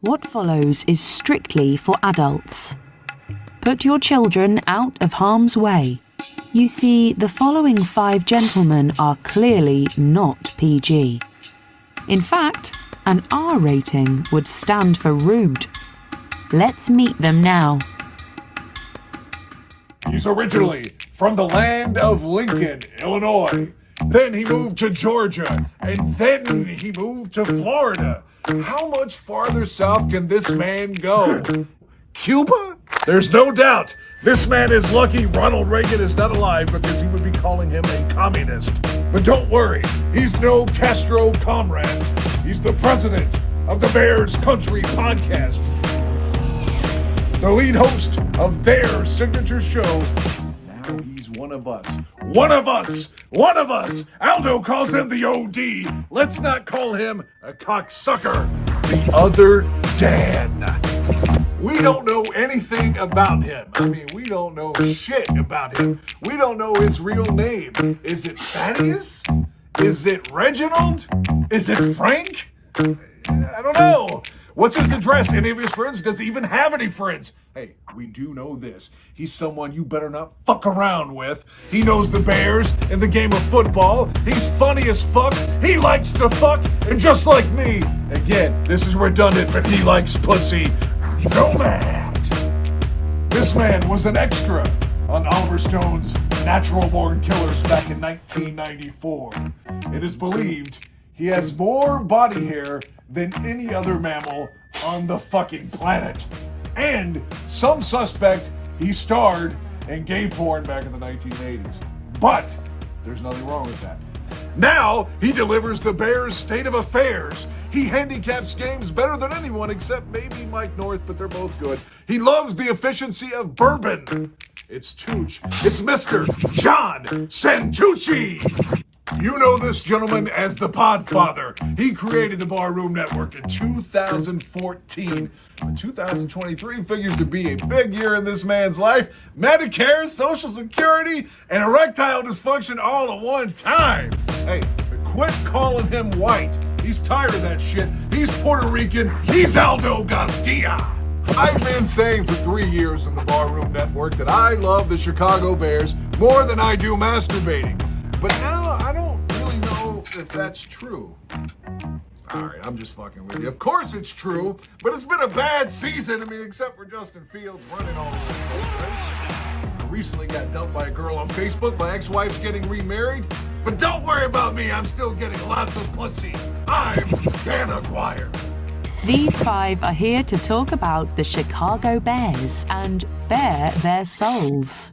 What follows is strictly for adults. Put your children out of harm's way. You see, the following 5 gentlemen are clearly not PG. In fact, an R rating would stand for rude. Let's meet them now. He's originally from the land of Lincoln, Illinois. Then he moved to Georgia, and then he moved to Florida. How much farther south can this man go? Cuba? There's no doubt this man is lucky Ronald Reagan is not alive because he would be calling him a communist. But don't worry, he's no Castro comrade. He's the president of the Bears Country podcast, the lead host of their signature show. Now he's one of us. One of us! One of us! Aldo calls him the OD. Let's not call him a cocksucker. The other Dan. We don't know anything about him. I mean, we don't know shit about him. We don't know his real name. Is it Thaddeus? Is it Reginald? Is it Frank? I don't know. What's his address? Any of his friends? Does he even have any friends? Hey, we do know this. He's someone you better not fuck around with. He knows the Bears and the game of football. He's funny as fuck. He likes to fuck. And just like me, again, this is redundant, but he likes pussy. Nomad. This man was an extra on Oliver Stone's Natural Born Killers back in 1994. It is believed he has more body hair than any other mammal on the fucking planet. And some suspect he starred in gay porn back in the 1980s. But there's nothing wrong with that. Now he delivers the Bears' state of affairs. He handicaps games better than anyone except maybe Mike North, but they're both good. He loves the efficiency of bourbon. It's Tooch. It's Mr. John Santucci. You know this gentleman as the Podfather. He created the Barroom Network in 2014. 2023 figures to be a big year in this man's life. Medicare, Social Security, and erectile dysfunction all at one time. Hey, quit calling him white. He's tired of that shit. He's Puerto Rican. He's Aldo Gandia. I've been saying for 3 years on the Barroom Network that I love the Chicago Bears more than I do masturbating. But now I don't really know if that's true. Alright, I'm just fucking with you. Of course it's true, but it's been a bad season. I mean, except for Justin Fields running all over the place, right? I recently got dumped by a girl on Facebook. My ex-wife's getting remarried. But don't worry about me. I'm still getting lots of pussy. I'm Dan Aguirre. These 5 are here to talk about the Chicago Bears and bare their souls.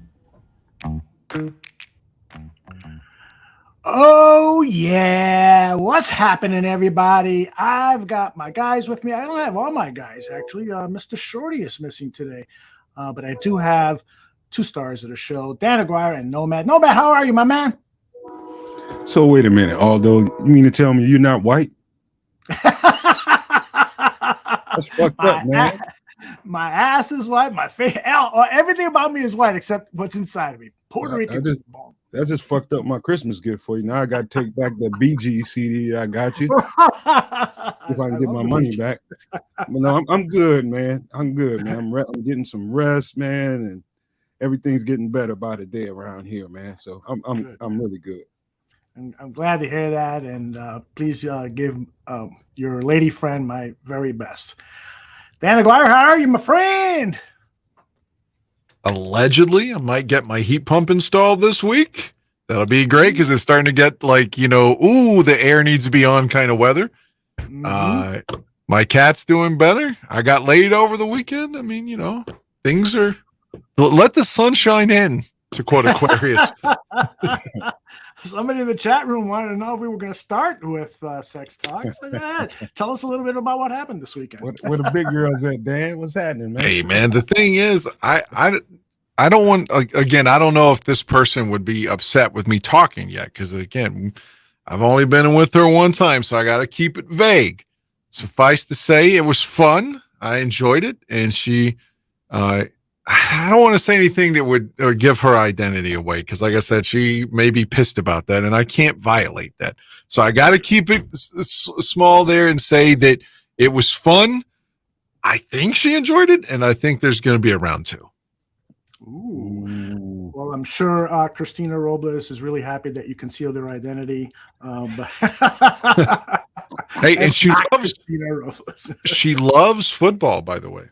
Oh, yeah. What's happening, everybody? I've got my guys with me. I don't have all my guys, actually. Mr. Shorty is missing today. But I do have 2 stars of the show, Dan Aguirre and Nomad. Nomad, how are you, my man? So wait a minute, Aldo. You mean to tell me you're not white? That's fucked up, man. My ass is white. My face, everything about me is white except what's inside of me. Puerto Rican. That just fucked up my Christmas gift for you. Now I got to take back that BG CD I got you. If I can get my money back. But no, I'm good, man. I'm good, man. I'm getting some rest, man, and everything's getting better by the day around here, man. So I'm really good. And I'm glad to hear that. And please give your lady friend my very best. Dan Aguirre, how are you, my friend? Allegedly, I might get my heat pump installed this week. That'll be great because it's starting to get like, ooh, the air needs to be on kind of weather. Mm-hmm. My cat's doing better. I got laid over the weekend. I mean, things are, let the sunshine in, to quote Aquarius. Somebody in the chat room wanted to know if we were going to start with sex talk. So go ahead. Tell us a little bit about what happened this weekend. Where the big girls at, Dan? What's happening, man? Hey, man, the thing is, I don't want, again, I don't know if this person would be upset with me talking yet, because, again, I've only been with her one time, so I got to keep it vague. Suffice to say, it was fun. I enjoyed it, and she, I don't want to say anything that would give her identity away, because like I said, she may be pissed about that, and I can't violate that. So I got to keep it small there and say that it was fun. I think she enjoyed it, and I think there's going to be a round 2. Ooh. Well, I'm sure Christina Robles is really happy that you concealed their identity. But Hey, and she loves Christina Robles. she loves football, by the way.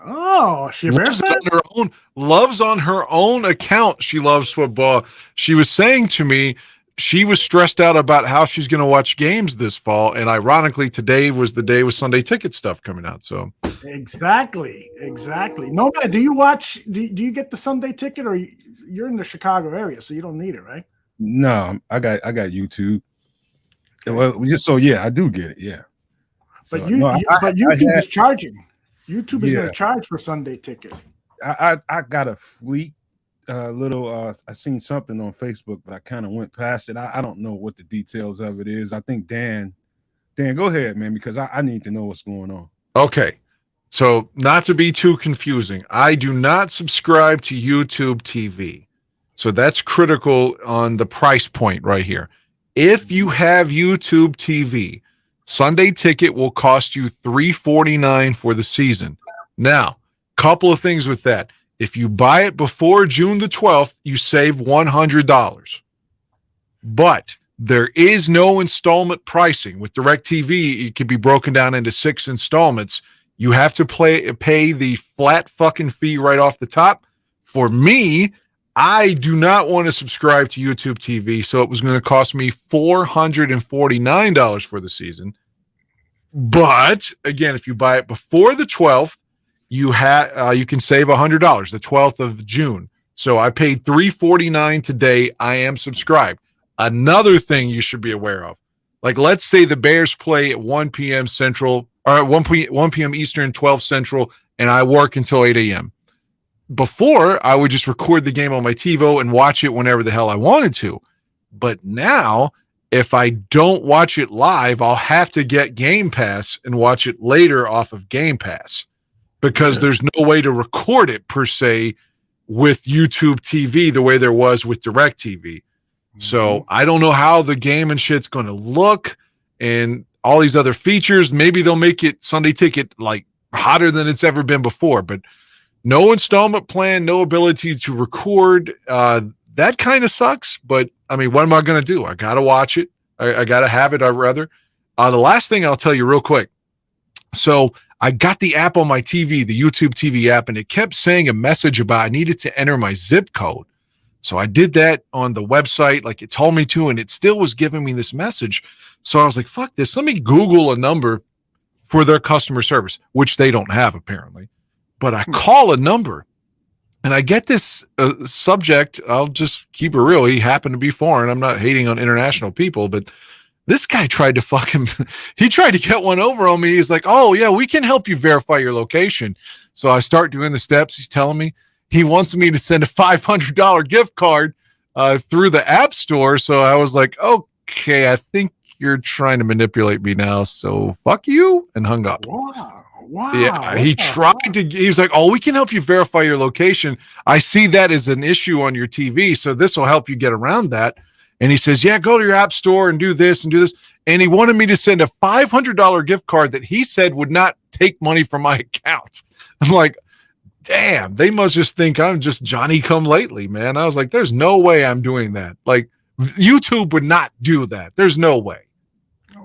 Oh, she Loves it on her own, loves on her own account. She loves football. She was saying to me she was stressed out about how she's going to watch games this fall, and ironically, today was the day with Sunday Ticket stuff coming out. So exactly. No, man, do you watch? Do you get the Sunday Ticket, or you're in the Chicago area, so you don't need it, right? No, I got YouTube. Okay. Well, just so yeah, I do get it. Yeah, but YouTube is charging. YouTube is going to charge for Sunday Ticket. I got a fleet little. I seen something on Facebook, but I kind of went past it. I don't know what the details of it is. I think Dan, go ahead, man, because I need to know what's going on. Okay. So not to be too confusing, I do not subscribe to YouTube TV. So that's critical on the price point right here. If you have YouTube TV, Sunday Ticket will cost you $349 for the season. Now, couple of things with that. If you buy it before June the 12th, you save $100. But there is no installment pricing. With DirecTV, it can be broken down into 6 installments. You have to pay the flat fucking fee right off the top. For me, I do not want to subscribe to YouTube TV, so it was going to cost me $449 for the season. But again, if you buy it before the 12th, you can save $100, the 12th of June. So I paid $349 today. I am subscribed. Another thing you should be aware of, like let's say the Bears play at 1 p.m. Central, or at 1 p.m. Eastern, 12 Central, and I work until 8 a.m. Before, I would just record the game on my TiVo and watch it whenever the hell I wanted to. But now, if I don't watch it live, I'll have to get Game Pass and watch it later off of Game Pass because there's no way to record it per se with YouTube TV the way there was with DirecTV. So I don't know how the game and shit's going to look and all these other features. Maybe they'll make it Sunday Ticket like hotter than it's ever been before, but no installment plan, no ability to record. That kind of sucks, but I mean, what am I going to do? I got to watch it. I got to have it, I'd rather. The last thing I'll tell you real quick. So I got the app on my TV, the YouTube TV app, and it kept saying a message about I needed to enter my zip code. So I did that on the website, like it told me to, and it still was giving me this message. So I was like, fuck this. Let me Google a number for their customer service, which they don't have apparently. But I call a number and I get this subject. I'll just keep it real. He happened to be foreign. I'm not hating on international people, but this guy tried to he tried to get one over on me. He's like, oh yeah, we can help you verify your location. So I start doing the steps. He's telling me he wants me to send a $500 gift card through the app store. So I was like, okay, I think you're trying to manipulate me now. So fuck you, and hung up. Wow. Yeah, he tried to. He was like, "Oh, we can help you verify your location. I see that as an issue on your TV, so this will help you get around that." And he says, "Yeah, go to your app store and do this and do this." And he wanted me to send a $500 gift card that he said would not take money from my account. I'm like, damn, they must just think I'm just Johnny come lately, man. I was like, there's no way I'm doing that. Like, YouTube would not do that. There's no way.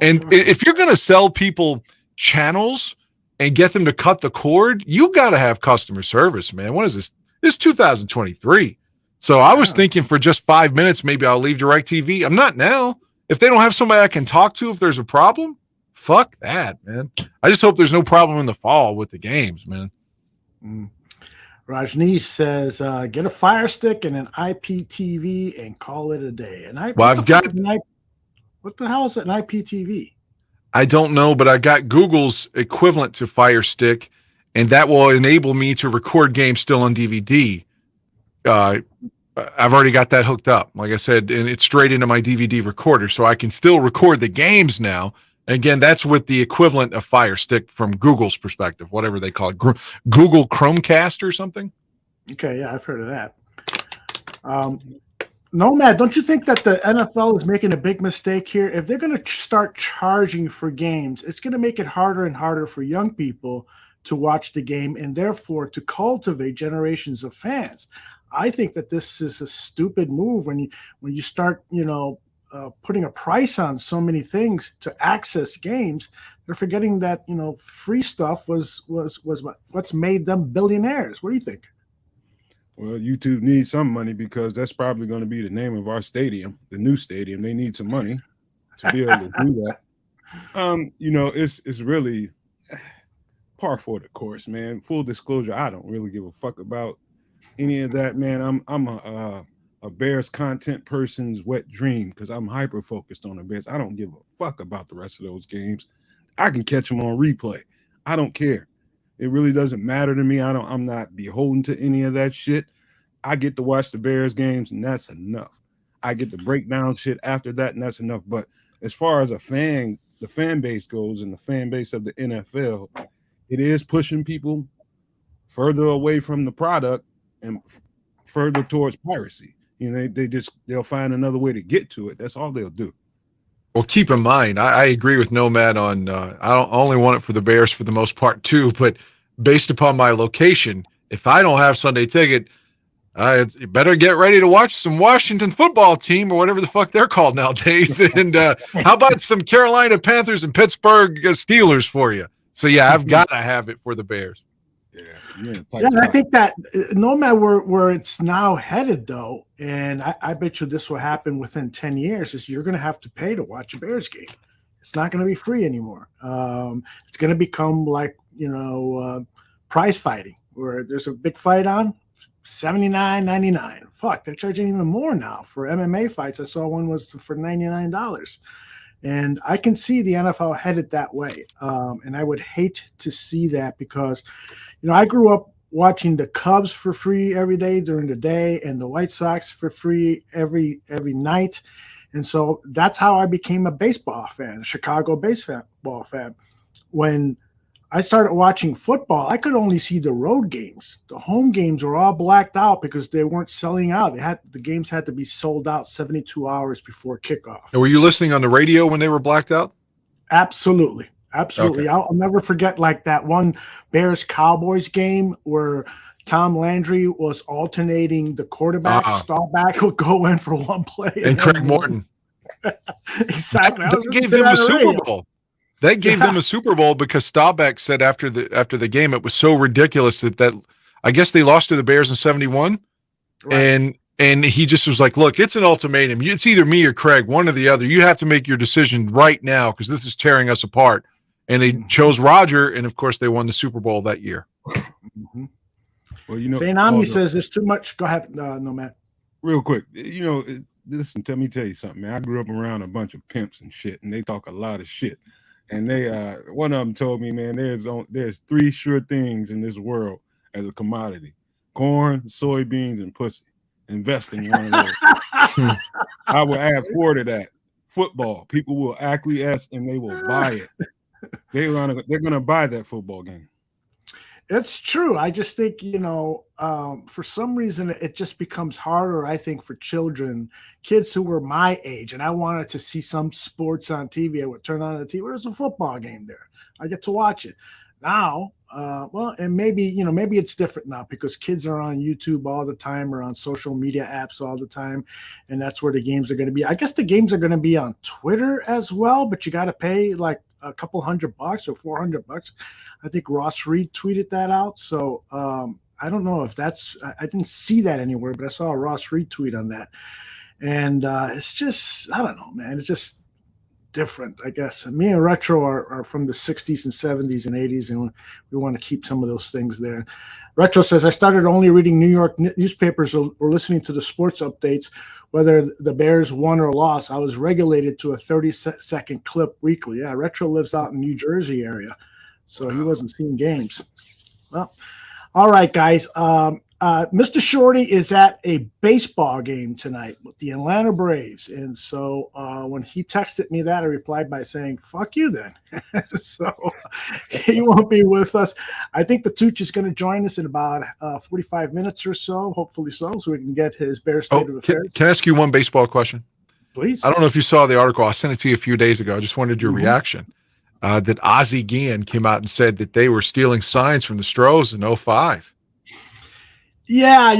And if you're gonna sell people channels and get them to cut the cord, you got to have customer service, man. What is this? This is 2023. So I was thinking for just 5 minutes, maybe I'll leave DirecTV. I'm not now. If they don't have somebody I can talk to if there's a problem, fuck that, man. I just hope there's no problem in the fall with the games, man. Rajneesh says, get a Fire Stick and an IPTV and call it a day. What the hell is an IPTV? I don't know, but I got Google's equivalent to Fire Stick, and that will enable me to record games still on DVD. I've already got that hooked up, like I said, and it's straight into my DVD recorder, so I can still record the games now. Again, that's with the equivalent of Fire Stick from Google's perspective, whatever they call it, Google Chromecast or something. Okay, yeah, I've heard of that. Nomad, don't you think that the NFL is making a big mistake here? If they're going to start charging for games, it's going to make it harder and harder for young people to watch the game and therefore to cultivate generations of fans. I think that this is a stupid move when you start, putting a price on so many things to access games. They're forgetting that, free stuff was what's made them billionaires. What do you think? Well, YouTube needs some money because that's probably going to be the name of our stadium, the new stadium. They need some money to be able to do that. It's really par for the course, man. Full disclosure, I don't really give a fuck about any of that, man. I'm a Bears content person's wet dream because I'm hyper focused on the Bears. I don't give a fuck about the rest of those games. I can catch them on replay. I don't care. It really doesn't matter to me. I'm not beholden to any of that shit. I get to watch the Bears games, and that's enough. I get to break down shit after that, and that's enough. But as far as the fan base goes, and the fan base of the NFL, it is pushing people further away from the product and further towards piracy. They'll find another way to get to it. That's all they'll do. Well, keep in mind, I agree with Nomad on I don't only want it for the Bears for the most part too, but based upon my location, if I don't have Sunday ticket, you better get ready to watch some Washington football team or whatever the fuck they're called nowadays. And how about some Carolina Panthers and Pittsburgh Steelers for you? So yeah, I've got to have it for the Bears. Yeah, I think that no matter where it's now headed, though, and I bet you this will happen within 10 years, is you're going to have to pay to watch a Bears game. It's not going to be free anymore. It's going to become like, prize fighting, where there's a big fight on, $79.99. Fuck, they're charging even more now for MMA fights. I saw one was for $99. And I can see the NFL headed that way. And I would hate to see that because, I grew up watching the Cubs for free every day during the day and the White Sox for free every night. And so that's how I became a baseball fan, a Chicago baseball fan. When I started watching football, I could only see the road games. The home games were all blacked out because they weren't selling out. The games had to be sold out 72 hours before kickoff. And were you listening on the radio when they were blacked out? Absolutely. Okay. I'll never forget like that one Bears Cowboys game where Tom Landry was alternating the quarterback. Staubach would go in for one play. And Craig Morton. Exactly. They gave them a Super Bowl. They gave them a Super Bowl because Staubach said after the game it was so ridiculous that I guess they lost to the Bears in 71. Right. And he just was like, look, it's an ultimatum. It's either me or Craig, one or the other. You have to make your decision right now because this is tearing us apart. And they chose Roger, and of course they won the Super Bowl that year. Mm-hmm. Well, St. Ami says there's too much. Go ahead, Matt. Real quick, listen, let me tell you something, man. I grew up around a bunch of pimps and shit, and they talk a lot of shit. And they, one of them told me, man, there's 3 sure things in this world as a commodity: corn, soybeans, and pussy. Investing one of those. I will add 4 to that. Football. People will acquiesce and they will buy it. They're gonna buy that football game. It's true. I just think, for some reason it just becomes harder, I think, for kids who were my age, and I wanted to see some sports on TV. I would turn on the TV. There's a football game there. I get to watch it. Now, and maybe it's different now because kids are on YouTube all the time or on social media apps all the time, and that's where the games are going to be. I guess the games are going to be on Twitter as well, but you got to pay like a couple $100 or $400. I think Ross Reed tweeted that out. So I don't know if I didn't see that anywhere, but I saw a Ross Reed tweet on that. And it's just, I don't know, man. It's just different, I guess. Me and Retro are from the 60s and 70s and 80s, and we want to keep some of those things there. Retro says, I started only reading New York newspapers or listening to the sports updates, whether the Bears won or lost. I was regulated to a 30-second clip weekly. Yeah, Retro lives out in New Jersey area, so he wasn't seeing games. Well, all right, guys. Mr. Shorty is at a baseball game tonight with the Atlanta Braves. And so when he texted me that, I replied by saying, fuck you then. So he won't be with us. I think the Tooch is going to join us in about 45 minutes or so, hopefully so we can get his Bears state of affairs. Can I ask you one baseball question? Please. I don't know if you saw the article. I sent it to you a few days ago. I just wanted your reaction. that Ozzie Guillen came out and said that they were stealing signs from the Stros in '05. Yeah,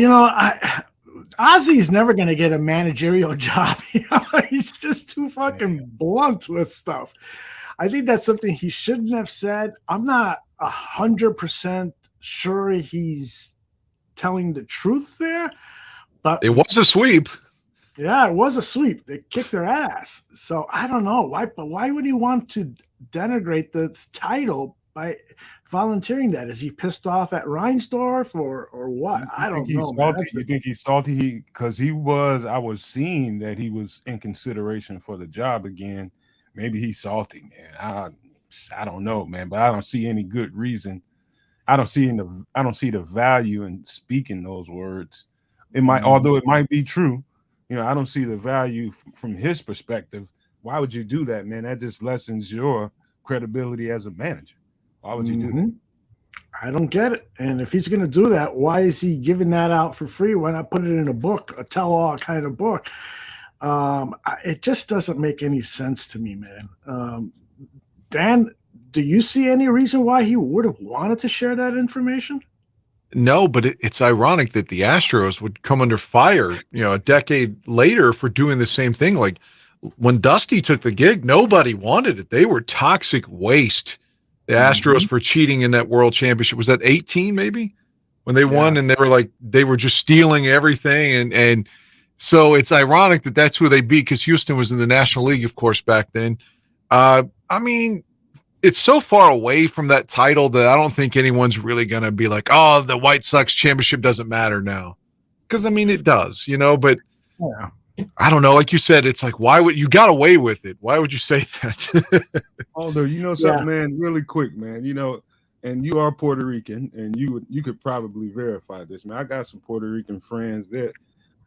Ozzy's never going to get a managerial job. He's just too fucking blunt with stuff. I think that's something he shouldn't have said. I'm not 100% sure he's telling the truth there, but it was a sweep. Yeah, it was a sweep. They kicked their ass. So I don't know why would he want to denigrate the title by volunteering that? Is he pissed off at Reinsdorf or what? I don't know. You think he's salty? Because I was seeing that he was in consideration for the job again. Maybe he's salty, man. I don't know, man, but I don't see any good reason. I don't see the value in speaking those words. It might, although it might be true, I don't see the value from his perspective. Why would you do that, man? That just lessens your credibility as a manager. Why would you do that? I don't get it. And if he's going to do that, why is he giving that out for free? Why not put it in a book, a tell-all kind of book? It just doesn't make any sense to me, man. Dan, do you see any reason why he would have wanted to share that information? No, but it's ironic that the Astros would come under fire, a decade later for doing the same thing. Like when Dusty took the gig, nobody wanted it. They were toxic waste. The Astros for cheating in that World Championship. Was that 18 maybe when they won? And they were just stealing everything. And so it's ironic that that's who they beat, because Houston was in the National League, of course, back then. I mean, it's so far away from that title that I don't think anyone's really going to be like, oh, the White Sox championship doesn't matter now. Because, I mean, it does, but I don't know. Like you said, it's like, why would you got away with it? Why would you say that? Although, something, man, really quick, man, and you are Puerto Rican, and you could probably verify this, man. I got some Puerto Rican friends that,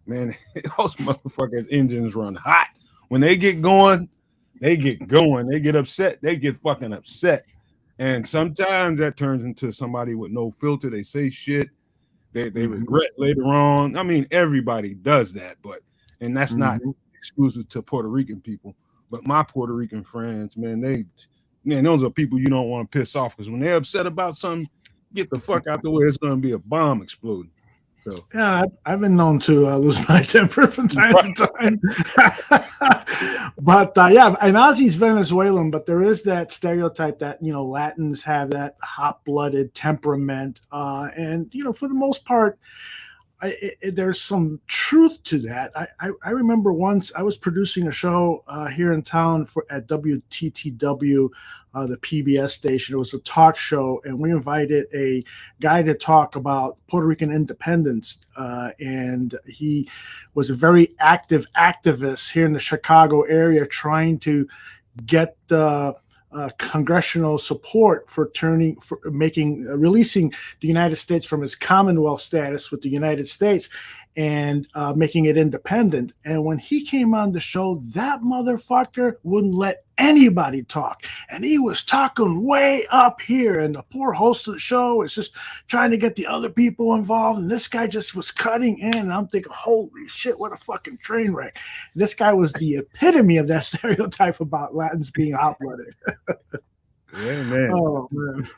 man, those motherfuckers' engines run hot. When they get going, they get upset. They get fucking upset. And sometimes that turns into somebody with no filter. They say shit. They regret later on. I mean, everybody does that, and that's not exclusive to Puerto Rican people. But my Puerto Rican friends, man, those are people you don't want to piss off, because when they're upset about something, get the fuck out the way. It's going to be a bomb exploding. So. Yeah, I've been known to lose my temper from time to time. But and Ozzy's Venezuelan, but there is that stereotype that, Latins have that hot-blooded temperament. And, for the most part, there's some truth to that. I remember once I was producing a show here in town at WTTW, the PBS station. It was a talk show, and we invited a guy to talk about Puerto Rican independence. And he was a very active activist here in the Chicago area, trying to get the congressional support for releasing the United States from its Commonwealth status with the United States and making it independent. And when he came on the show, that motherfucker wouldn't let anybody talk. And he was talking way up here, and the poor host of the show is just trying to get the other people involved. And this guy just was cutting in. And I'm thinking, holy shit, what a fucking train wreck. This guy was the epitome of that stereotype about Latins being hot-blooded. Yeah, man. Oh, man.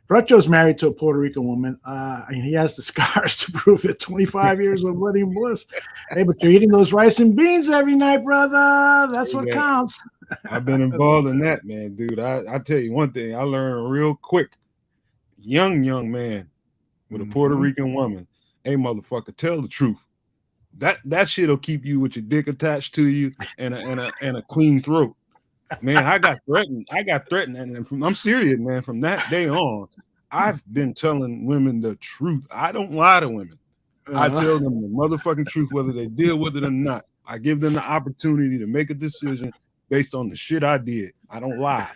Bracho's married to a Puerto Rican woman, and he has the scars to prove it. 25 years of wedding bliss. Hey, but you're eating those rice and beans every night, brother. That's what counts. I've been involved in that, man, dude. I tell you one thing I learned real quick. Young man with a Puerto Rican woman. Hey, motherfucker, tell the truth. That shit'll keep you with your dick attached to you and a clean throat. Man, I got threatened, and I'm serious, man. From that day on, I've been telling women the truth. I don't lie to women. I tell them the motherfucking truth, whether they deal with it or not. I give them the opportunity to make a decision based on the shit I did. I don't lie,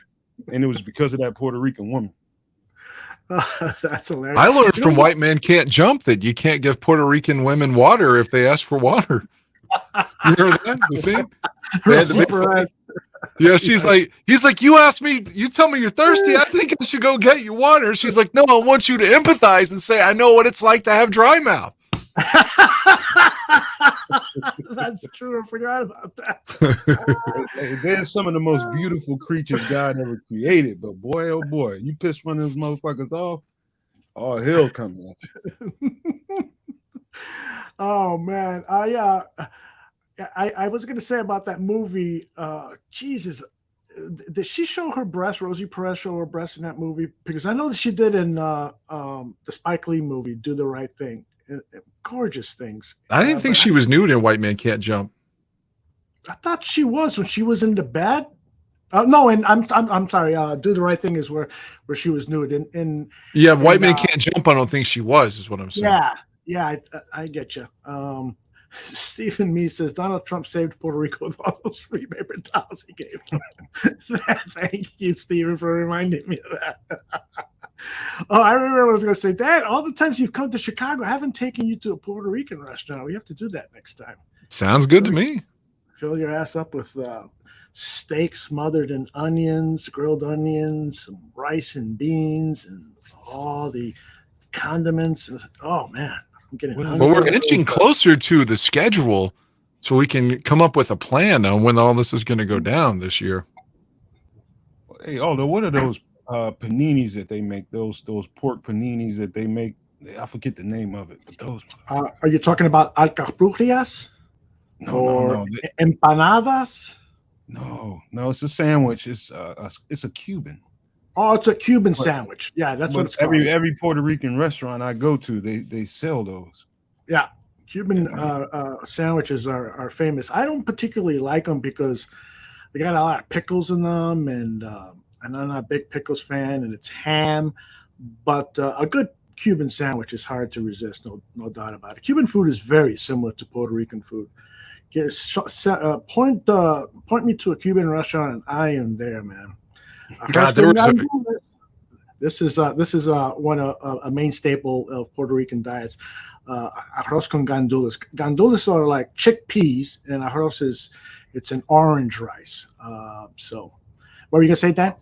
and it was because of that Puerto Rican woman. That's hilarious. I learned from White Man Can't Jump that you can't give Puerto Rican women water if they ask for water. You heard that? The scene? Yeah, he's like, you asked me, you tell me you're thirsty. I think I should go get you water. She's like, no, I want you to empathize and say, I know what it's like to have dry mouth. That's true. I forgot about that. They're some of the most beautiful creatures God ever created. But boy, oh boy, you piss one of those motherfuckers off, all hell coming at you. Oh man, I was gonna say about that movie. Jesus, did she show her breast? Rosie Perez show her breast in that movie? Because I know that she did in the Spike Lee movie, Do the Right Thing. Gorgeous things. I didn't think she was nude in White Man Can't Jump. I thought she was when she was in the bed. No, and I'm sorry. Do the Right Thing is where she was nude. Yeah, White Man Can't Jump. I don't think she was. Is what I'm saying. Yeah, I get you. Stephen Me says Donald Trump saved Puerto Rico with all those free paper towels he gave them. Thank you, Stephen, for reminding me of that. Oh, I remember I was going to say, Dad, all the times you've come to Chicago, I haven't taken you to a Puerto Rican restaurant. We have to do that next time. Sounds good to me. Fill your ass up with steak smothered in onions, grilled onions, some rice and beans, and all the condiments. Oh, man. I'm getting hungry. Well, we're inching closer to the schedule so we can come up with a plan on when all this is going to go down this year. Hey, Aldo, what are those paninis that they make? Those pork paninis that they make? I forget the name of it, but those. Are you talking about alcapurrias? No. Empanadas? No, it's a sandwich. It's a Cuban. Oh, it's a Cuban sandwich. Yeah, that's what it's called. Every Puerto Rican restaurant I go to, they sell those. Yeah, Cuban sandwiches are famous. I don't particularly like them because they got a lot of pickles in them, and I'm not a big pickles fan, and it's ham. But a good Cuban sandwich is hard to resist, no doubt about it. Cuban food is very similar to Puerto Rican food. Point me to a Cuban restaurant, and I am there, man. God, this is one a main staple of Puerto Rican diets. Arroz con gandules. Gandules are like chickpeas, and arroz it's an orange rice. So, what were you gonna say, Dan?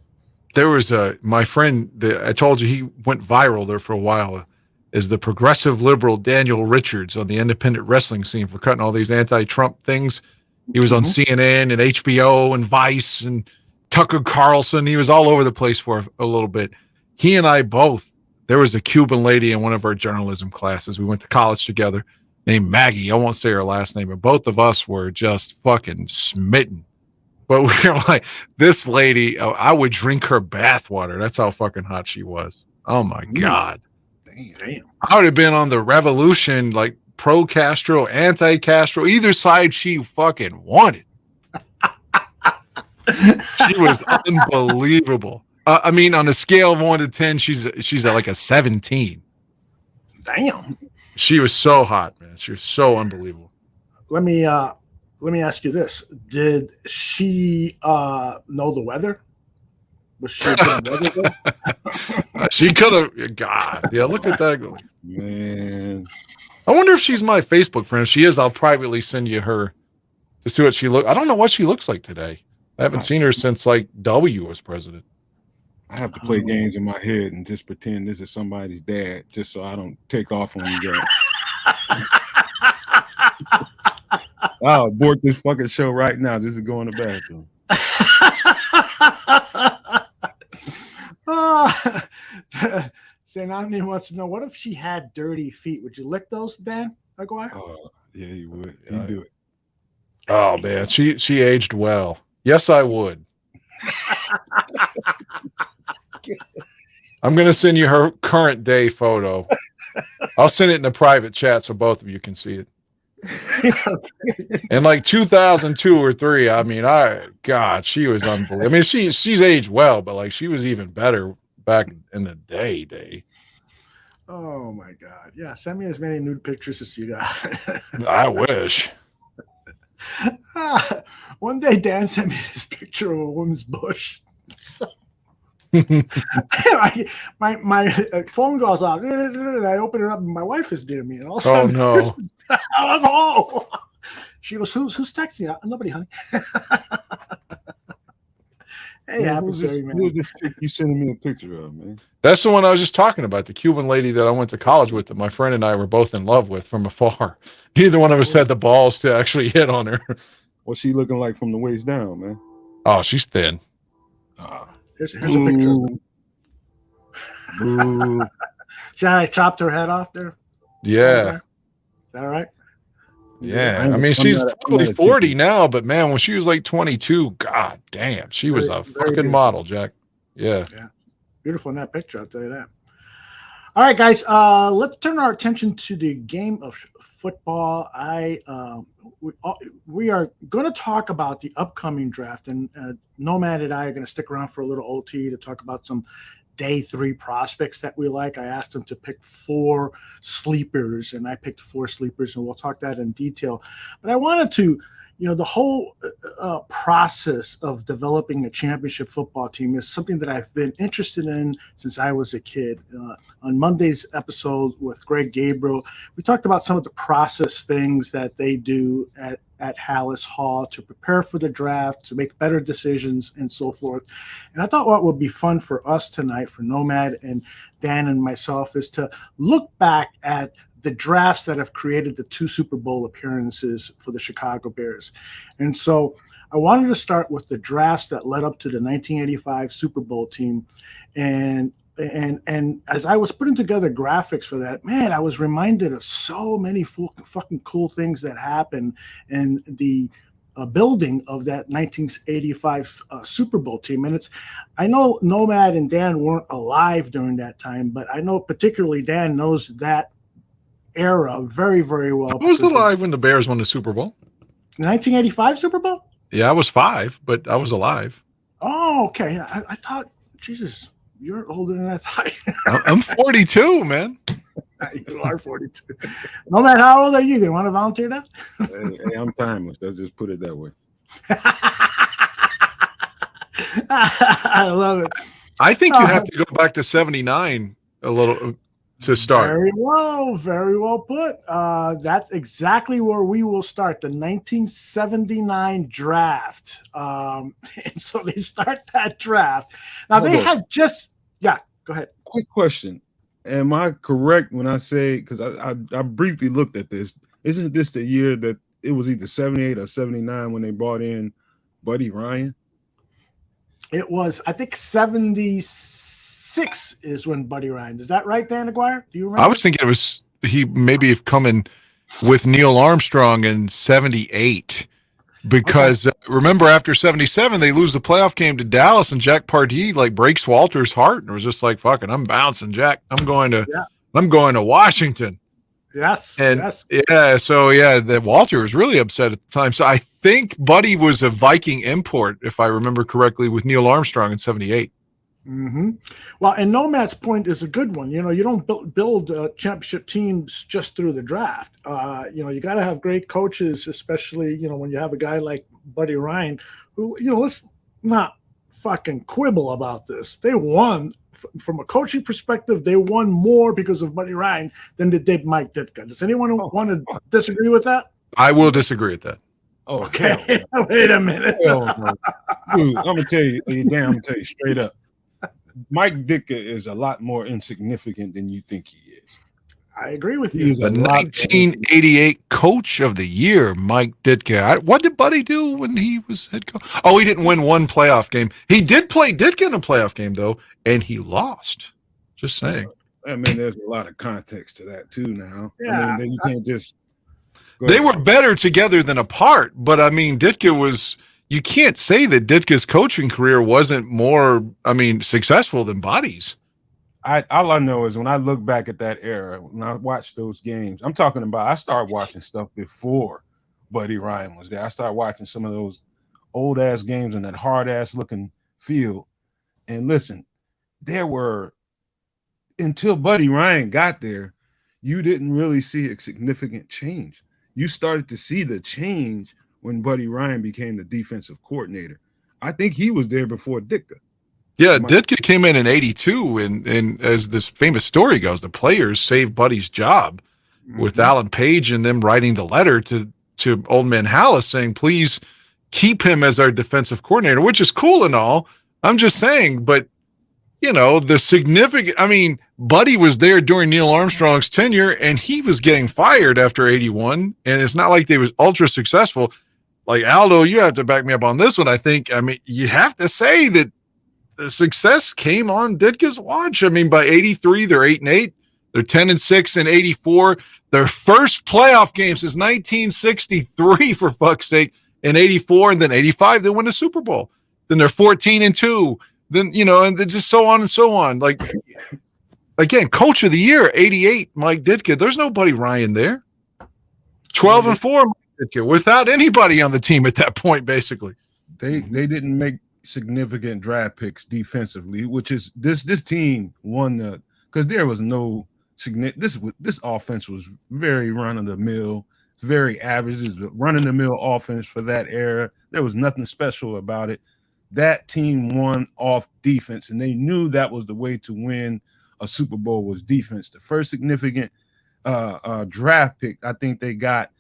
There was my friend that I told you he went viral there for a while. Is the progressive liberal Daniel Richards on the independent wrestling scene for cutting all these anti-Trump things. He was on CNN and HBO and Vice and Tucker Carlson. He was all over the place for a little bit. He and I both, there was a Cuban lady in one of our journalism classes. We went to college together named Maggie. I won't say her last name, but both of us were just fucking smitten. But we were like, this lady, I would drink her bathwater. That's how fucking hot she was. Oh my God. Damn. I would have been on the revolution, like pro-Castro, anti-Castro, either side she fucking wanted. She was unbelievable. I mean, on a scale of 1 to 10, she's at like a 17. Damn. She was so hot, man. She was so unbelievable. Let me ask you this: did she know the weather? Was she weather? She could have. God, yeah. Look at that, man. I wonder if she's my Facebook friend. If she is, I'll privately send you her to see what she looks. I don't know what she looks like today. I haven't seen her since like W was president. I have to play games in my head and just pretend this is somebody's dad, just so I don't take off on you guys. I'll abort this fucking show right now just to go in the bathroom. St. Anthony wants to know, what if she had dirty feet? Would you lick those, Dan Aguirre? Yeah, you would. You do it. Oh man, she aged well. Yes, I would. I'm gonna send you her current day photo. I'll send it in a private chat so both of you can see it. In like 2002 or 3, I mean, God, she was unbelievable. I mean, she's aged well, but like she was even better back in the day. Oh my God! Yeah, send me as many nude pictures as you got. I wish. One day, Dan sent me this picture of a woman's bush. So, my phone goes off, and I open it up, and my wife is near me, and all of a sudden, no! She goes, "Who's texting?" Nobody, honey. Hey, Man, adversary, man. who's this chick you sending me a picture of, man? That's the one I was just talking about, the Cuban lady that I went to college with that my friend and I were both in love with from afar. Neither one of us had the balls to actually hit on her. What's she looking like from the waist down, man? Oh, she's thin. Here's a picture of her. Boo. See how I chopped her head off there? Yeah. Is that all right? Yeah. I'm I mean, not she's a- I'm probably not a 40 chicken. now, but man, when she was like 22, god damn, she was Very- a very fucking beautiful. model, Jack. Yeah. Beautiful in that picture, I'll tell you that. All right, guys, let's turn our attention to the game of football. We are going to talk about the upcoming draft, and Nomad and I are going to stick around for a little OT to talk about some day 3 prospects that we like. I asked them to pick 4 sleepers, and I picked 4 sleepers, and we'll talk that in detail. But I wanted to, the whole process of developing a championship football team is something that I've been interested in since I was a kid. On Monday's episode with Greg Gabriel, we talked about some of the process things that they do at Hallis Hall to prepare for the draft, to make better decisions, and so forth. And I thought what would be fun for us tonight, for Nomad and Dan and myself, is to look back at the drafts that have created the 2 Super Bowl appearances for the Chicago Bears. And so I wanted to start with the drafts that led up to the 1985 Super Bowl team. And as I was putting together graphics for that, man, I was reminded of so many fucking cool things that happened in the building of that 1985 Super Bowl team. And I know Nomad and Dan weren't alive during that time, but I know particularly Dan knows that era very, very well. I was alive when the Bears won the Super Bowl. 1985 Super Bowl? Yeah, I was 5, but I was alive. Oh, okay. I thought, Jesus, you're older than I thought. I'm 42, man. You are 42. No matter how old are you, you want to volunteer now? Hey, I'm timeless. Let's just put it that way. I love it. I think you have to go back to 79 a little to start. Very well put. That's exactly where we will start, the 1979 draft. And so they start that draft. Now they had just, go ahead. Quick question. Am I correct when I say, because I briefly looked at this, isn't this the year that it was either 78 or 79 when they brought in Buddy Ryan? It was, I think, 76 is when Buddy Ryan. Is that right, Dan Aguirre? Do you remember? I was thinking it was he maybe coming with Neil Armstrong in 78. Because remember, after 77, they lose the playoff game to Dallas, and Jack Pardee breaks Walter's heart, and was just like, "Fucking, I'm bouncing, Jack. I'm going to Washington." Yes. That Walter was really upset at the time. So I think Buddy was a Viking import, if I remember correctly, with Neil Armstrong in 78. Mm-hmm. Well, and Nomad's point is a good one. You don't build championship teams just through the draft. You got to have great coaches, especially, when you have a guy like Buddy Ryan, who, let's not fucking quibble about this. They won from a coaching perspective. They won more because of Buddy Ryan than they did Mike Ditka. Does anyone want to disagree with that? I will disagree with that. Oh, okay. Wait a minute. Dude, I'm gonna tell you, straight up. Mike Ditka is a lot more insignificant than you think he is. I agree with you. The 1988 Coach of the Year, Mike Ditka. What did Buddy do when he was head coach? Oh, he didn't win one playoff game. He did play Ditka in a playoff game, though, and he lost. Just saying. I mean, there's a lot of context to that, too, now. Yeah. I mean, you can't just... They were better together than apart, but, I mean, Ditka was... You can't say that Ditka's coaching career wasn't more, successful than Buddy's. All I know is when I look back at that era, when I watch those games, I'm talking about I started watching stuff before Buddy Ryan was there. I started watching some of those old-ass games in that hard-ass looking field. And listen, until Buddy Ryan got there, you didn't really see a significant change. You started to see the change when Buddy Ryan became the defensive coordinator. I think he was there before Ditka. Yeah, Ditka came in 82, and as this famous story goes, the players saved Buddy's job with Alan Page and them writing the letter to Old Man Hallis saying, please keep him as our defensive coordinator, which is cool and all, I'm just saying, but the significant, I mean, Buddy was there during Neil Armstrong's tenure and he was getting fired after 81. And it's not like they was ultra successful. Like Aldo, you have to back me up on this one. I think, you have to say that the success came on Ditka's watch. I mean, by 83, they're 8-8. They're 10-6 in 84. Their first playoff game since 1963, for fuck's sake, in 84, and then 85, they win the Super Bowl. Then they're 14-2. Then, and then just so on and so on. Like, again, coach of the year, 88, Mike Ditka. There's no Buddy Ryan there. 12-4, Mike Ditka, without anybody on the team at that point, basically. They didn't make significant draft picks defensively, which is this team won because there was no significant. This offense was very run-of-the-mill, very average. This was a run-of-the-mill offense for that era. There was nothing special about it. That team won off defense, and they knew that was the way to win a Super Bowl was defense. The first significant draft pick I think they got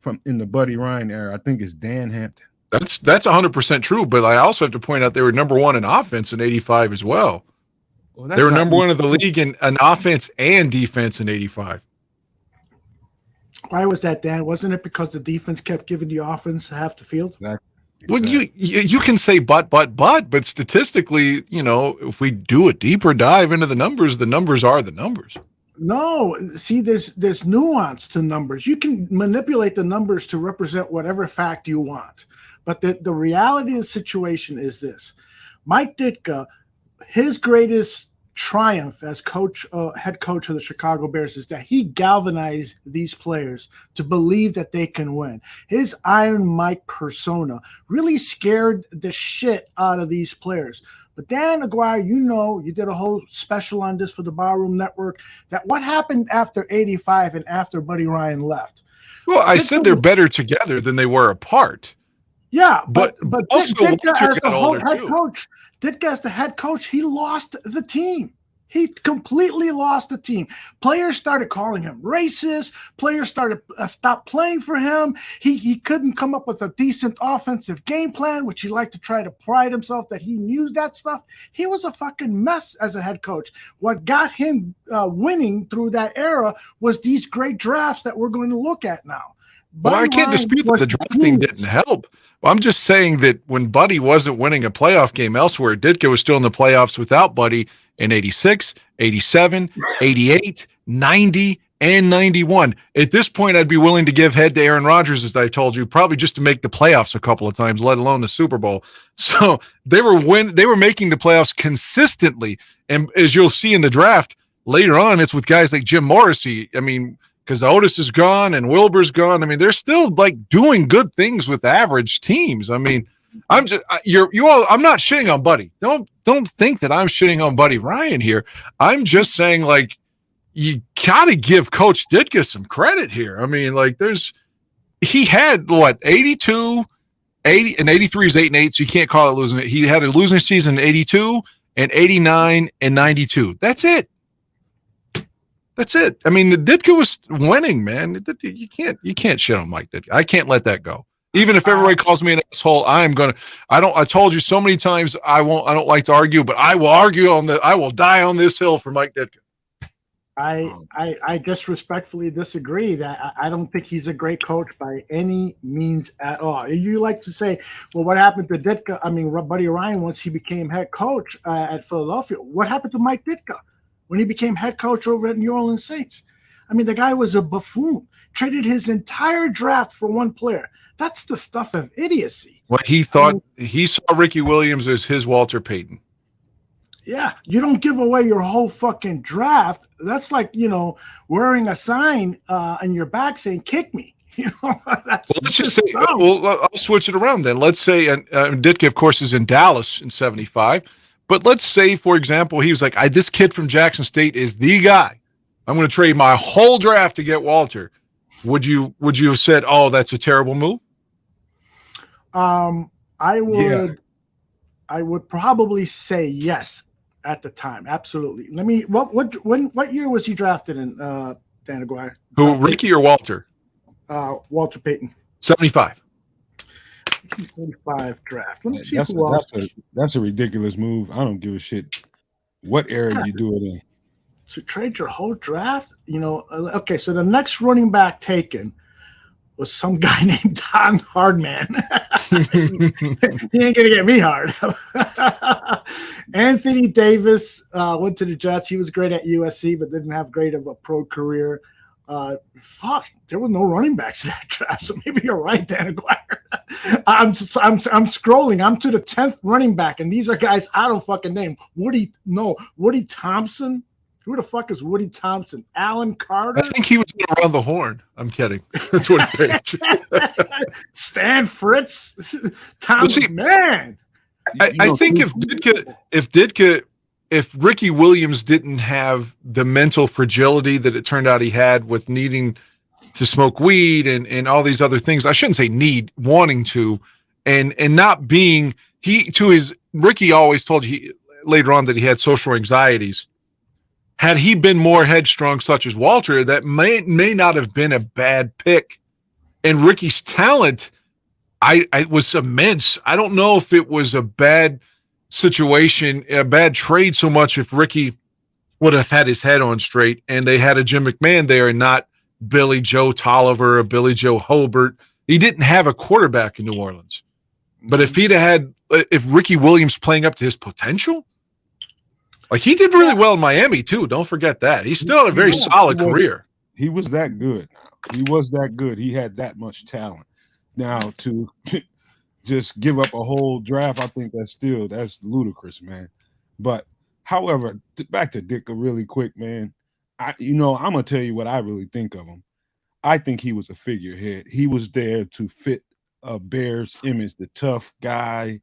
from in the Buddy Ryan era, I think, is Dan Hampton. That's 100% true, but I also have to point out they were number one in offense in 85 as well. They were number one in the league in offense and defense in 85. Why was that, Dan? Wasn't it because the defense kept giving the offense half the field? Exactly. Well, you can say but statistically, if we do a deeper dive into the numbers are the numbers. No, see, there's nuance to numbers. You can manipulate the numbers to represent whatever fact you want. But the reality of the situation is this. Mike Ditka, his greatest triumph as head coach of the Chicago Bears is that he galvanized these players to believe that they can win. His Iron Mike persona really scared the shit out of these players. But Dan Aguirre, you did a whole special on this for the Barroom Network, that what happened after 85 and after Buddy Ryan left. Well, I said they're better together than they were apart. Yeah, but also Ditka as the whole head coach, Ditka as the head coach, he lost the team. He completely lost the team. Players started calling him racist. Players started stopped playing for him. He couldn't come up with a decent offensive game plan, which he liked to try to pride himself that he knew that stuff. He was a fucking mess as a head coach. What got him winning through that era was these great drafts that we're going to look at now. Well, I can't dispute that the drafting didn't help. Well, I'm just saying that when Buddy wasn't winning a playoff game elsewhere, Ditka was still in the playoffs without Buddy in 86, 87, 88, 90, and 91. At this point, I'd be willing to give head to Aaron Rodgers, as I told you, probably just to make the playoffs a couple of times, let alone the Super Bowl. So they were making the playoffs consistently. And as you'll see in the draft later on, it's with guys like Jim Morrissey. I mean, because Otis is gone and Wilbur's gone. I mean, they're still like doing good things with average teams. I mean, I'm not shitting on Buddy. Don't think that I'm shitting on Buddy Ryan here. I'm just saying, like, you gotta give Coach Ditka some credit here. I mean, like, he had 82, 80, and 83 is 8-8, so you can't call it losing. He had a losing season in 82 and 89 and 92. That's it. I mean, the Ditka was winning, man. You can't shit on Mike Ditka. I can't let that go. Even if everybody calls me an asshole, I told you so many times I don't like to argue, but I will I will die on this hill for Mike Ditka. I just respectfully disagree that I don't think he's a great coach by any means at all. You like to say, well, what happened to Ditka? I mean, Buddy Ryan, once he became head coach at Philadelphia, what happened to Mike Ditka when he became head coach over at New Orleans Saints? I mean, the guy was a buffoon, traded his entire draft for one player. That's the stuff of idiocy. What he thought, he saw Ricky Williams as his Walter Payton. Yeah, you don't give away your whole fucking draft. That's like, wearing a sign on your back saying, kick me. Let's just say, I'll switch it around then. Let's say, and Ditka, of course, is in Dallas in 75. But let's say, for example, he was like, this kid from Jackson State is the guy. I'm going to trade my whole draft to get Walter. Would you have said, oh, that's a terrible move? I would probably say yes at the time. Absolutely. What year was he drafted in, Dan Aguirre? Who, Ricky or Walter? Walter Payton. 75. 1945 draft. Let me see That's who else. that's a ridiculous move. I don't give a shit what era you do it in. To trade your whole draft, okay. So the next running back taken was some guy named Don Hardman. He ain't gonna get me hard. Anthony Davis went to the Jets. He was great at USC, but didn't have great of a pro career. There were no running backs in that draft, so maybe you're right, Dan Aguirre. I'm scrolling. I'm to the 10th running back, and these are guys I don't fucking name. Woody Thompson. Who the fuck is Woody Thompson? Alan Carter? I think he was around the horn. I'm kidding. That's what he picked. Stan Fritz? Thompson, man. I think if Ricky Williams didn't have the mental fragility that it turned out he had with needing to smoke weed and all these other things, I shouldn't say wanting to, and not being, Ricky always told you later on that he had social anxieties. Had he been more headstrong, such as Walter, that may not have been a bad pick. And Ricky's talent, I was immense. I don't know if it was a bad situation, a bad trade so much if Ricky would have had his head on straight and they had a Jim McMahon there and not Billy Joe Tolliver or Billy Joe Hobart. He didn't have a quarterback in New Orleans. But if Ricky Williams playing up to his potential, like he did really well in Miami too. Don't forget that. He's still had a very solid career. He was that good. He was that good. He had that much talent. Now to just give up a whole draft, I think that's ludicrous, man. But however, back to Ditka really quick, man. I'm gonna tell you what I really think of him. I think he was a figurehead. He was there to fit a Bears image, the tough guy.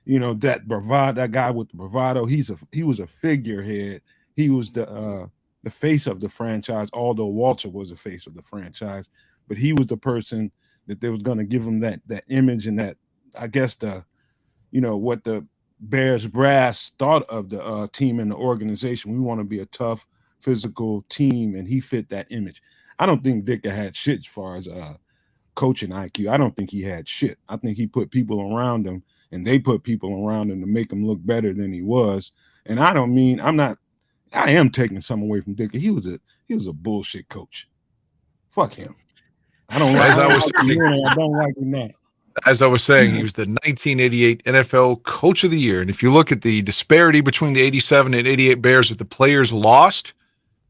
That bravado, that guy with the bravado. He was a figurehead. He was the face of the franchise, although Walter was the face of the franchise. But he was the person that they was going to give him that image and that, I guess, what the Bears brass thought of the team and the organization. We want to be a tough, physical team, and he fit that image. I don't think Ditka had shit as far as coaching IQ. I don't think he had shit. I think he put people around him, and they put people around him to make him look better than he was. And I am taking some away from Ditka. He was a bullshit coach. Fuck him. I don't like him now. As I was saying, he was the 1988 NFL Coach of the Year. And if you look at the disparity between the 87 and 88 Bears that the players lost,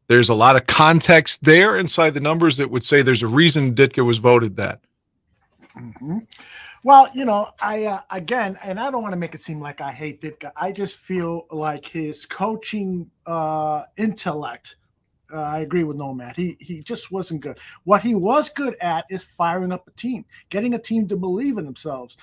there's a lot of context there inside the numbers that would say there's a reason Ditka was voted that. Mm-hmm. Well, again, and I don't want to make it seem like I hate Ditka. I just feel like his coaching intellect. I agree with Nomad. He just wasn't good. What he was good at is firing up a team, getting a team to believe in themselves,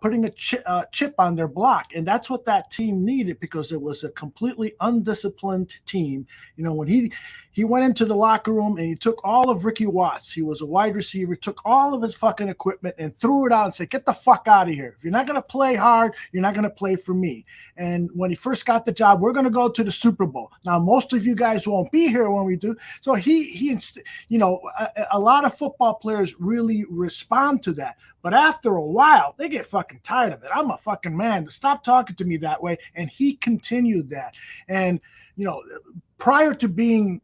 putting a chip on their block. And that's what that team needed, because it was a completely undisciplined team. When he went into the locker room and he took all of Ricky Watts, he was a wide receiver, took all of his fucking equipment and threw it out and said, get the fuck out of here. If you're not going to play hard, you're not going to play for me. And when he first got the job, we're going to go to the Super Bowl. Now, most of you guys won't be here when we do. So a lot of football players really respond to that. But after a while, they get fucking tired of it. I'm a fucking man. Stop talking to me that way. And he continued that. And, prior to being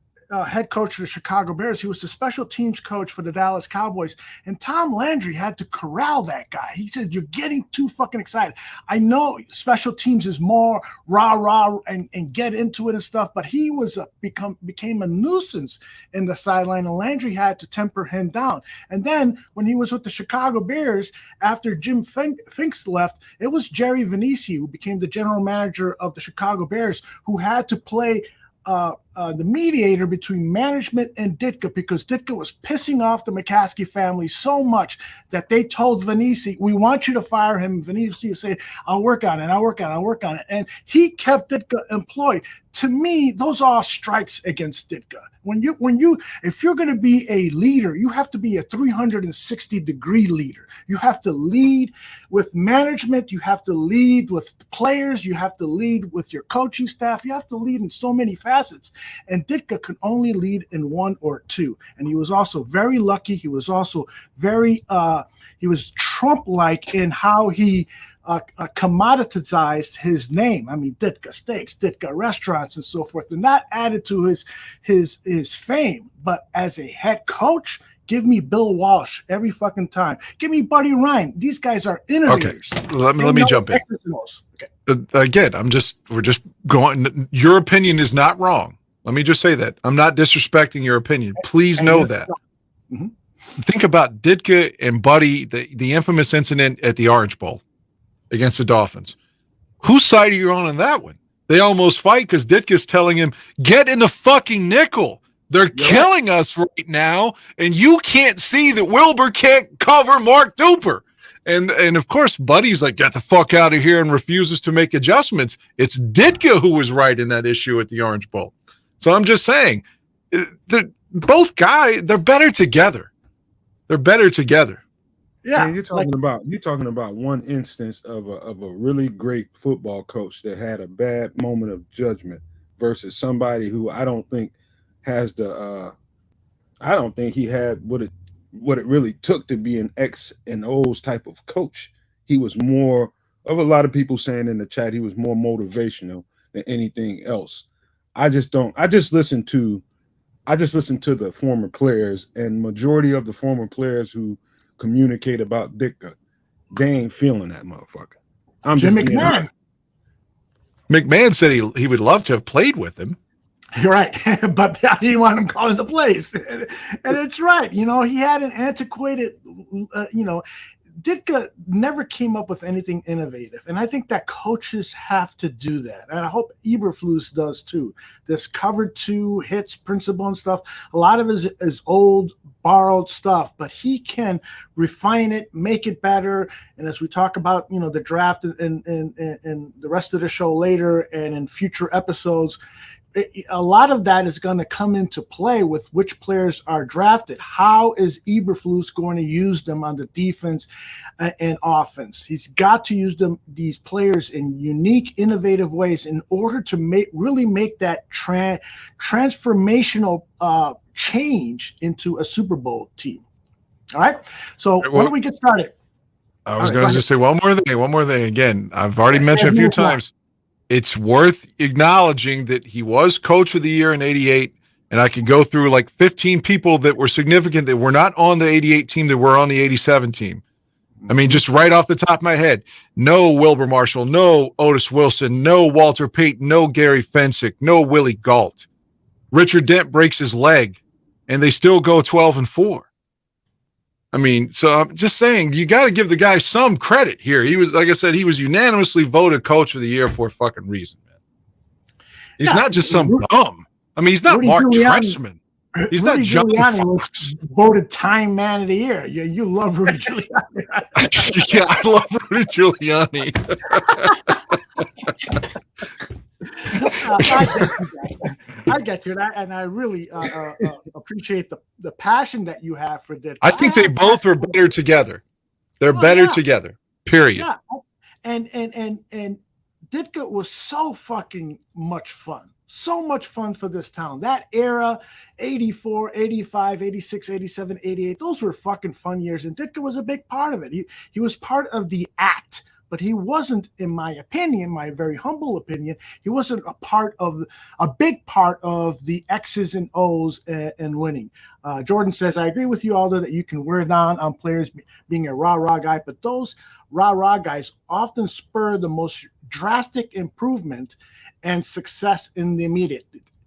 head coach of the Chicago Bears, he was the special teams coach for the Dallas Cowboys. And Tom Landry had to corral that guy. He said, you're getting too fucking excited. I know special teams is more rah-rah and get into it and stuff, but he became a nuisance in the sideline, and Landry had to temper him down. And then when he was with the Chicago Bears, after Jim Finks left, it was Jerry Venisi, who became the general manager of the Chicago Bears, who had to play the mediator between management and Ditka, because Ditka was pissing off the McCaskey family so much that they told Venisi, we want you to fire him. Venisi would say, I'll work on it. And he kept Ditka employed. To me, those are strikes against Ditka. If you're going to be a leader, you have to be a 360-degree leader. You have to lead with management. You have to lead with players. You have to lead with your coaching staff. You have to lead in so many facets. And Ditka could only lead in one or two. And he was also very lucky. He was also very he was Trump-like in how he commoditized his name. I mean, Ditka Steaks, Ditka Restaurants, and so forth. And that added to his fame. But as a head coach, give me Bill Walsh every fucking time. Give me Buddy Ryan. These guys are innovators. Okay, let me jump in. Okay. Again, we're just going. Your opinion is not wrong. Let me just say that. I'm not disrespecting your opinion. Please know that. Mm-hmm. Think about Ditka and Buddy, the infamous incident at the Orange Bowl against the Dolphins. Whose side are you on that one? They almost fight because Ditka's telling him, get in the fucking nickel. They're killing us right now, and you can't see that Wilbur can't cover Mark Duper. And of course, Buddy's like, get the fuck out of here, and refuses to make adjustments. It's Ditka who was right in that issue at the Orange Bowl. So I'm just saying, both guys, they're better together. They're better together. Yeah, you're talking about one instance of a really great football coach that had a bad moment of judgment versus somebody who I don't think has I don't think he had what it really took to be an X and O's type of coach. He was more of, a lot of people saying in the chat, he was more motivational than anything else. I just listen to the former players, and majority of the former players who communicate about Ditka, they ain't feeling that motherfucker. I'm Jim just McMahon. McMahon said he would love to have played with him. You're right, but he didn't want him calling the plays, and it's right. You know, he had an antiquated, Ditka never came up with anything innovative, and I think that coaches have to do that, and I hope Eberflus does too. This cover two hits principle and stuff, a lot of it is old, borrowed stuff, but he can refine it, make it better. And as we talk about, the draft and the rest of the show later, and in future episodes, a lot of that is going to come into play with which players are drafted. How is Eberflus going to use them on the defense and offense? He's got to use these players in unique, innovative ways in order to really make that transformational change into a Super Bowl team. All right. So why don't we get started? I was going to just say one more thing. Again, I've already mentioned a few times. It's worth acknowledging that he was coach of the year in 88, and I could go through like 15 people that were significant that were not on the 88 team that were on the 87 team. I mean, just right off the top of my head, no Wilbur Marshall, no Otis Wilson, no Walter Payton, no Gary Fensick, no Willie Gault. Richard Dent breaks his leg, and they still go 12-4. I mean, so I'm just saying, you got to give the guy some credit here. He was, like I said, he was unanimously voted coach of the year for a fucking reason, man. He's not just some bum. I mean, he's not Mark Trestman. He's not John Fox. Voted Time Man of the Year. You love Rudy Giuliani. Yeah, I love Rudy Giuliani. I get you, and I really appreciate the passion that you have for Ditka. I think they both are better together. They're better together. Period. Yeah, and Ditka was so fucking much fun. So much fun for this town. That era, 84, 85, 86, 87, 88, those were fucking fun years, and Ditka was a big part of it. He was part of the act. But he wasn't, in my opinion, my very humble opinion, he wasn't a big part of the X's and O's and winning. Jordan says, I agree with you, Aldo, that you can wear down on players being a rah-rah guy, but those rah-rah guys often spur the most drastic improvement and success in the immediate.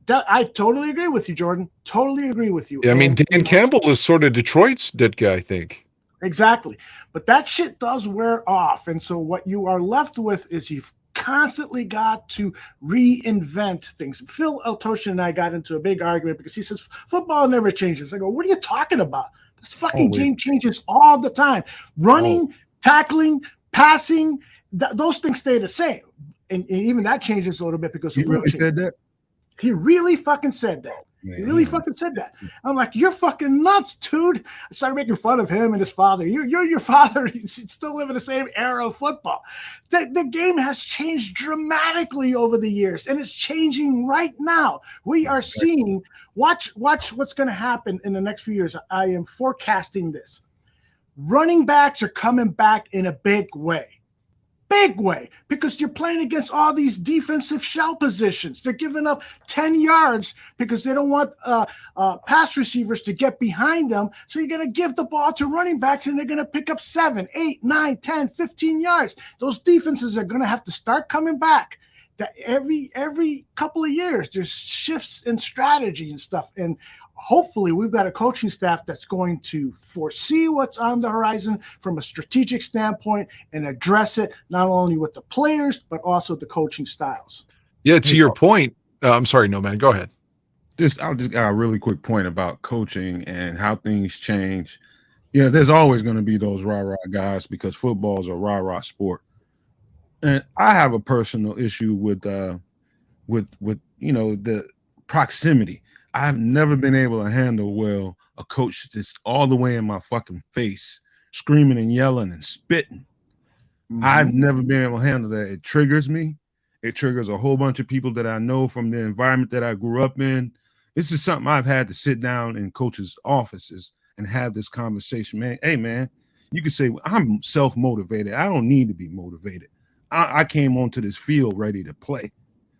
I totally agree with you, Jordan. Totally agree with you. Yeah, I mean, Dan Campbell is sort of Detroit's Ditka, I think. Exactly. But that shit does wear off. And so what you are left with is you've constantly got to reinvent things. Phil Eltoshan and I got into a big argument because he says, football never changes. I go, what are you talking about? This fucking game changes all the time. Running, tackling, passing, those things stay the same. And even that changes a little bit because he really said that? He really fucking said that. He really fucking said that. I'm like, you're fucking nuts, dude. I started making fun of him and his father. You're your father. He's still living the same era of football. The game has changed dramatically over the years, and it's changing right now. We are seeing, watch what's going to happen in the next few years. I am forecasting this. Running backs are coming back in a big way. Big way, because you're playing against all these defensive shell positions. They're giving up 10 yards because they don't want pass receivers to get behind them. So you're going to give the ball to running backs, and they're going to pick up 7, 8, 9, 10, 15 yards. Those defenses are going to have to start coming back. That every couple of years, there's shifts in strategy and stuff. And hopefully we've got a coaching staff that's going to foresee what's on the horizon from a strategic standpoint and address it not only with the players, but also the coaching styles. Yeah, to your point. I'm sorry, no, man. Go ahead. I'll just got a really quick point about coaching and how things change. Yeah, there's always going to be those rah-rah guys because football is a rah-rah sport. And I have a personal issue with the proximity. I've never been able to handle well a coach just all the way in my fucking face, screaming and yelling and spitting. I've never been able to handle that. It triggers me. It triggers a whole bunch of people that I know from the environment that I grew up in. This is something I've had to sit down in coaches' offices and have this conversation, man. Hey, man, you can say, I'm self-motivated. I don't need to be motivated. I came onto this field ready to play,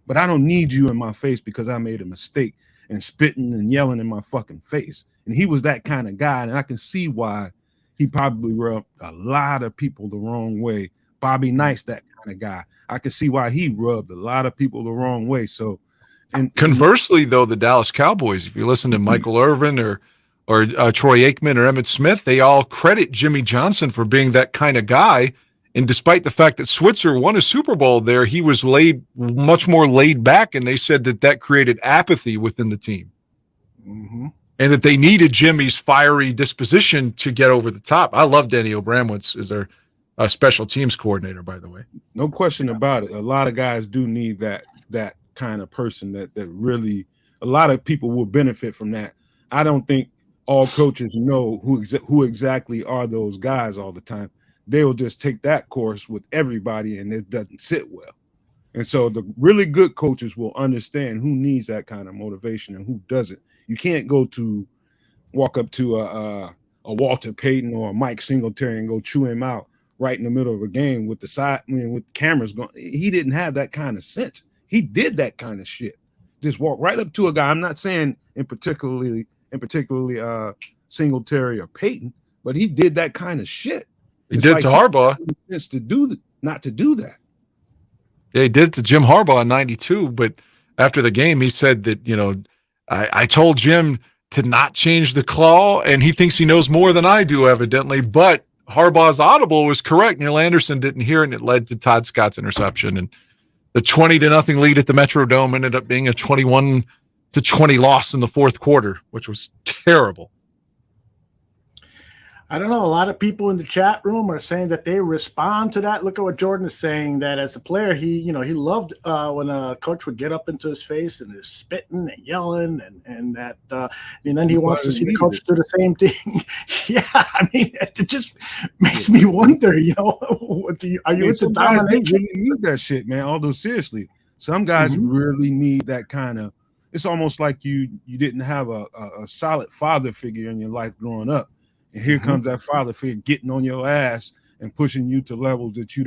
but I don't need you in my face because I made a mistake and spitting and yelling in my fucking face. And he was that kind of guy, and I can see why he probably rubbed a lot of people the wrong way. Bobby Nice, that kind of guy. I can see why he rubbed a lot of people the wrong way. So, and conversely, though, the Dallas Cowboys, if you listen to Michael Irvin or Troy Aikman or Emmitt Smith, they all credit Jimmy Johnson for being that kind of guy. And despite the fact that Switzer won a Super Bowl there, he was much more laid back, and they said that created apathy within the team. And that they needed Jimmy's fiery disposition to get over the top. I love Danny Obramowitz as their special teams coordinator, by the way. No question about it. A lot of guys do need that kind of person that really, a lot of people will benefit from that. I don't think all coaches know who exactly are those guys all the time. They'll just take that course with everybody, and it doesn't sit well. And so the really good coaches will understand who needs that kind of motivation and who doesn't. You can't walk up to a Walter Payton or a Mike Singletary and go chew him out right in the middle of a game with with cameras going. He didn't have that kind of sense. He did that kind of shit. Just walk right up to a guy. I'm not saying in particularly Singletary or Payton, but he did that kind of shit. He did to Harbaugh. Sense not to do that. Yeah, he did to Jim Harbaugh in '92. But after the game, he said that I told Jim to not change the claw, and he thinks he knows more than I do, evidently. But Harbaugh's audible was correct. Neil Anderson didn't hear it, and it led to Todd Scott's interception. And the 20-0 lead at the Metrodome ended up being a 21-20 loss in the fourth quarter, which was terrible. I don't know. A lot of people in the chat room are saying that they respond to that. Look at what Jordan is saying, that as a player, he loved when a coach would get up into his face and is spitting and yelling and that, and then he wants to see the coach do the same thing. Yeah, I mean, it just makes me wonder, are you into domination? You need that shit, man. Although seriously, some guys really need that kind of. It's almost like you didn't have a solid father figure in your life growing up. And here comes that father figure getting on your ass and pushing you to levels that you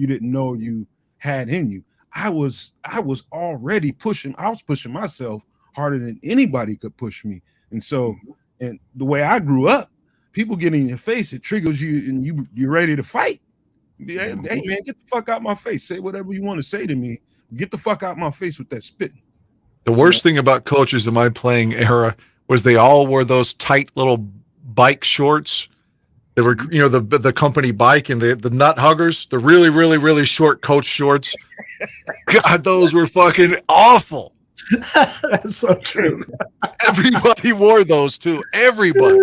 didn't know you had in you. I was already pushing. I was pushing myself harder than anybody could push me. And so, and the way I grew up, people get in your face, it triggers you, and you're ready to fight. Hey man, get the fuck out my face. Say whatever you want to say to me. Get the fuck out my face with that spitting. The worst thing about coaches in my playing era was they all wore those tight little bike shorts. They were, the company bike and the nut huggers, the really, really, really short coach shorts. God, those were fucking awful. That's so true. Everybody wore those too. Everybody.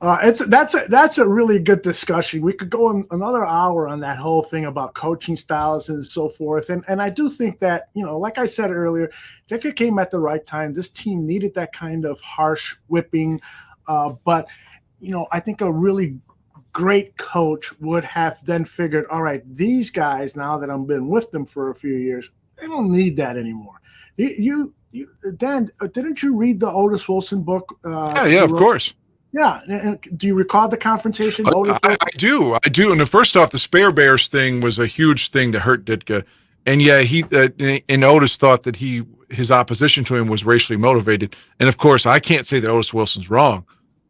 That's a really good discussion. We could go on another hour on that whole thing about coaching styles and so forth. And I do think that, like I said earlier, Ditka came at the right time. This team needed that kind of harsh whipping. But I think a really great coach would have then figured, all right, these guys, now that I've been with them for a few years, they don't need that anymore. Dan, didn't you read the Otis Wilson book? Yeah, of course. Yeah. And do you recall the confrontation? I do. And first off, the Spare Bears thing was a huge thing to hurt Ditka. And yeah, and Otis thought that his opposition to him was racially motivated. And of course, I can't say that Otis Wilson's wrong.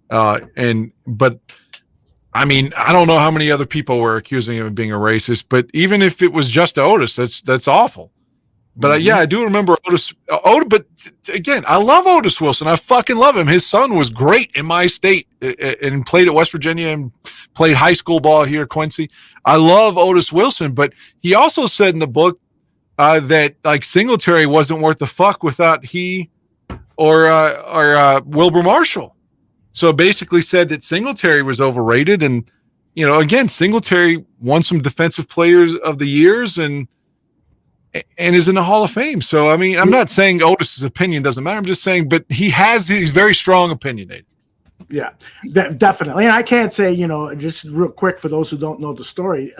But I mean, I don't know how many other people were accusing him of being a racist, but even if it was just Otis, that's awful. But yeah, I do remember Otis. But again, I love Otis Wilson. I fucking love him. His son was great in my state and played at West Virginia and played high school ball here at Quincy. I love Otis Wilson, but he also said in the book that like Singletary wasn't worth the fuck without he or Wilbur Marshall. So basically said that Singletary was overrated, and again, Singletary won some Defensive Players of the Years and is in the Hall of Fame. So, I mean, I'm not saying Otis's opinion doesn't matter. I'm just saying, but he's very strong opinionated. Yeah, definitely. And I can't say, just real quick for those who don't know the story,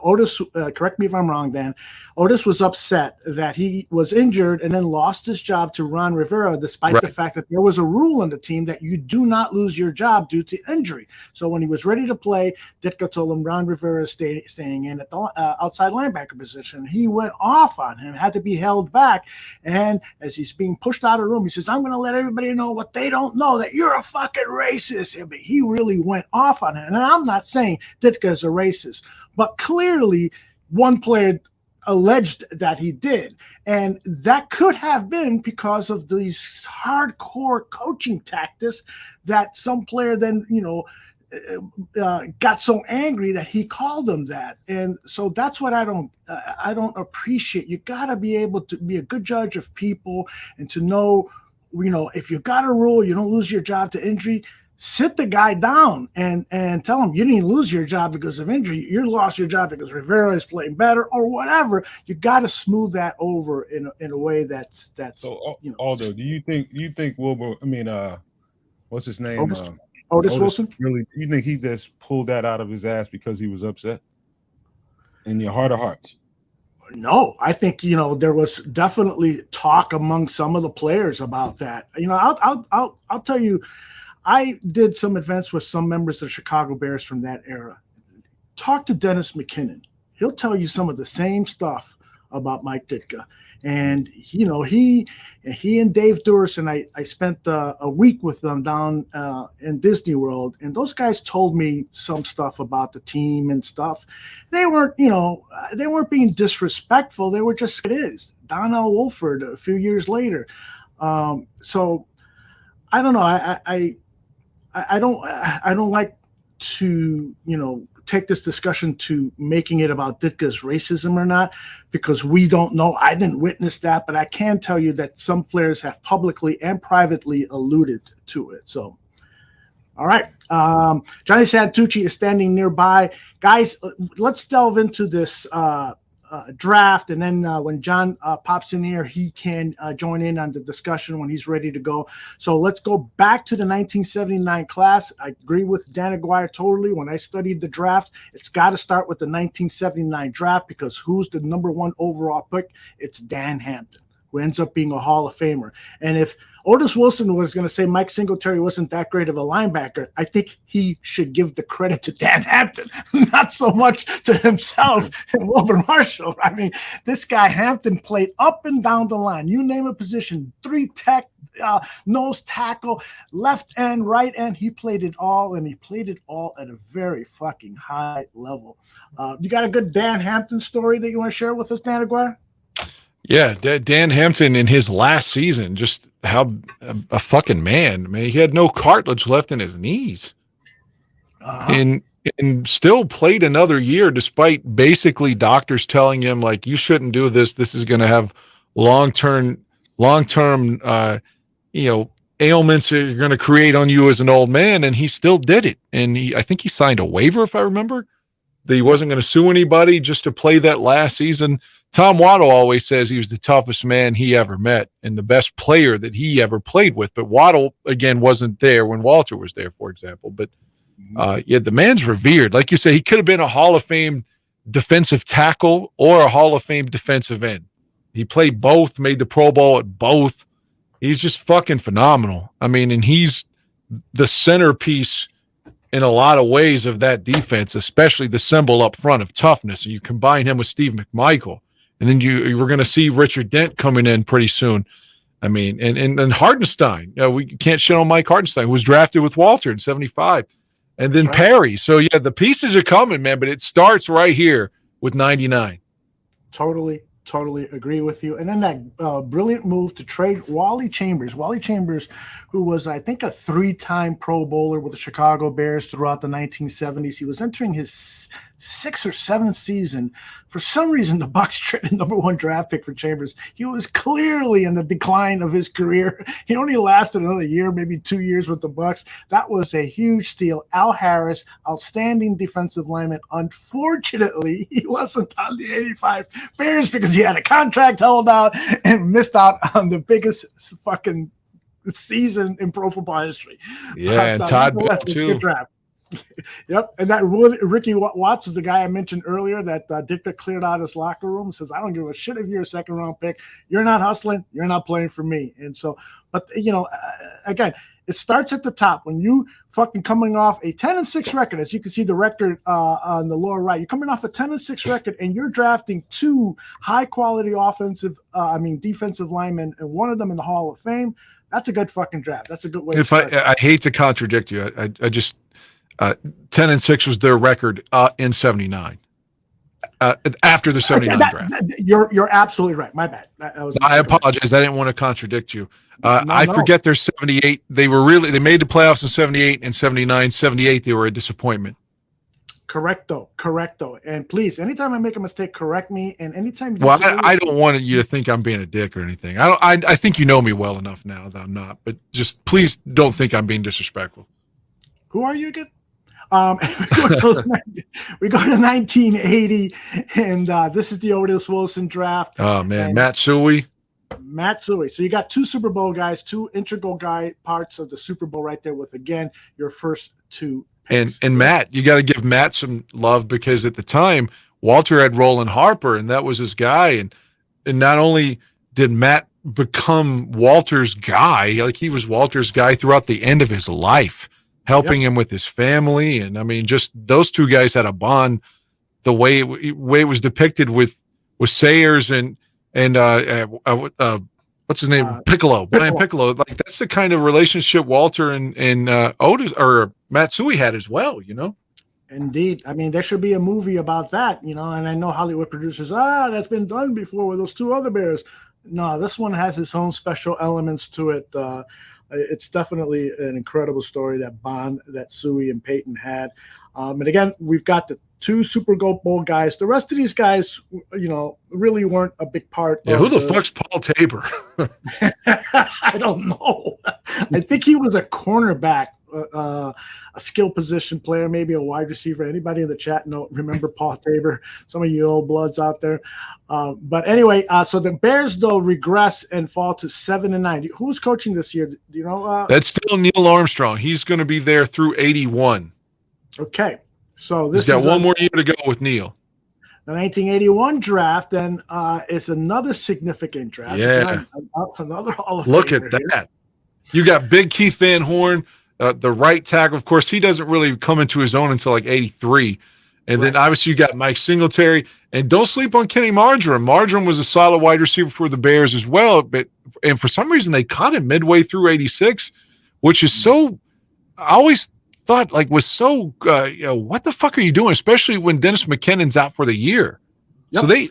Otis, correct me if I'm wrong, Dan, Otis was upset that he was injured and then lost his job to Ron Rivera, despite the fact that there was a rule in the team that you do not lose your job due to injury. So when he was ready to play, Ditka told him Ron Rivera is staying in at the outside linebacker position. He went off on him, had to be held back. And as he's being pushed out of the room, he says, I'm going to let everybody know what they don't know, that you're a fucking racist. But he really went off on him. And I'm not saying Ditka is a racist, but clearly one player alleged that he did. And that could have been because of these hardcore coaching tactics that some player then, got so angry that he called him that. And so that's what I don't appreciate. You got to be able to be a good judge of people and to know, if you got a rule, you don't lose your job to injury. Sit the guy down and tell him you didn't lose your job because of injury. You lost your job because Rivera is playing better or whatever. You got to smooth that over in a way that's. So, Aldo, do you think Wilbur? I mean, what's his name? Otis Wilson. Really? Do you think he just pulled that out of his ass because he was upset? In your heart of hearts. No, I think there was definitely talk among some of the players about that. I'll tell you. I did some events with some members of the Chicago Bears from that era. Talk to Dennis McKinnon. He'll tell you some of the same stuff about Mike Ditka. And, he and Dave Durst, and I spent a week with them down in Disney World. And those guys told me some stuff about the team and stuff. They weren't, they weren't being disrespectful. They were just, it is. Donnell Wolford a few years later. So I don't know. I don't like to, take this discussion to making it about Ditka's racism or not, because we don't know. I didn't witness that, but I can tell you that some players have publicly and privately alluded to it. So, all right. Johnny Santucci is standing nearby. Guys, let's delve into this draft, and then when John pops in here, he can join in on the discussion when he's ready to go. So let's go back to the 1979 class. I agree with Dan Aguirre totally. When I studied the draft, it's got to start with the 1979 draft, because who's the number one overall pick? It's Dan Hampton, who ends up being a Hall of Famer. And if Otis Wilson was going to say Mike Singletary wasn't that great of a linebacker, I think he should give the credit to Dan Hampton, not so much to himself and Wilbur Marshall. I mean, this guy Hampton played up and down the line. You name a position, 3 tech, nose tackle, left end, right end. He played it all, and he played it all at a very fucking high level. You got a good Dan Hampton story that you want to share with us, Dan Aguirre? Yeah, Dan Hampton in his last season, just how a fucking man. I mean, he had no cartilage left in his knees, and still played another year despite basically doctors telling him like, you shouldn't do this. This is going to have long term, ailments are going to create on you as an old man, and he still did it. And I think he signed a waiver, if I remember, that he wasn't going to sue anybody just to play that last season. Tom Waddle always says he was the toughest man he ever met and the best player that he ever played with. But Waddle, again, wasn't there when Walter was there, for example. But the man's revered. Like you say, he could have been a Hall of Fame defensive tackle or a Hall of Fame defensive end. He played both, made the Pro Bowl at both. He's just fucking phenomenal. I mean, and he's the centerpiece in a lot of ways of that defense, especially the symbol up front of toughness. And you combine him with Steve McMichael, and then you were going to see Richard Dent coming in pretty soon. I mean, and Hardenstein. We can't shit on Mike Hardenstein, who was drafted with Walter in 75, and then Perry. So yeah, the pieces are coming, man. But it starts right here with 99. Totally agree with you. And then that brilliant move to trade Wally Chambers. Wally Chambers, who was, I think, a 3-time Pro Bowler with the Chicago Bears throughout the 1970s. He was entering his 6th or 7th season. For some reason, the Bucs traded number 1 draft pick for Chambers. He was clearly in the decline of his career. He only lasted another year, maybe 2 years with the Bucs. That was a huge steal. Al Harris, outstanding defensive lineman. Unfortunately, he wasn't on the 85 Bears because he had a contract held out and missed out on the biggest fucking season in pro football history. Yeah, and Todd Bell too. Good draft. Yep, and that Ricky Watts is the guy I mentioned earlier that Ditka cleared out his locker room. Says, "I don't give a shit if you're a 2nd round pick. You're not hustling. You're not playing for me." And so, but again, it starts at the top when you fucking coming off a 10-6 record, as you can see the record on the lower right. You're coming off a 10-6 record, and you're drafting 2 high quality defensive linemen, and one of them in the Hall of Fame. That's a good fucking draft. That's a good way. I hate to contradict you, I just 10-6 was their record in 79. After the 79 draft. You're absolutely right. My bad. I apologize. I didn't want to contradict you. I forget their 78. They made the playoffs in 78 and 79. 78, they were a disappointment. Correcto. And please, anytime I make a mistake, correct me. And anytime. I don't want you to think I'm being a dick or anything. I think you know me well enough now that I'm not. But just please don't think I'm being disrespectful. Who are you again? We go to 1980, and this is the Otis Wilson draft. Oh man, Matt Suey. So you got 2 Super Bowl guys, 2 integral parts of the Super Bowl right there with, again, your first 2 picks. And Matt, you got to give Matt some love because at the time Walter had Roland Harper, and that was his guy. And not only did Matt become Walter's guy, like he was Walter's guy throughout the end of his life, helping him with his family. And I mean, just those 2 guys had a bond the way it was depicted with Sayers and what's his name? Piccolo, Brian Piccolo. Like that's the kind of relationship Walter and Otis or Matt Suey had as well, Indeed. I mean, there should be a movie about that, and I know Hollywood producers, that's been done before with those 2 other Bears. No, this one has its own special elements to it. It's definitely an incredible story, that bond that Suey and Peyton had. And again, we've got the 2 Super Bowl guys. The rest of these guys, really weren't a big part. Yeah, who the fuck's Paul Tabor? I don't know. I think he was a cornerback, a skill position player, maybe a wide receiver. Anybody in the chat remember Paul Tabor? Some of you old bloods out there. But anyway, so the Bears though regress and fall to 7-9. Who's coaching this year? Do you know? That's still Neil Armstrong. He's going to be there through 81. Okay, so this he's got one more year to go with Neil. The 1981 draft then is another significant draft. Yeah, another Hall of Look Famer at that. Here. You got Big Keith Van Horn. The right tackle, of course, he doesn't really come into his own until like 83. And then obviously you got Mike Singletary. And don't sleep on Kenny Marjoram. Marjoram was a solid wide receiver for the Bears as well. And for some reason they cut him midway through 86, which is so – I always thought was so what the fuck are you doing? Especially when Dennis McKinnon's out for the year. Yep. So they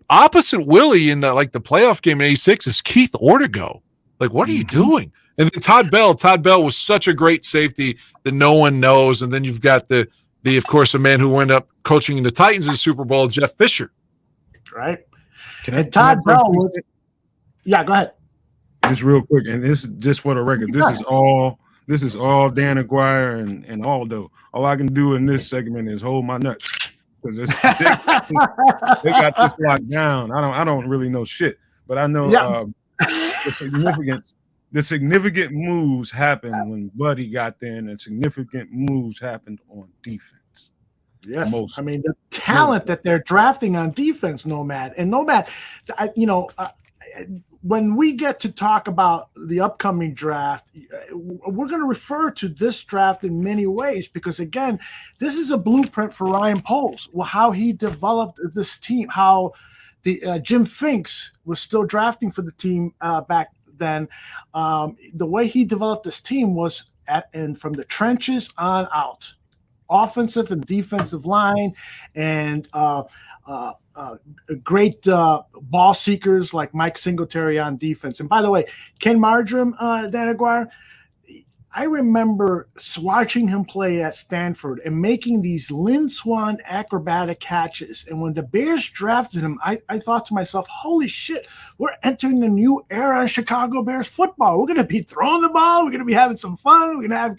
opposite Willie in the playoff game in 86 is Keith Ortego. What are you doing? And then Todd Bell was such a great safety that no one knows. And then you've got the of course, a man who wound up coaching the Titans in the Super Bowl, Jeff Fisher. Right. Todd Bell was – yeah, go ahead. just real quick, and this is just for the record. This is all Dan Aguirre and Aldo. All I can do in this segment is hold my nuts because they got this locked down. I don't really know shit, but I know the significant moves happened when Buddy got there, and the significant moves happened on defense. Yes, I mean the talent that they're drafting on defense, Nomad, when we get to talk about the upcoming draft, we're going to refer to this draft in many ways because, again, this is a blueprint for Ryan Poles. Well, how he developed this team, how the Jim Finks was still drafting for the team back then. The way he developed this team was from the trenches on out. Offensive and defensive line, and great ball seekers like Mike Singletary on defense. And by the way, Ken Marjoram, Dan Aguirre, I remember watching him play at Stanford and making these Lynn Swan acrobatic catches. And when the Bears drafted him, I thought to myself, holy shit, we're entering a new era in Chicago Bears football. We're going to be throwing the ball. We're going to be having some fun. We're going to have.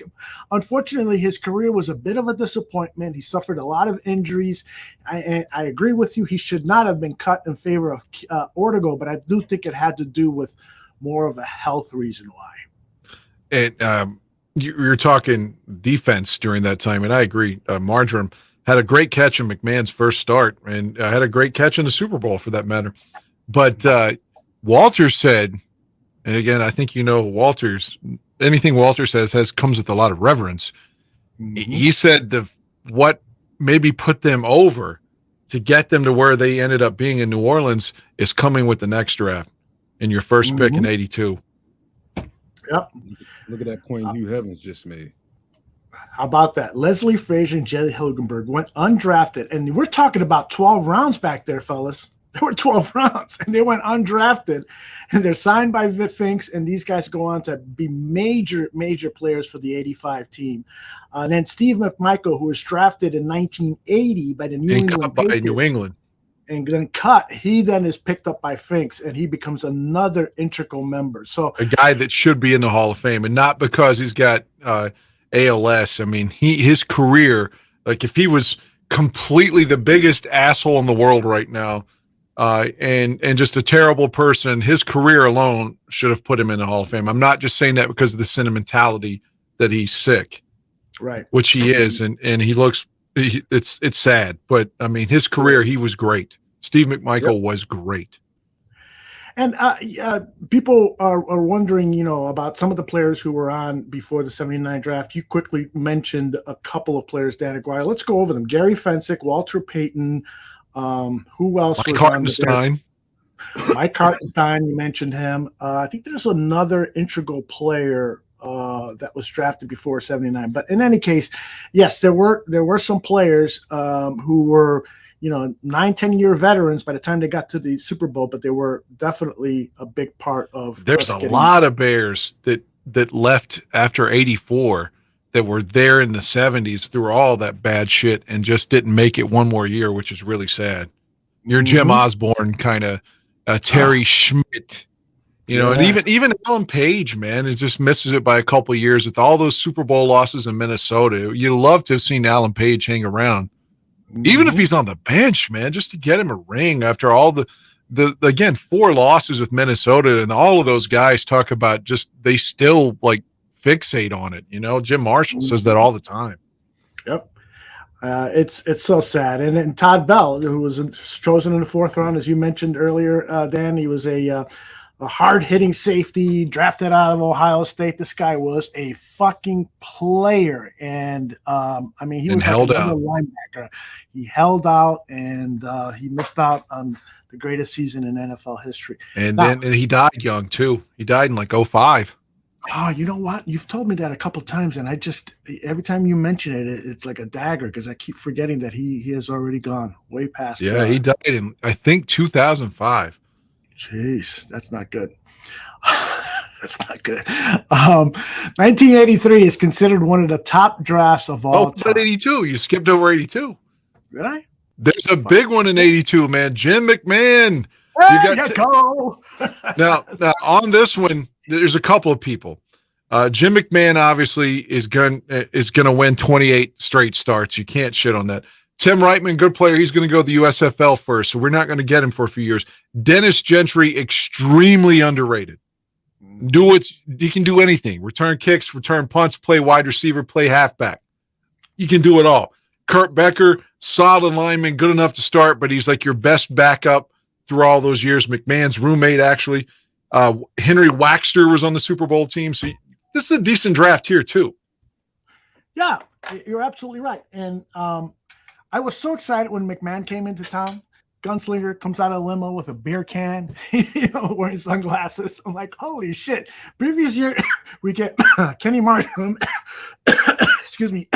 Unfortunately, his career was a bit of a disappointment. He suffered a lot of injuries. I agree with you. He should not have been cut in favor of Ortego, but I do think it had to do with more of a health reason why. And you're talking defense during that time, and I agree. Marjoram had a great catch in McMahon's first start, and had a great catch in the Super Bowl for that matter. But Walter said, and again, I think Walter's anything Walter says comes with a lot of reverence. Mm-hmm. He said what maybe put them over to get them to where they ended up being in New Orleans is coming with the next draft in your first pick in 82. Yep. Look at that point Hugh Evans just made. How about that? Leslie Frazier and Jerry Hilgenberg went undrafted. And we're talking about 12 rounds back there, fellas. There were 12 rounds, and they went undrafted. And they're signed by Finks, and these guys go on to be major, major players for the 85 team. And then Steve McMichael, who was drafted in 1980 by the New England. And then he then is picked up by Finks, and he becomes another integral member. So a guy that should be in the Hall of Fame, and not because he's got ALS. I mean, his career, like if he was completely the biggest asshole in the world right now, and just a terrible person, his career alone should have put him in the Hall of Fame. I'm not just saying that because of the sentimentality that he's sick, right? Which he is, and he looks. It's sad, but I mean, his career, he was great. Steve McMichael was great. And people are wondering, about some of the players who were on before the 79 draft. You quickly mentioned a couple of players, Dan Aguirre. Let's go over them. Gary Fensick, Walter Payton. Who else was on the Mike Hartenstein, you mentioned him. I think there's another integral player that was drafted before 79. But in any case, yes, there were some players who were, 9-10-year veterans by the time they got to the Super Bowl, but they were definitely a big part of. There's a lot of Bears that left after 84 that were there in the 70s through all that bad shit and just didn't make it one more year, which is really sad. You're Jim Osborne kind of Terry Schmidt. And even Alan Page, man, it just misses it by a couple of years with all those Super Bowl losses in Minnesota. You'd love to have seen Alan Page hang around, even if he's on the bench, man, just to get him a ring after all the again 4 losses with Minnesota, and all of those guys talk about just they still like fixate on it. Jim Marshall says that all the time. Yep. It's so sad. And Todd Bell, who was chosen in the 4th round, as you mentioned earlier, Dan, he was a hard-hitting safety drafted out of Ohio State. This guy was a fucking player, and he was held out. Linebacker. He held out, and he missed out on the greatest season in NFL history. And then he died young too. He died in like 2005. Oh, you know what? You've told me that a couple of times, and I just every time you mention it, it's like a dagger because I keep forgetting that he has already gone way past. Yeah, he died in I think 2005. Jeez, that's not good. That's not good. 1983 is considered one of the top drafts of all time. 82. You skipped over 82. Did I? There's a big one in 82, man. Jim McMahon. There you go. Now on this one, there's a couple of people. Jim McMahon obviously is going to win 28 straight starts. You can't shit on that. Tim Reitman, good player. He's going to go to the USFL first, so we're not going to get him for a few years. Dennis Gentry, extremely underrated. He can do anything. Return kicks, return punts, play wide receiver, play halfback. He can do it all. Kurt Becker, solid lineman, good enough to start, but he's like your best backup through all those years. McMahon's roommate, actually. Henry Waxter was on the Super Bowl team, so this is a decent draft here, too. Yeah, you're absolutely right. And I was so excited when McMahon came into town. Gunslinger comes out of a limo with a beer can, wearing sunglasses. I'm like, holy shit. Previous year, we get Kenny Marshall. Excuse me.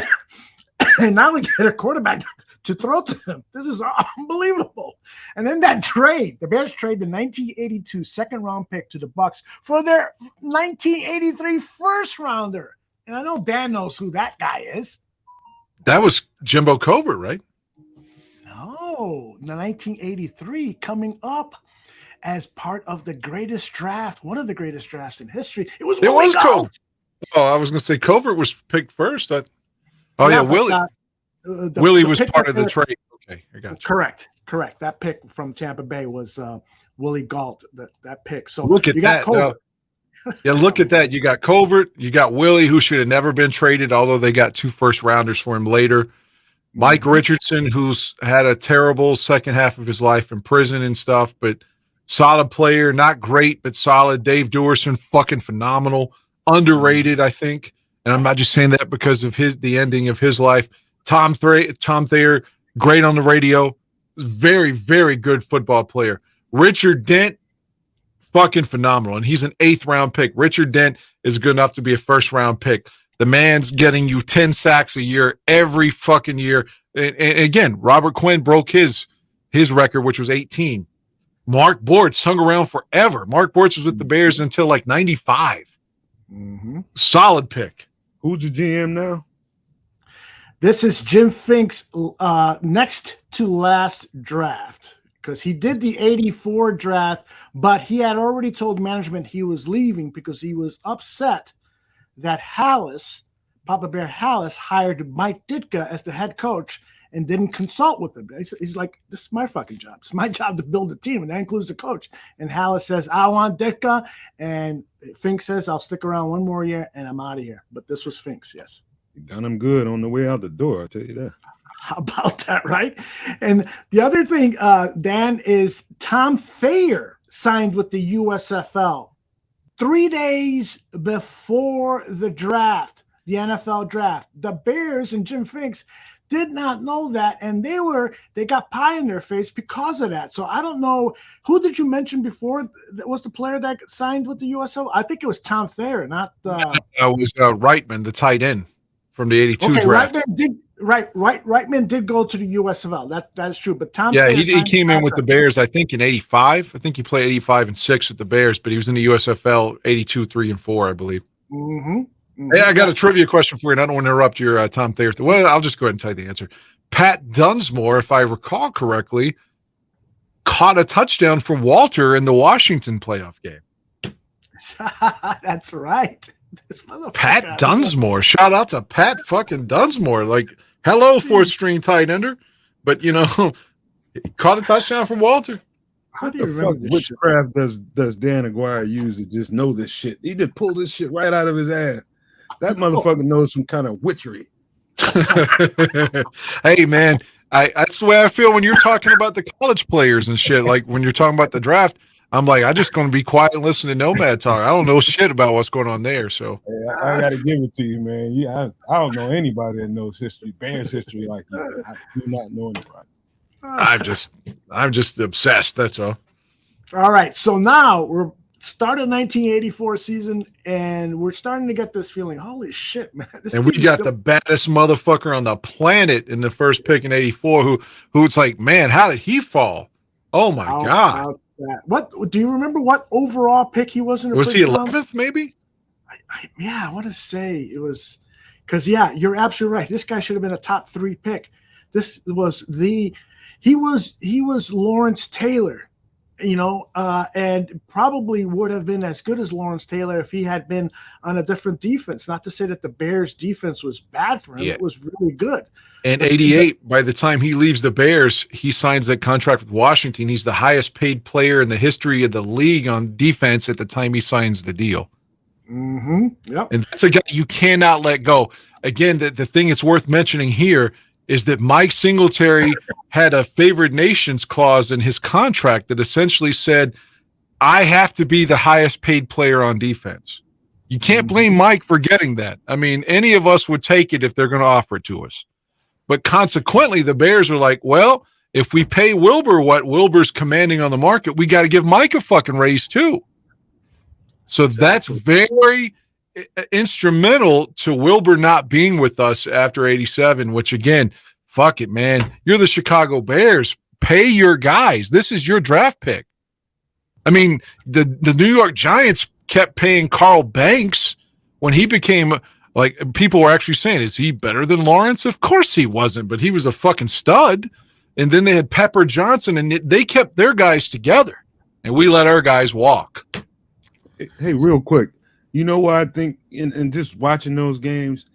And now we get a quarterback to throw to him. This is unbelievable. And then that trade, the Bears trade the 1982 second-round pick to the Bucs for their 1983 first-rounder. And I know Dan knows who that guy is. That was Jimbo Covert, right? No, the 1983 coming up as part of the greatest draft, one of the greatest drafts in history. It was Covert. Oh, I was going to say Covert was picked first. Willie. Willie was part of the trade. Okay, I got you. Correct. That pick from Tampa Bay was Willie Gault. That pick. So look at that. Look at that. You got Covert. You got Willie, who should have never been traded, although they got 2 first rounders for him later. Mike Richardson, who's had a terrible second half of his life in prison and stuff, but solid player, not great, but solid. Dave Duerson, fucking phenomenal, underrated, I think. And I'm not just saying that because of the ending of his life. Tom Thayer, great on the radio, very, very good football player. Richard Dent, fucking phenomenal, and he's an 8th round pick. Richard Dent is good enough to be a first round pick. The man's getting you 10 sacks a year every fucking year. And again, Robert Quinn broke his record, which was 18. Mark Bortz hung around forever. Mark Bortz was with the Bears until like 95. Mm-hmm. Solid pick. Who's the GM now? This is Jim Fink's next to last draft, because he did the 84 draft, but he had already told management he was leaving because he was upset that Papa Bear Hallis, hired Mike Ditka as the head coach and didn't consult with him. He's like, this is my fucking job. It's my job to build a team, and that includes the coach. And Hallis says, I want Ditka. And Fink says, I'll stick around one more year, and I'm out of here. But this was Fink's, yes. You done him good on the way out the door, I'll tell you that. How about that, right? And the other thing, Dan, is Tom Thayer signed with the USFL 3 days before the draft, the NFL draft. The Bears and Jim Finks did not know that, and they got pie in their face because of that. So I don't know, who did you mention before that was the player that signed with the USFL? I think it was Tom Thayer, not it was Reitman, the tight end from the 82 draft. Reitman did go to the USFL. That is true. But Tom, he came in with the Bears, I think, in 85. I think he played 85 and 6 with the Bears, but he was in the USFL 82, 3 and 4, I believe. Mm-hmm. Mm-hmm. Hey, I got a trivia question for you, and I don't want to interrupt your Tom Thayer. Well, I'll just go ahead and tell you the answer. Pat Dunsmore, if I recall correctly, caught a touchdown from Walter in the Washington playoff game. That's right. Pat Dunsmore. Shout out to Pat fucking Dunsmore. Like, hello, 4th string tight ender. But, caught a touchdown from Walter. How do you remember fuck witchcraft does Dan Aguirre use to just know this shit? He just pulled this shit right out of his ass. That motherfucker knows some kind of witchery. Hey, man, that's the way I feel when you're talking about the college players and shit. Like, when you're talking about the draft, I'm like, I'm just going to be quiet and listen to Nomad talk. I don't know shit about what's going on there. So I got to give it to you, man. Yeah, I don't know anybody that knows history, Bears history like you. I do not know anybody. I'm just obsessed. That's all. All right. So now we're started 1984 season, and we're starting to get this feeling. Holy shit, man! And we got the baddest motherfucker on the planet in the first pick in '84. Who it's like, man, how did he fall? Oh my god! What do you remember? What overall pick he was in? The was first he round? 11th? Maybe. I want to say it was, because you're absolutely right. This guy should have been a top 3 pick. He was Lawrence Taylor. and probably would have been as good as Lawrence Taylor if he had been on a different defense. Not to say that the Bears defense was bad for him. Yeah. It was really good. And 88, by the time he leaves the Bears, he signs that contract with Washington. He's the highest paid player in the history of the league on defense at the time he signs the deal. Mm-hmm. Yep. And that's a guy you cannot let go. Again, the thing that's worth mentioning here is that Mike Singletary had a favored nations clause in his contract that essentially said, I have to be the highest paid player on defense. You can't blame Mike for getting that. I mean, any of us would take it if they're going to offer it to us. But consequently, the Bears are like, well, if we pay Wilbur what Wilbur's commanding on the market, we got to give Mike a fucking raise too. So that's very instrumental to Wilbur not being with us after 87, which again, fuck it, man. You're the Chicago Bears. Pay your guys. This is your draft pick. I mean, the New York Giants kept paying Carl Banks when he became, like, people were actually saying, is he better than Lawrence? Of course he wasn't, but he was a fucking stud. And then they had Pepper Johnson, and they kept their guys together, and we let our guys walk. Hey, real quick, you know what I think in just watching those games,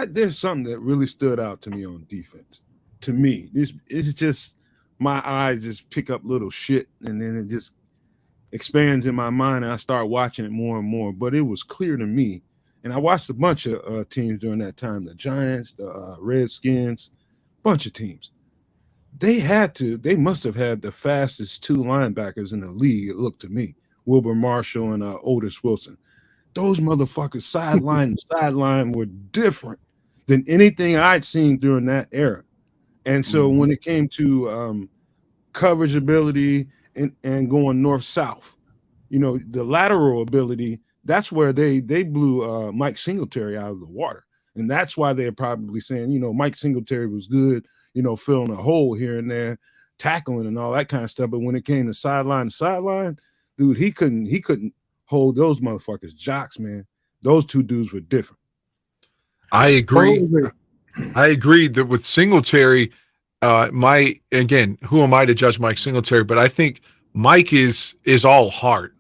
there's something that really stood out to me on defense. To me, it's just my eyes just pick up little shit, and then it just expands in my mind, and I start watching it more and more. But it was clear to me, and I watched a bunch of teams during that time, the Giants, the Redskins, bunch of teams. They must have had the fastest two linebackers in the league, it looked to me, Wilbur Marshall and Otis Wilson. Those motherfuckers sideline to sideline were different than anything I'd seen during that era. And so when it came to coverage ability and going north-south, the lateral ability, that's where they blew Mike Singletary out of the water. And that's why they're probably saying, Mike Singletary was good, filling a hole here and there, tackling and all that kind of stuff. But when it came to sideline, dude, he couldn't hold those motherfuckers jocks, man. Those two dudes were different. I agree. I agree that with Singletary, who am I to judge Mike Singletary? But I think Mike is all heart.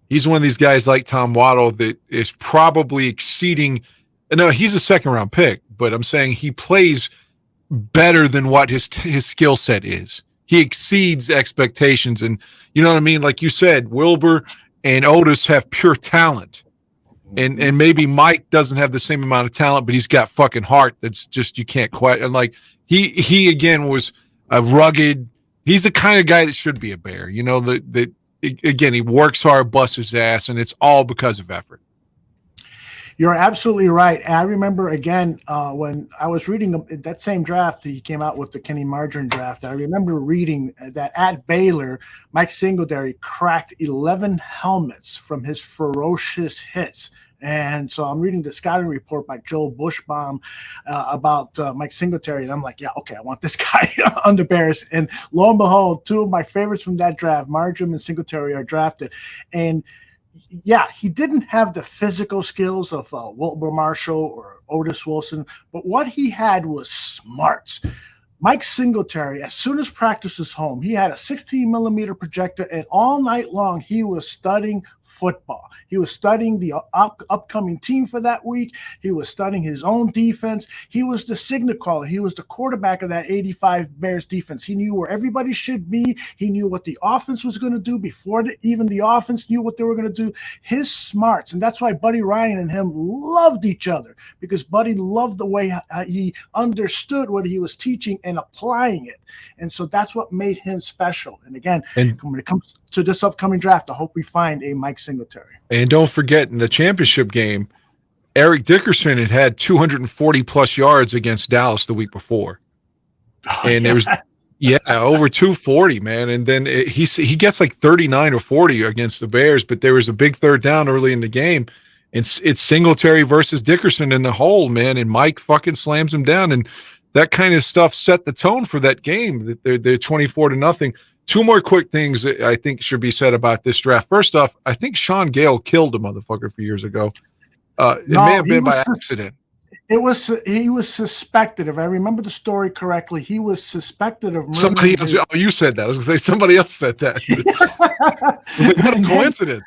He's one of these guys like Tom Waddle that is probably exceeding. No, he's a second-round pick, but I'm saying he plays better than what his skill set is. He exceeds expectations, and you know what I mean? Like you said, Wilbur and Otis have pure talent. And maybe Mike doesn't have the same amount of talent, but he's got fucking heart that's just you can't quite. And like he again was a rugged. He's the kind of guy that should be a Bear. Again, he works hard, busts his ass, and it's all because of effort. You're absolutely right. I remember, again, when I was reading that same draft, he came out with the Kenny Margarine draft. I remember reading that at Baylor, Mike Singletary cracked 11 helmets from his ferocious hits. And so I'm reading the scouting report by Joe Bushbaum about Mike Singletary, and I'm like, yeah, okay, I want this guy on the Bears. And lo and behold, two of my favorites from that draft, Margin and Singletary, are drafted. And yeah, he didn't have the physical skills of Wilbur Marshall or Otis Wilson, but what he had was smarts. Mike Singletary, as soon as practice was home, he had a 16-millimeter projector, and all night long he was studying football. He was studying the upcoming team for that week. He was studying his own defense. He was the signal caller. He was the quarterback of that 85 Bears defense. He knew where everybody should be. He knew what the offense was going to do before even the offense knew what they were going to do. His smarts, and that's why Buddy Ryan and him loved each other, because Buddy loved the way he understood what he was teaching and applying it. And so that's what made him special. And again, when it comes to this upcoming draft, I hope we find a Mike Singletary. And don't forget, in the championship game, Eric Dickerson had 240 plus yards against Dallas the week before. And there was, over 240, man. And then he gets like 39 or 40 against the Bears, but there was a big third down early in the game. It's Singletary versus Dickerson in the hole, man. And Mike fucking slams him down. And that kind of stuff set the tone for that game. They're 24-0. Two more quick things that I think should be said about this draft. First off, I think Sean Gale killed a motherfucker a few years ago. It may have been by accident. he was suspected, if I remember the story correctly, he was suspected of Somebody murdering else. Oh, you said that. I was going to say somebody else said that. It was like, what a coincidence.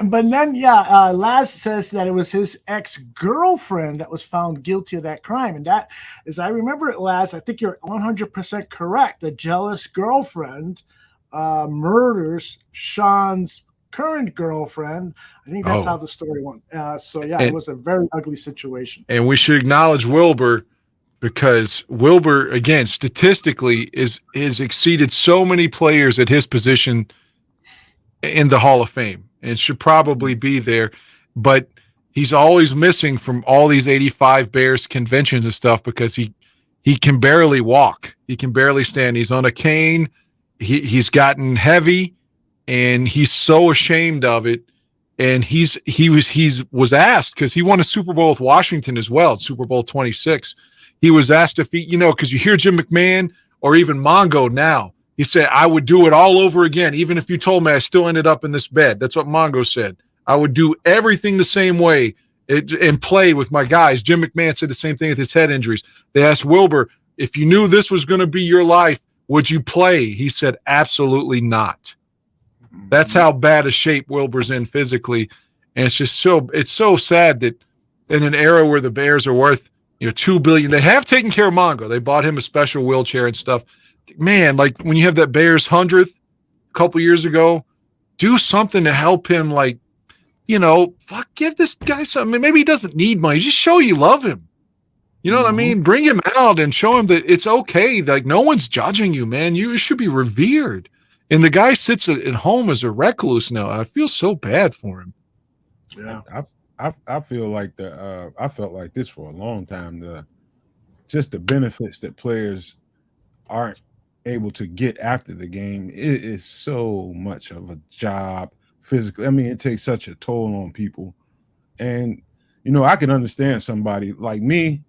But then, Laz says that it was his ex-girlfriend that was found guilty of that crime. And that, as I remember it, Laz, I think you're 100% correct. The jealous girlfriend murders Sean's current girlfriend. I think that's how the story went. It was a very ugly situation. And we should acknowledge Wilbur, because Wilbur, again, statistically is exceeded so many players at his position in the Hall of Fame and should probably be there, but he's always missing from all these 85 Bears conventions and stuff because he can barely walk. He can barely stand. He's on a cane. He's gotten heavy and he's so ashamed of it. And he was asked, because he won a Super Bowl with Washington as well, Super Bowl 26. He was asked if he, because you hear Jim McMahon or even Mongo now, he said, I would do it all over again. Even if you told me I still ended up in this bed. That's what Mongo said. I would do everything the same way and play with my guys. Jim McMahon said the same thing with his head injuries. They asked Wilbur, if you knew this was going to be your life, would you play? He said, absolutely not. That's how bad a shape Wilbur's in physically. And it's just so sad that in an era where the Bears are worth, $2 billion, they have taken care of Mongo. They bought him a special wheelchair and stuff. Man, like when you have that Bears 100th a couple years ago, do something to help him, give this guy something. Maybe he doesn't need money. Just show you love him. You know what I mean? Bring him out and show him that it's okay. Like, no one's judging you, man. You should be revered. And the guy sits at home as a recluse now. I feel so bad for him. Yeah. I feel like I felt like this for a long time. Just the benefits that players aren't able to get after the game. It is so much of a job physically. I mean, it takes such a toll on people. And, I can understand somebody like me.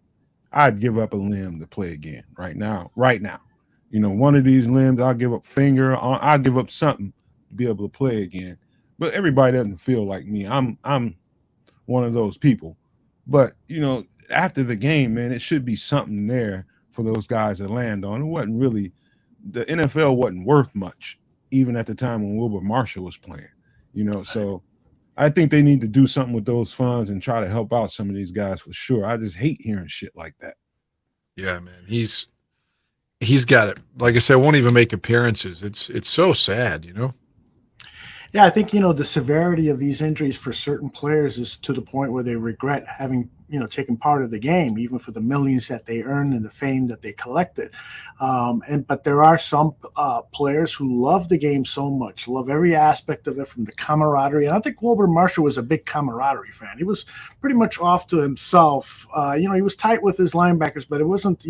I'd give up a limb to play again right now. One of these limbs, I'll give up finger, I'll give up something to be able to play again. But everybody doesn't feel like me. I'm one of those people. But, after the game, man, it should be something there for those guys to land on. It wasn't really, the NFL wasn't worth much, even at the time when Wilbur Marshall was playing, so I think they need to do something with those funds and try to help out some of these guys for sure. I just hate hearing shit like that. Yeah, man. He's got it. Like I said, won't even make appearances. It's so sad, Yeah, I think, the severity of these injuries for certain players is to the point where they regret having, taken part of the game, even for the millions that they earned and the fame that they collected. But there are some players who love the game so much, love every aspect of it, from the camaraderie. And I think Wilbur Marshall was a big camaraderie fan. He was pretty much off to himself. He was tight with his linebackers, but it wasn't,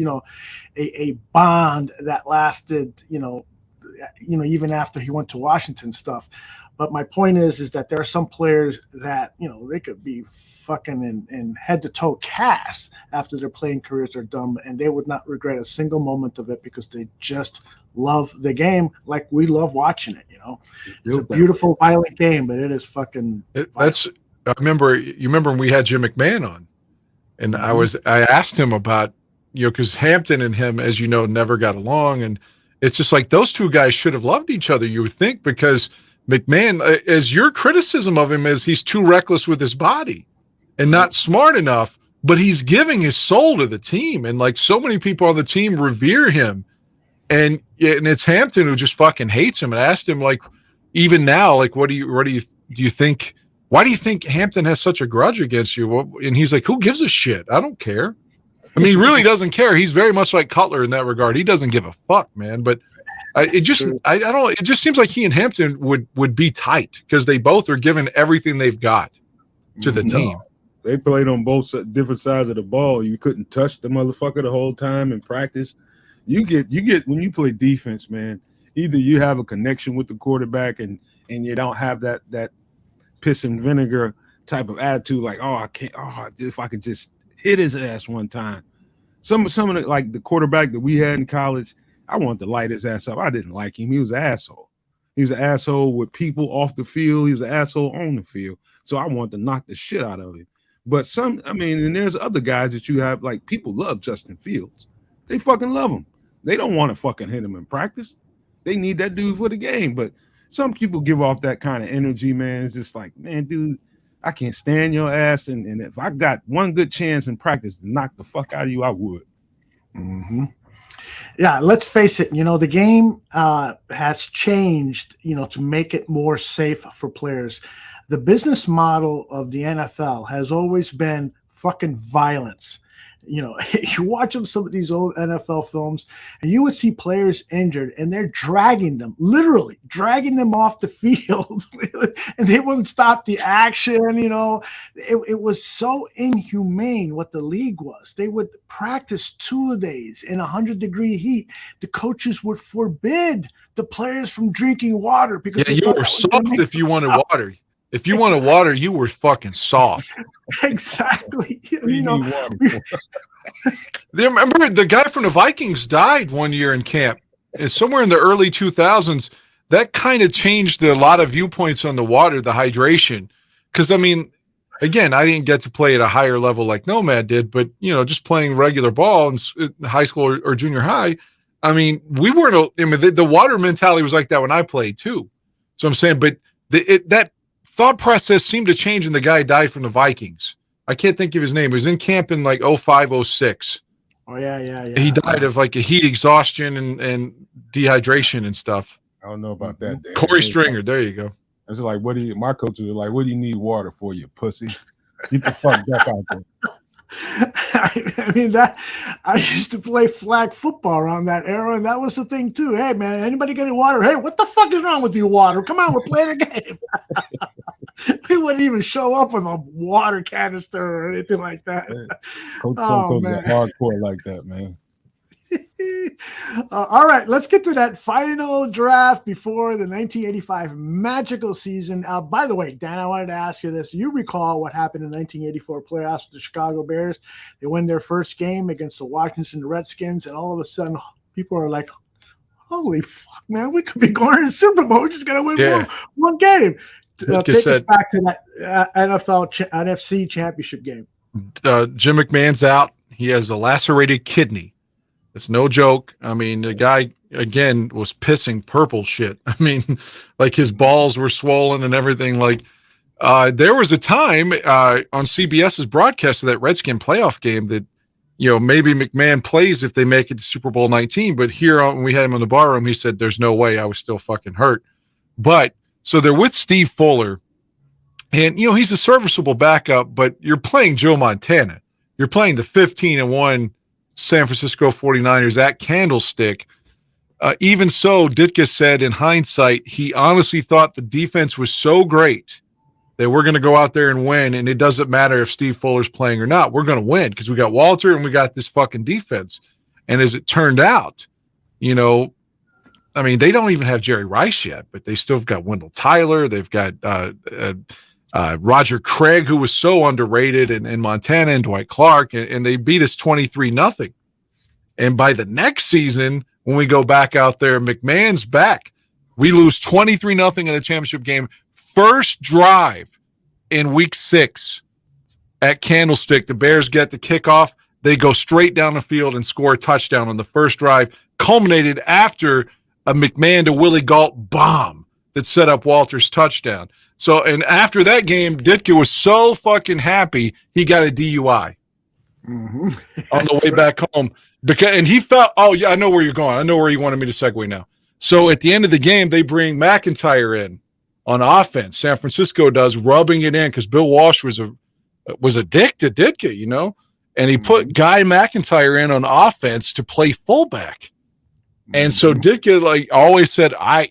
a bond that lasted, even after he went to Washington stuff. But my point is that there are some players that, they could be fucking in head to toe cast after their playing careers are done, and they would not regret a single moment of it because they just love the game like we love watching it. It's a beautiful, violent game, but it is fucking. You remember when we had Jim McMahon on, and I asked him about, because Hampton and him, as you know, never got along, and it's just like those two guys should have loved each other, you would think, because McMahon, as your criticism of him is he's too reckless with his body and not smart enough, but he's giving his soul to the team. And like so many people on the team revere him. And it's Hampton who just fucking hates him. And I asked him, like, even now, like, do you think, why do you think Hampton has such a grudge against you? And he's like, who gives a shit? I don't care. I mean, he really doesn't care. He's very much like Cutler in that regard. He doesn't give a fuck, man. But it just seems like he and Hampton would be tight because they both are giving everything they've got to the team. They played on both different sides of the ball. You couldn't touch the motherfucker the whole time in practice. You get when you play defense, man, either you have a connection with the quarterback and you don't have that piss and vinegar type of attitude, like, if I could just hit his ass one time. Some of the, like the quarterback that we had in college, I wanted to light his ass up. I didn't like him. He was an asshole. He was an asshole with people off the field. He was an asshole on the field. So I wanted to knock the shit out of him. But and there's other guys that you have, like, people love Justin Fields. They fucking love him. They don't want to fucking hit him in practice. They need that dude for the game. But some people give off that kind of energy, man. It's just like, man, dude, I can't stand your ass. And if I got one good chance in practice to knock the fuck out of you, I would. Mm-hmm. Yeah, let's face it. The game has changed, to make it more safe for players. The business model of the NFL has always been fucking violence. You watch some of these old NFL films, and you would see players injured, and they're literally dragging them off the field, and they wouldn't stop the action. It was so inhumane what the league was. They would practice 2 days in 100-degree heat. The coaches would forbid the players from drinking water because you were soft if you wanted water. If you wanted water, you were fucking soft. Exactly. Remember, the guy from the Vikings died one year in camp. It's somewhere in the early 2000s. That kind of changed a lot of viewpoints on the water, the hydration. Because, again, I didn't get to play at a higher level like Nomad did, but, just playing regular ball in high school or junior high, we weren't, the water mentality was like that when I played too. So I'm saying, but that thought process seemed to change, and the guy died from the Vikings. I can't think of his name. He was in camp in like 05, 06. Oh, yeah. He died of like a heat exhaustion and dehydration and stuff. I don't know about that. Corey Stringer. There you go. It's like, my coaches are like, what do you need water for, you pussy? Get the fuck back out there. I used to play flag football around that era, and that was the thing too. Hey man, anybody get any water? Hey, what the fuck is wrong with you, water? Come on, we're playing a game. We wouldn't even show up with a water canister or anything like that. Coach are hardcore like that, man. All right, let's get to that final draft before the 1985 magical season. By the way, Dan, I wanted to ask you this. You recall what happened in 1984 playoffs with the Chicago Bears? They win their first game against the Washington Redskins, and all of a sudden, people are like, holy fuck, man, we could be going to the Super Bowl. We're just going to win one game. Take us back to that NFC championship game. Jim McMahon's out. He has a lacerated kidney. It's no joke. The guy, again, was pissing purple shit. Like his balls were swollen and everything. Like, there was a time on CBS's broadcast of that Redskin playoff game that, maybe McMahon plays if they make it to Super Bowl 19. But here, when we had him in the bar room, he said, there's no way. I was still fucking hurt. But so they're with Steve Fuller. And, he's a serviceable backup, but you're playing Joe Montana. You're playing the 15-1 San Francisco 49ers at Candlestick. Even so, Ditka said in hindsight, he honestly thought the defense was so great that we're going to go out there and win, and it doesn't matter if Steve Fuller's playing or not. We're going to win because we got Walter and we got this fucking defense. And as it turned out, they don't even have Jerry Rice yet, but they still have got Wendell Tyler. They've got Roger Craig, who was so underrated, and Montana and Dwight Clark, and they beat us 23-0. And by the next season, when we go back out there, McMahon's back. We lose 23-0 in the championship game. First drive in week 6 at Candlestick, the Bears get the kickoff. They go straight down the field and score a touchdown on the first drive, culminated after a McMahon to Willie Galt bomb that set up Walter's touchdown. So, and after that game, Ditka was so fucking happy he got a DUI on the way back home. And he felt, oh yeah, I know where you're going. I know where you wanted me to segue now. So at the end of the game, they bring McIntyre in on offense. San Francisco does, rubbing it in because Bill Walsh was a dick to Ditka, and he put Guy McIntyre in on offense to play fullback. And so Ditka always said, I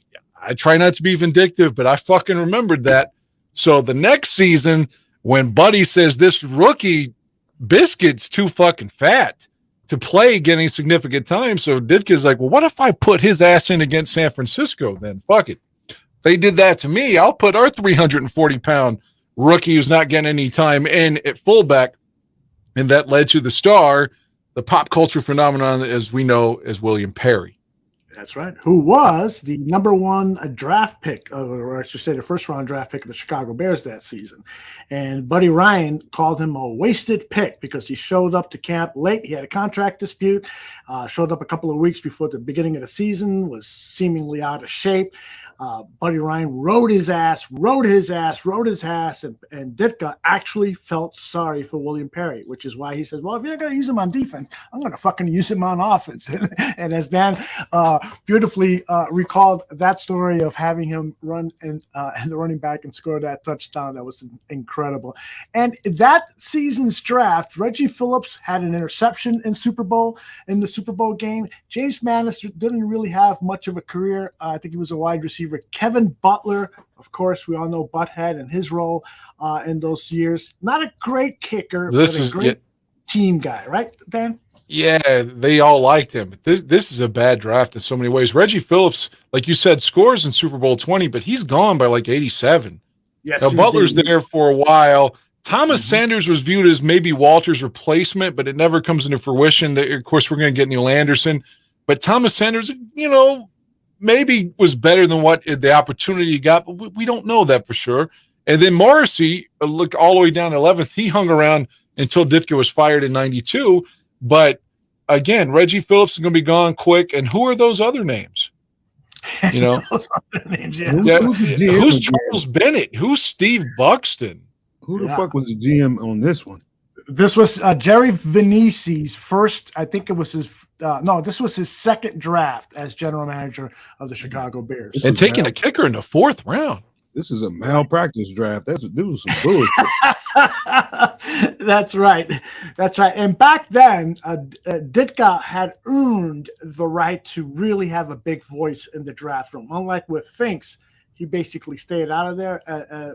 try not to be vindictive, but I fucking remembered that. So the next season, when Buddy says this rookie Biscuit's too fucking fat to play getting significant time, so Ditka's like, well, what if I put his ass in against San Francisco then? Fuck it. They did that to me. I'll put our 340-pound rookie who's not getting any time in at fullback. And that led to the star, the pop culture phenomenon, as we know, as William Perry. That's right. Who was the number one draft pick, or I should say the first round draft pick of the Chicago Bears that season. And Buddy Ryan called him a wasted pick because he showed up to camp late. He had a contract dispute, showed up a couple of weeks before the beginning of the season, was seemingly out of shape. Buddy Ryan rode his ass, and Ditka actually felt sorry for William Perry, which is why he says, well, if you're not going to use him on defense, I'm going to fucking use him on offense. And as Dan beautifully recalled that story of having him run and the running back and score that touchdown, that was incredible. And that season's draft, Reggie Phillips had an interception in the Super Bowl game. James Manister didn't really have much of a career. I think he was a wide receiver. Kevin Butler, of course, we all know Butthead and his role in those years. Not a great kicker, but a great team guy, right, Dan? Yeah, they all liked him. This is a bad draft in so many ways. Reggie Phillips, like you said, scores in Super Bowl 20, but he's gone by like 87. Yes, now Butler's there for a while. Thomas Sanders was viewed as maybe Walter's replacement, but it never comes into fruition. Of course, we're going to get Neil Anderson, but Thomas Sanders, maybe was better than what the opportunity he got, but we don't know that for sure. And then Morrissey, look all the way down to 11th. He hung around until Ditka was fired in 92. But again, Reggie Phillips is going to be gone quick. And who are those other names? Those other names, yes. Who's Charles Bennett? Who's Steve Buxton? Who the fuck was the GM on this one? This was Jerry Vinici's first, I think it was this was his second draft as general manager of the Chicago Bears. And taking a kicker in the 4th round. This is a malpractice draft. This was some bullshit. That's right. And back then, Ditka had earned the right to really have a big voice in the draft room. Unlike with Finks, he basically stayed out of there.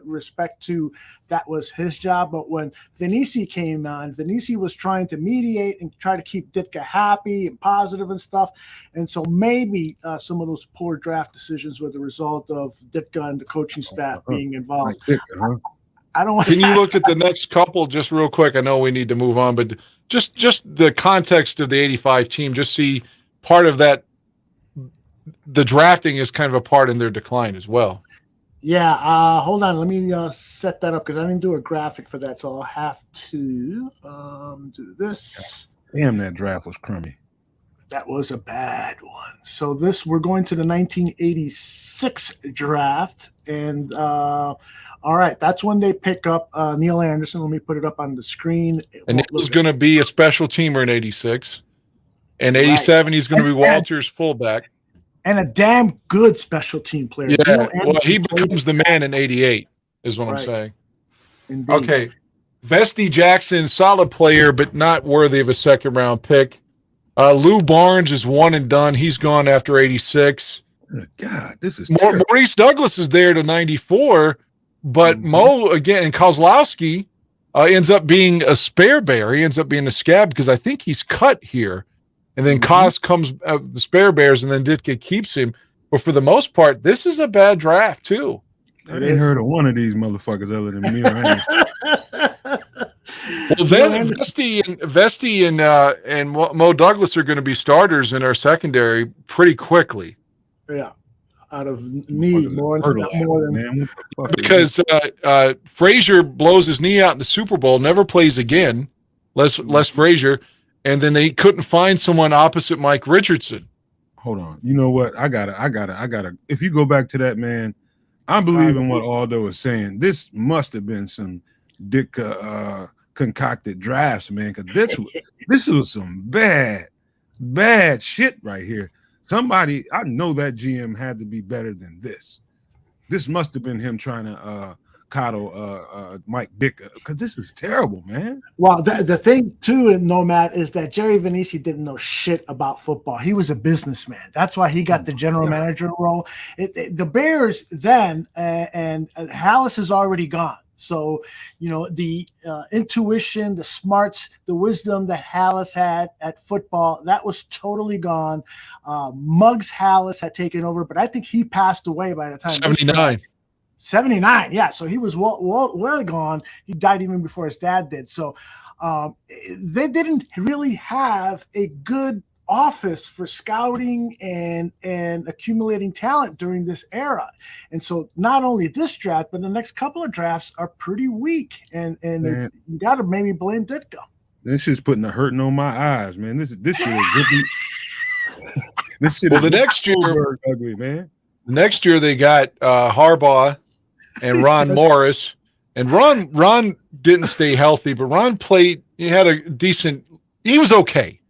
Respect to that was his job. But when Vinici came on, Vinici was trying to mediate and try to keep Ditka happy and positive and stuff. And so maybe some of those poor draft decisions were the result of Ditka and the coaching staff being involved. Like Ditka, huh? I don't. Can you look at the next couple just real quick? I know we need to move on, but just the context of the 85 team, just see part of that. The drafting is kind of a part in their decline as well. Yeah, hold on. Let me set that up because I didn't do a graphic for that, so I'll have to do this. Damn, that draft was crummy. That was a bad one. So we're going to the 1986 draft, and all right, that's when they pick up Neil Anderson. Let me put it up on the screen. And Neil's going to be a special teamer in 86. And 87, he's going to be Walter's fullback. And a damn good special team player. Yeah, well, he becomes the man in 88, is what I'm saying. Indeed. Okay. Vesty Jackson, solid player, but not worthy of a second-round pick. Lou Barnes is one and done. He's gone after 86. God, this is Maurice Douglas is there to 94, but Mo, again, and Kozlowski ends up being a spare bear. He ends up being a scab because I think he's cut here. And then Kos comes out the spare bears, and then Ditka keeps him. But for the most part, this is a bad draft, too. I ain't heard of one of these motherfuckers other than me. Well, Vesty and Mo Douglas are going to be starters in our secondary pretty quickly. Yeah, out of need more than because Frazier blows his knee out in the Super Bowl, never plays again. Les Frazier. And then they couldn't find someone opposite Mike Richardson. Hold on. You know what? I gotta. If you go back to that, man, I believe in what Aldo is saying. This must have been some Ditka concocted drafts, man, because this was some bad shit right here. Somebody, I know that GM had to be better than this. This must have been him trying to coddle Mike Ditka, because this is terrible, man. Well, the thing too, Nomad, is that Jerry Vinici didn't know shit about football. He was a businessman. That's why he got the general manager role. The Bears then, and Hallis is already gone. So, the intuition, the smarts, the wisdom that Hallis had at football, that was totally gone. Muggs Hallis had taken over, but I think he passed away by the time 79. 79, yeah. So he was well gone. He died even before his dad did. So they didn't really have a good office for scouting and accumulating talent during this era. And so not only this draft, but the next couple of drafts are pretty weak. And you got to maybe blame Ditka. This shit's putting a hurting on my eyes, man. This shit is this shit. Well, is the next year, ugly, man. Next year they got Harbaugh and Ron Morris, and Ron didn't stay healthy, but Ron played. He had a decent. He was okay.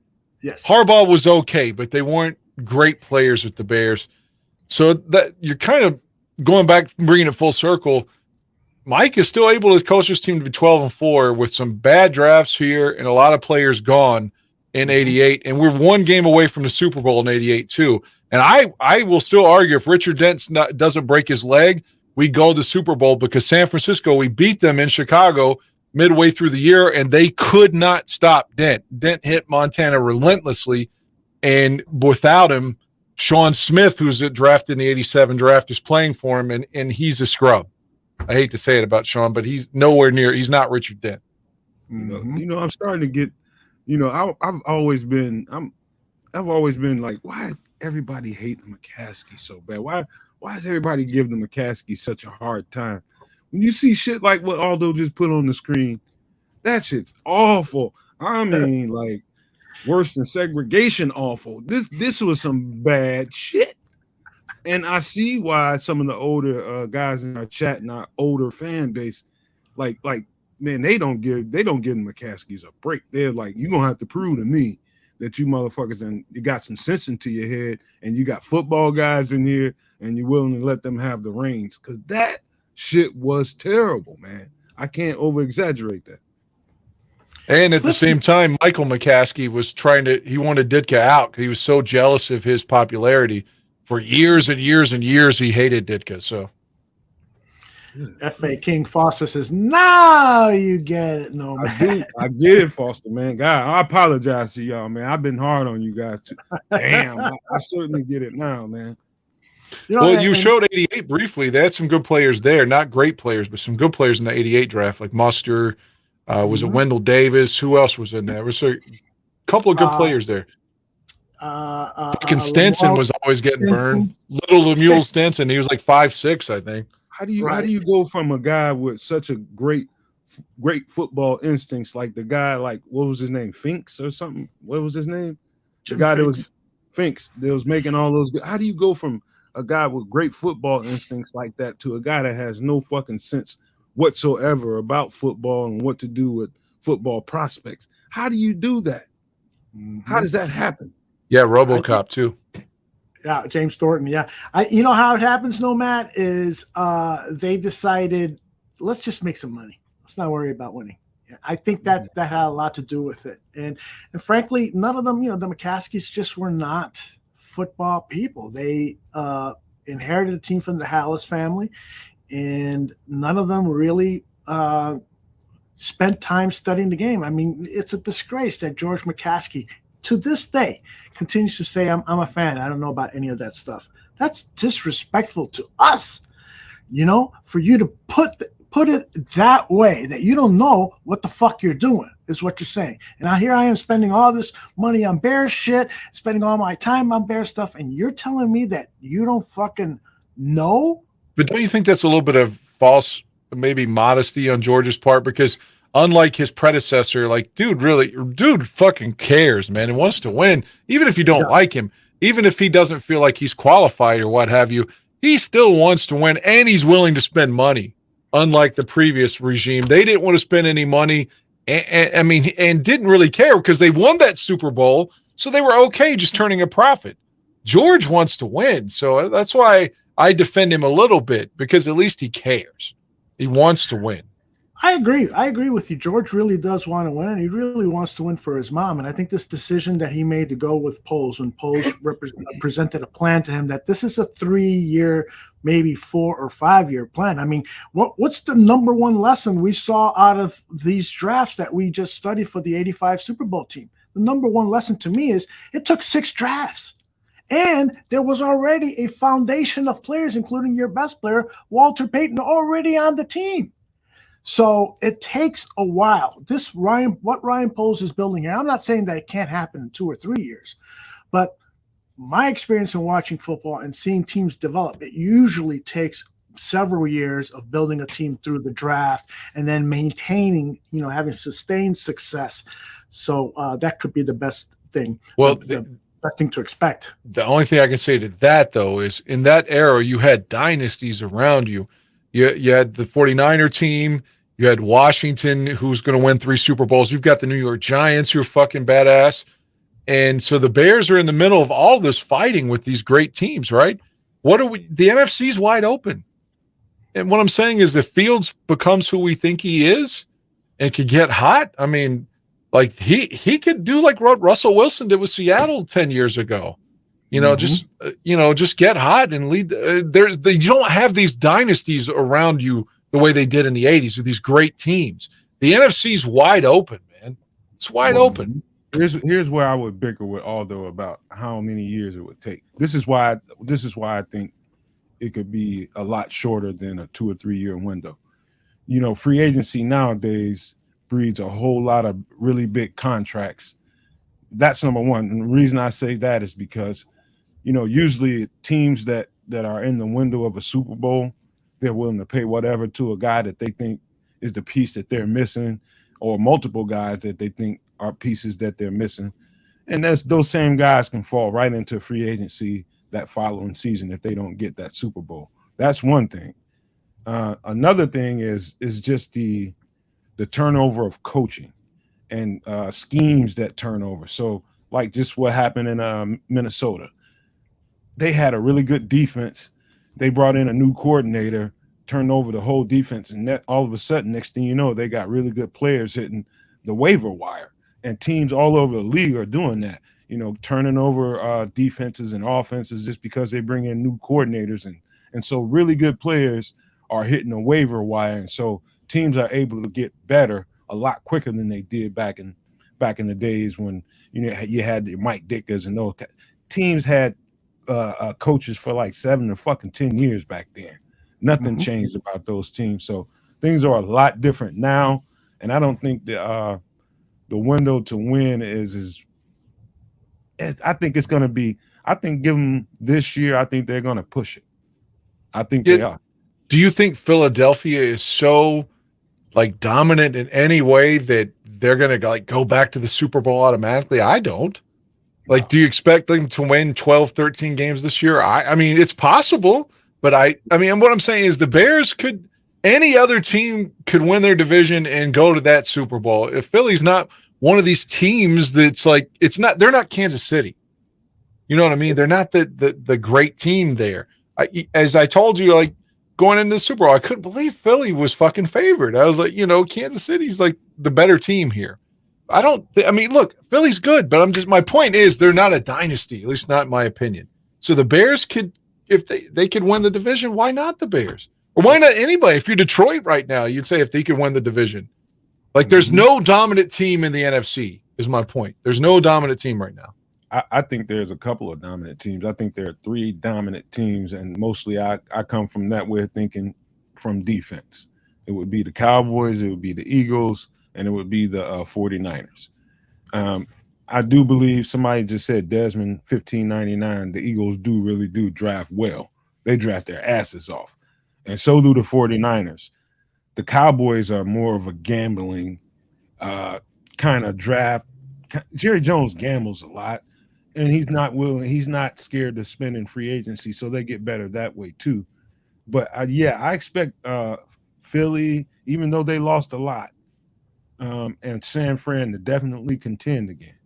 Yes, Harbaugh was okay, but they weren't great players with the Bears. So that you're kind of going back, bringing it full circle. Mike is still able to coach his team to be 12-4 with some bad drafts here and a lot of players gone in '88, and we're one game away from the Super Bowl in '88 too. And I will still argue if Richard Dent doesn't break his leg, we go to the Super Bowl, because San Francisco, we beat them in Chicago midway through the year, and they could not stop Dent. Dent hit Montana relentlessly, and without him, Sean Smith, who's drafted in the '87 draft, is playing for him, and he's a scrub. I hate to say it about Sean, but he's nowhere near. He's not Richard Dent. You know, I'm starting to get. I've always been like, why everybody hate the McCaskey so bad? Why does everybody give the McCaskey such a hard time? When you see shit like what Aldo just put on the screen, that shit's awful. I mean, like worse than segregation awful. This was some bad shit. And I see why some of the older guys in our chat and our older fan base, like man, they don't give the McCaskies a break. They're like, you're gonna have to prove to me that you motherfuckers and you got some sense into your head, and you got football guys in here, and you're willing to let them have the reins, because that shit was terrible, man. I can't over exaggerate that. And at the same time, Michael McCaskey was he wanted Ditka out because he was so jealous of his popularity. For years and years and years, he hated Ditka. So, F.A. King Foster says, "Now you get it, no man." I get it, Foster, man. God, I apologize to y'all, man. I've been hard on you guys too. Damn, I certainly get it now, man. You showed '88 briefly. They had some good players there, not great players, but some good players in the '88 draft, like Muster. Was it Wendell Davis? Who else was in there? There was a couple of good players there. Stinson was always getting burned. Little Lemuel Stinson, he was like 5'6", I think. How do you go from a guy with such a great football instincts, like the guy, like what was his name, Finks or something? What was his name? The guy that was Finks that was making all those. How do you go from a guy with great football instincts like that to a guy that has no fucking sense whatsoever about football and what to do with football prospects? How do you do that? How does that happen? Yeah, RoboCop too. Yeah, James Thornton. Yeah, you know how it happens, no, Matt, is they decided, let's just make some money. Let's not worry about winning. I think that had a lot to do with it. And frankly, none of them, the McCaskies just were not football people. They inherited a team from the Hallis family, and none of them really spent time studying the game. I mean, it's a disgrace that George McCaskey, to this day, continues to say, I'm a fan. I don't know about any of that stuff. That's disrespectful to us, for you to put it that way, that you don't know what the fuck you're doing, is what you're saying. And now here I am spending all this money on Bears shit, spending all my time on Bears stuff, and you're telling me that you don't fucking know? But don't you think that's a little bit of false, maybe modesty on George's part? Because unlike his predecessor, like, dude fucking cares, man, and wants to win. Even if you don't like him, even if he doesn't feel like he's qualified or what have you, he still wants to win, and he's willing to spend money. Unlike the previous regime, they didn't want to spend any money, and didn't really care because they won that Super Bowl, so they were okay just turning a profit. George wants to win, so that's why I defend him a little bit, because at least he cares. He wants to win. I agree with you. George really does want to win, and he really wants to win for his mom. And I think this decision that he made to go with Poles, when Poles presented a plan to him, that this is a 3-year, maybe 4 or 5-year plan. I mean, what's the number one lesson we saw out of these drafts that we just studied for the '85 Super Bowl team? The number one lesson to me is it took 6 drafts. And there was already a foundation of players, including your best player, Walter Payton, already on the team. So it takes a while. What Ryan Poles is building here, I'm not saying that it can't happen in 2 or 3 years, but my experience in watching football and seeing teams develop, it usually takes several years of building a team through the draft and then maintaining, having sustained success. So that could be the best thing. Well, the best thing to expect. The only thing I can say to that, though, is in that era, you had dynasties around you. You had the 49er team. You had Washington, who's going to win 3 Super Bowls. You've got the New York Giants, who are fucking badass. And so the Bears are in the middle of all this fighting with these great teams, right? The NFC's wide open. And what I'm saying is if Fields becomes who we think he is and could get hot, I mean, like he could do like what Russell Wilson did with Seattle 10 years ago. Just get hot and lead. You don't have these dynasties around you the way they did in the 80s with these great teams. The NFC's wide open, man. It's wide open. Here's where I would bicker with Aldo about how many years it would take. This is why I think it could be a lot shorter than a 2 or 3 year window. Free agency nowadays breeds a whole lot of really big contracts. That's number one. And the reason I say that is because, usually teams that are in the window of a Super Bowl, they're willing to pay whatever to a guy that they think is the piece that they're missing, or multiple guys that they think are pieces that they're missing. And those same guys can fall right into free agency that following season if they don't get that Super Bowl. That's one thing. Another thing is just the turnover of coaching and schemes that turn over. So like just what happened in Minnesota. They had a really good defense. They brought in a new coordinator, turned over the whole defense, and that all of a sudden, next thing you know, they got really good players hitting the waiver wire. And teams all over the league are doing that, turning over defenses and offenses just because they bring in new coordinators. And so really good players are hitting the waiver wire. And so teams are able to get better a lot quicker than they did back in the days when you had the Mike Dickers and those teams had coaches for like 7 to 10 years back then. Nothing changed about those teams. So things are a lot different now, and I don't think the window to win is I think it's going to be. I think give them this year. I think they're going to push it. I think they are. Do you think Philadelphia is so like dominant in any way that they're going to like go back to the Super Bowl automatically? I don't. Like, do you expect them to win 12, 13 games this year? I mean, it's possible, but I mean, what I'm saying is the Bears any other team could win their division and go to that Super Bowl. If Philly's not one of these teams that's like, they're not Kansas City. You know what I mean? They're not the great team there. As I told you, like going into the Super Bowl, I couldn't believe Philly was fucking favored. I was like, Kansas City's like the better team here. Look, Philly's good, but my point is they're not a dynasty, at least not in my opinion. So the Bears if they could win the division, why not the Bears? Or why not anybody? If you're Detroit right now, you'd say if they could win the division. Like there's no dominant team in the NFC is my point. There's no dominant team right now. I think there's a couple of dominant teams. I think there are 3 dominant teams, and mostly I come from that way of thinking from defense. It would be the Cowboys, it would be the Eagles, and it would be the 49ers. I do believe somebody just said Desmond 1599. The Eagles really do draft well. They draft their asses off. And so do the 49ers. The Cowboys are more of a gambling kind of draft. Jerry Jones gambles a lot, and he's not scared of spending free agency, so they get better that way too. But I expect Philly, even though they lost a lot, and San Fran to definitely contend again,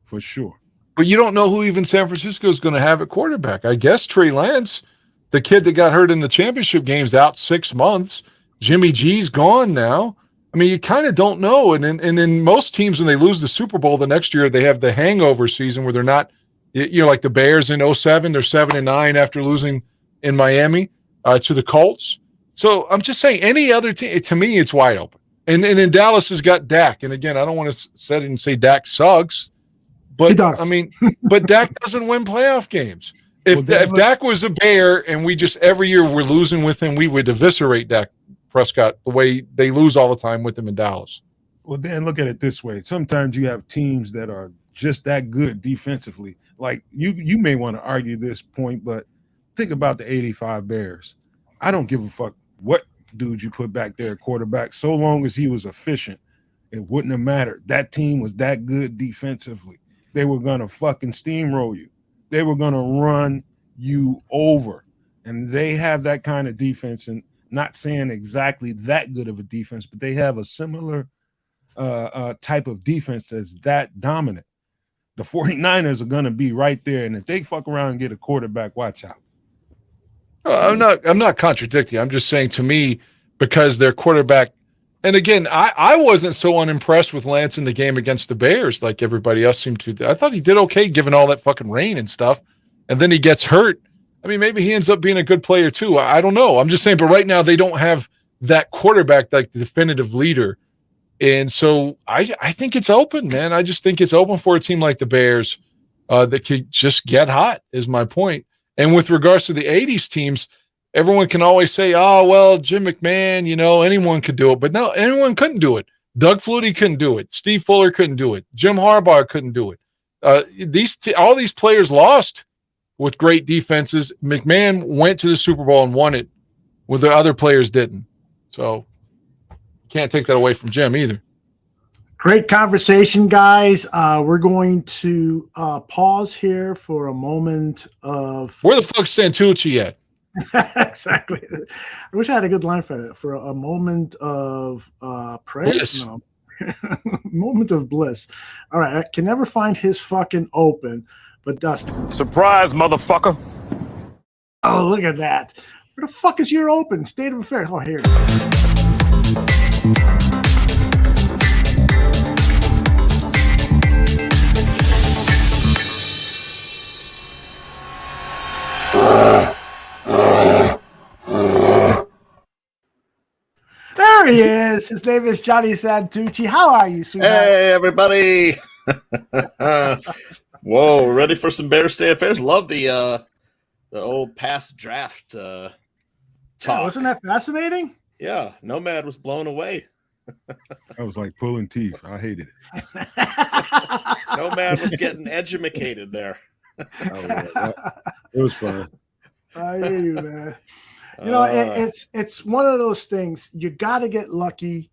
for sure. But you don't know who even San Francisco is going to have at quarterback. I guess Trey Lance, the kid that got hurt in the championship game's out 6 months. Jimmy G's gone now. I mean, you kind of don't know. And then most teams, when they lose the Super Bowl the next year, they have the hangover season where they're not, like the Bears in 2007, they're 7-9 after losing in Miami to the Colts. So I'm just saying any other team, to me, it's wide open. And then Dallas has got Dak. And again, I don't want to set it and say Dak sucks, but he does. I mean, but Dak doesn't win playoff games. If Dak was a Bear and we just every year we're losing with him, we would eviscerate Dak Prescott the way they lose all the time with him in Dallas. Well, Dan, look at it this way. Sometimes you have teams that are just that good defensively. Like you may want to argue this point, but think about the 85 Bears. I don't give a fuck what dude you put back there at quarterback, so long as he was efficient. It wouldn't have mattered. That team was that good defensively. They were going to fucking steamroll you. They were going to run you over. And they have that kind of defense, and not saying exactly that good of a defense, but they have a similar type of defense that's that dominant. The 49ers are going to be right there. And if they fuck around and get a quarterback, watch out. I'm not contradicting. I'm just saying, to me, because their quarterback, and again, I wasn't so unimpressed with Lance in the game against the Bears like everybody else seemed to. I thought he did okay given all that fucking rain and stuff. And then he gets hurt. I mean, maybe he ends up being a good player too. I don't know. I'm just saying, but right now they don't have that quarterback, like the definitive leader. And so I think it's open, man. I just think it's open for a team like the Bears that could just get hot, is my point. And with regards to the 80s teams, everyone can always say, oh, well, Jim McMahon, anyone could do it. But no, anyone couldn't do it. Doug Flutie couldn't do it. Steve Fuller couldn't do it. Jim Harbaugh couldn't do it. All these players lost with great defenses. McMahon went to the Super Bowl and won it, where the other players didn't. So can't take that away from Jim either. Great conversation, guys. We're going to pause here for a moment of... Where the fuck's Santucci at? Exactly. I wish I had a good line for that. For a moment of praise. No. Moment of bliss. All right. I can never find his fucking open, but Dustin. Surprise, motherfucker. Oh, look at that. Where the fuck is your open? State of affairs. Oh, here it is. There he is. His name is Johnny Santucci. How are you, sweetheart? Hey, everybody. Whoa, ready for some Bears State Affairs? Love the old past draft talk. Yeah, wasn't that fascinating? Yeah, Nomad was blown away. I was like pulling teeth. I hated it. Nomad was getting educated there. It was fun. I hear you, man. It's one of those things. You got to get lucky,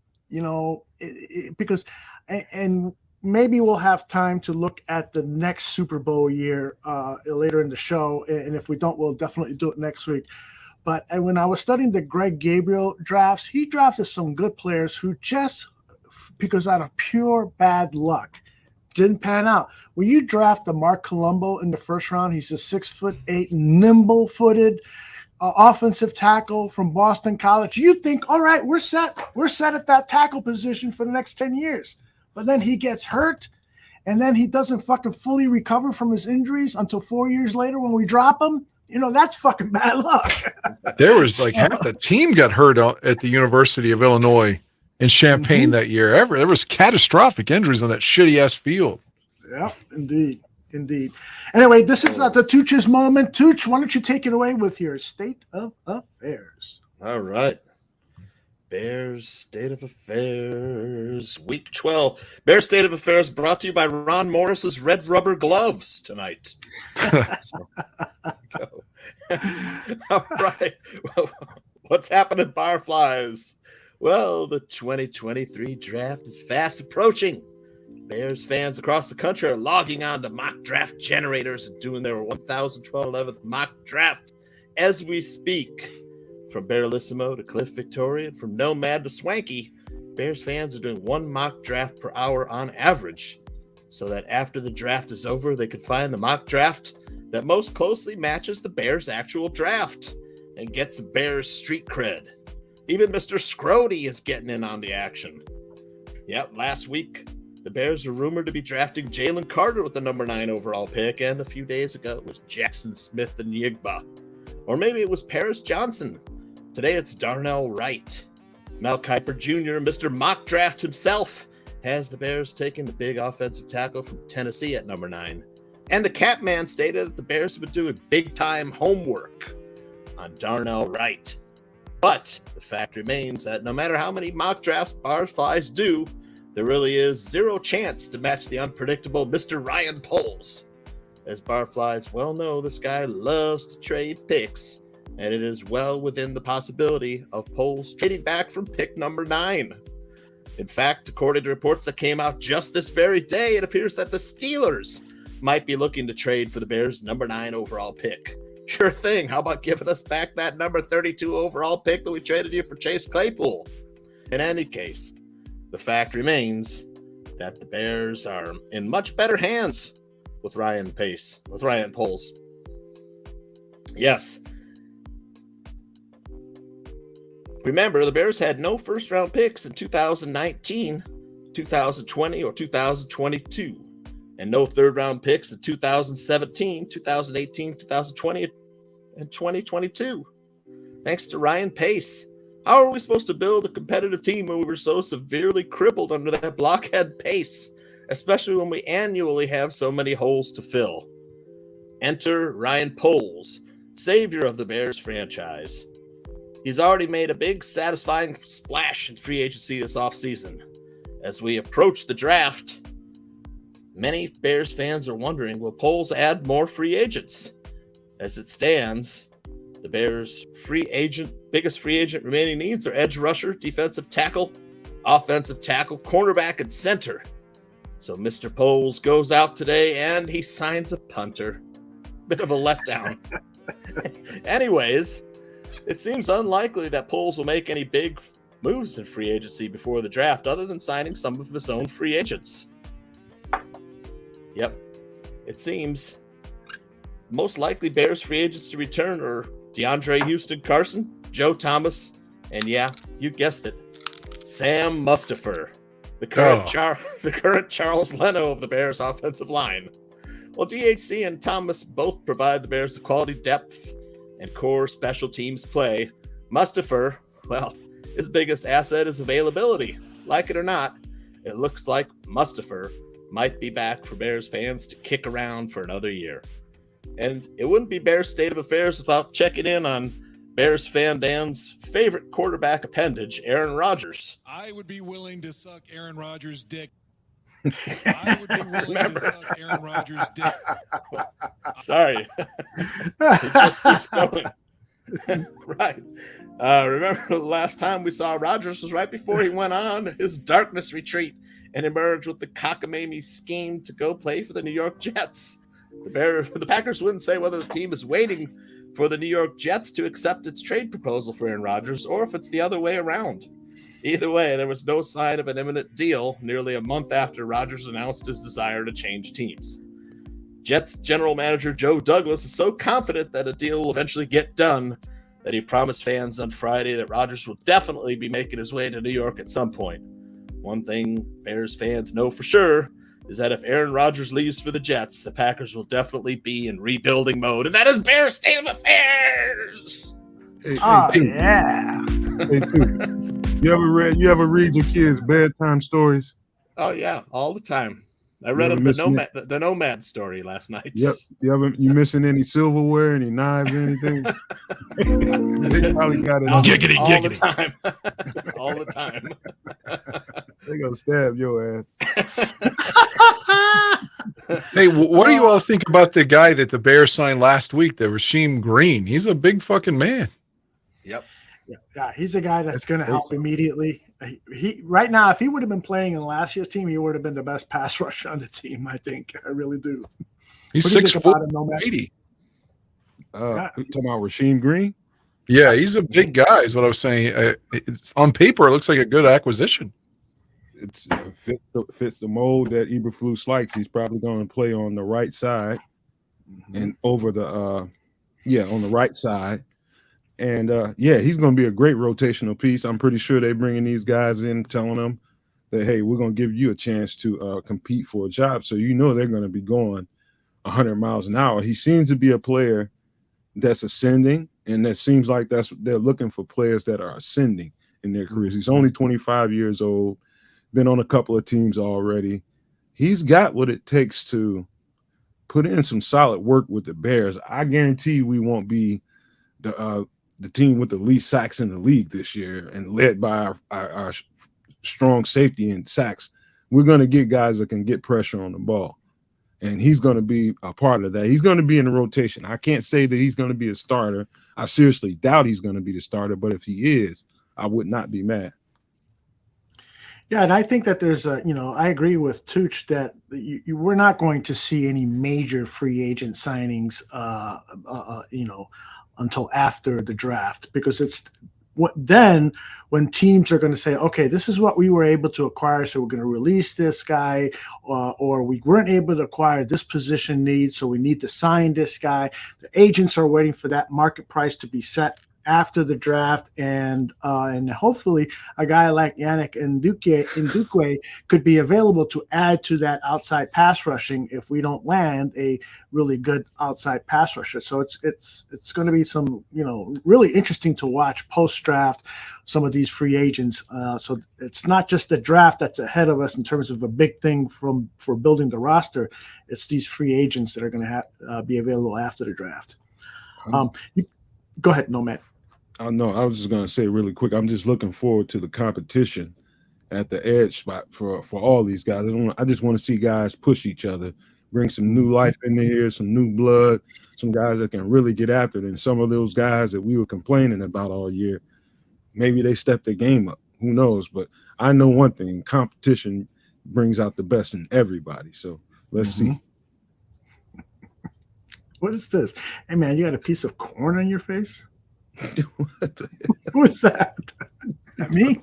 because and maybe we'll have time to look at the next Super Bowl year later in the show. And if we don't, we'll definitely do it next week. But when I was studying the Greg Gabriel drafts, he drafted some good players who just, because out of pure bad luck, didn't pan out. When you draft the Mark Colombo in the first round, he's a 6'8", nimble-footed offensive tackle from Boston College. You think, all right, we're set. We're set at that tackle position for the next 10 years. But then he gets hurt, and then he doesn't fucking fully recover from his injuries until 4 years later when we drop him. That's fucking bad luck. There was half the team got hurt at the University of Illinois in Champaign that year. There was catastrophic injuries on that shitty ass field. Yeah, indeed. Anyway, this is the Tooch's moment. Tooch, why don't you take it away with your state of affairs? All right. Bears State of Affairs, Week 12. Bears State of Affairs brought to you by Ron Morris's Red Rubber Gloves tonight. All right. Well, what's happening, Barflies? Well, the 2023 draft is fast approaching. Bears fans across the country are logging on to mock draft generators and doing their 1011th mock draft as we speak. From Bearlissimo to Cliff Victoria, and from Nomad to Swanky, Bears fans are doing one mock draft per hour on average, so that after the draft is over, they could find the mock draft that most closely matches the Bears' actual draft and get some Bears street cred. Even Mr. Scrody is getting in on the action. Yep, last week, the Bears were rumored to be drafting Jalen Carter with the number 9 overall pick, and a few days ago it was Jackson Smith and Yigba. Or maybe it was Paris Johnson. Today it's Darnell Wright. Mel Kiper Jr., Mr. Mock Draft himself, has the Bears taking the big offensive tackle from Tennessee at number 9. And the Catman stated that the Bears have been doing big-time homework on Darnell Wright. But the fact remains that no matter how many mock drafts Barflies do, there really is zero chance to match the unpredictable Mr. Ryan Poles. As Barflies well know, this guy loves to trade picks, and it is well within the possibility of Poles trading back from pick number 9. In fact, according to reports that came out just this very day, it appears that the Steelers might be looking to trade for the Bears' number 9 overall pick. Sure thing. How about giving us back that number 32 overall pick that we traded you for Chase Claypool? In any case, the fact remains that the Bears are in much better hands with Ryan Poles. Yes. Remember, the Bears had no first-round picks in 2019, 2020, or 2022. And no third-round picks in 2017, 2018, 2020, and 2022. Thanks to Ryan Pace. How are we supposed to build a competitive team when we were so severely crippled under that blockhead Pace, especially when we annually have so many holes to fill? Enter Ryan Poles, savior of the Bears franchise. He's already made a big, satisfying splash in free agency this offseason. As we approach the draft, many Bears fans are wondering, will Poles add more free agents? As it stands, the Bears' biggest free agent remaining needs are edge rusher, defensive tackle, offensive tackle, cornerback, and center. So Mr. Poles goes out today and he signs a punter. Bit of a letdown. Anyways, it seems unlikely that Poles will make any big moves in free agency before the draft other than signing some of his own free agents. Yep, it seems most likely Bears free agents to return are DeAndre Houston Carson, Joe Thomas, and yeah, you guessed it, Sam Mustipher, the current Charles Leno of the Bears offensive line. While DHC and Thomas both provide the Bears the quality depth and core special teams play, Mustipher, well, his biggest asset is availability. Like it or not, it looks like Mustipher might be back for Bears fans to kick around for another year. And it wouldn't be Bears State of Affairs without checking in on Bears fan Dan's favorite quarterback appendage, Aaron Rodgers. I would be willing to suck Aaron Rodgers' dick. I would be willing to suck Aaron Rodgers' dick. Sorry. It just keeps going. Right. Remember the last time we saw Rodgers was right before he went on his darkness retreat and emerged with the cockamamie scheme to go play for the New York Jets. The Packers wouldn't say whether the team is waiting for the New York Jets to accept its trade proposal for Aaron Rodgers or if it's the other way around. Either way, there was no sign of an imminent deal nearly a month after Rodgers announced his desire to change teams. Jets general manager Joe Douglas is so confident that a deal will eventually get done that he promised fans on Friday that Rodgers will definitely be making his way to New York at some point. One thing Bears fans know for sure is that if Aaron Rodgers leaves for the Jets, the Packers will definitely be in rebuilding mode, and that is Bears State of Affairs. Yeah. Hey, too. You ever read your kids' bedtime stories? Oh yeah, all the time. I read the Nomad story last night. Yep. You missing any silverware, any knives, or anything? They probably got it. All the time. All the time. They gonna stab your ass. Hey, what do you all think about the guy that the Bears signed last week, the Rasheem Green? He's a big fucking man. Yep. Yeah, he's a guy that's going to help immediately. He right now, if he would have been playing in last year's team, he would have been the best pass rusher on the team. I think. I really do. He's 6'4", 80. You talking about Rasheem Green? Yeah, he's a big guy. Is what I was saying. It's on paper, it looks like a good acquisition. It fits the mold that Eberflus likes. He's probably going to play on the right side and over the on the right side. And he's going to be a great rotational piece. I'm pretty sure they're bringing these guys in, telling them that, hey, we're going to give you a chance to compete for a job. So they're going to be going 100 miles an hour. He seems to be a player that's ascending, and that seems like they're looking for players that are ascending in their careers. He's only 25 years old, been on a couple of teams already. He's got what it takes to put in some solid work with the Bears. I guarantee we won't be the team with the least sacks in the league this year, and led by our strong safety in sacks. We're going to get guys that can get pressure on the ball, and he's going to be a part of that. He's going to be in the rotation. I can't say that he's going to be a starter. I seriously doubt he's going to be the starter, but if he is, I would not be mad. Yeah, and I think that there's I agree with Tooch that we're not going to see any major free agent signings, until after the draft, because it's then when teams are going to say, okay, this is what we were able to acquire, so we're going to release this guy, or we weren't able to acquire this position need, so we need to sign this guy. The agents are waiting for that market price to be set after the draft, and hopefully a guy like Yannick Ndukwe could be available to add to that outside pass rushing if we don't land a really good outside pass rusher. So it's going to be some really interesting to watch post draft, some of these free agents. So it's not just the draft that's ahead of us in terms of a big thing for building the roster. It's these free agents that are going to be available after the draft. Go ahead, Nomad. No, I was just going to say really quick, I'm just looking forward to the competition at the edge spot for all these guys. I just want to see guys push each other, bring some new life in here, some new blood, some guys that can really get after it. And some of those guys that we were complaining about all year, maybe they step their game up. Who knows? But I know one thing, competition brings out the best in everybody. So let's see. What is this? Hey, man, you got a piece of corn on your face? What's that? Me?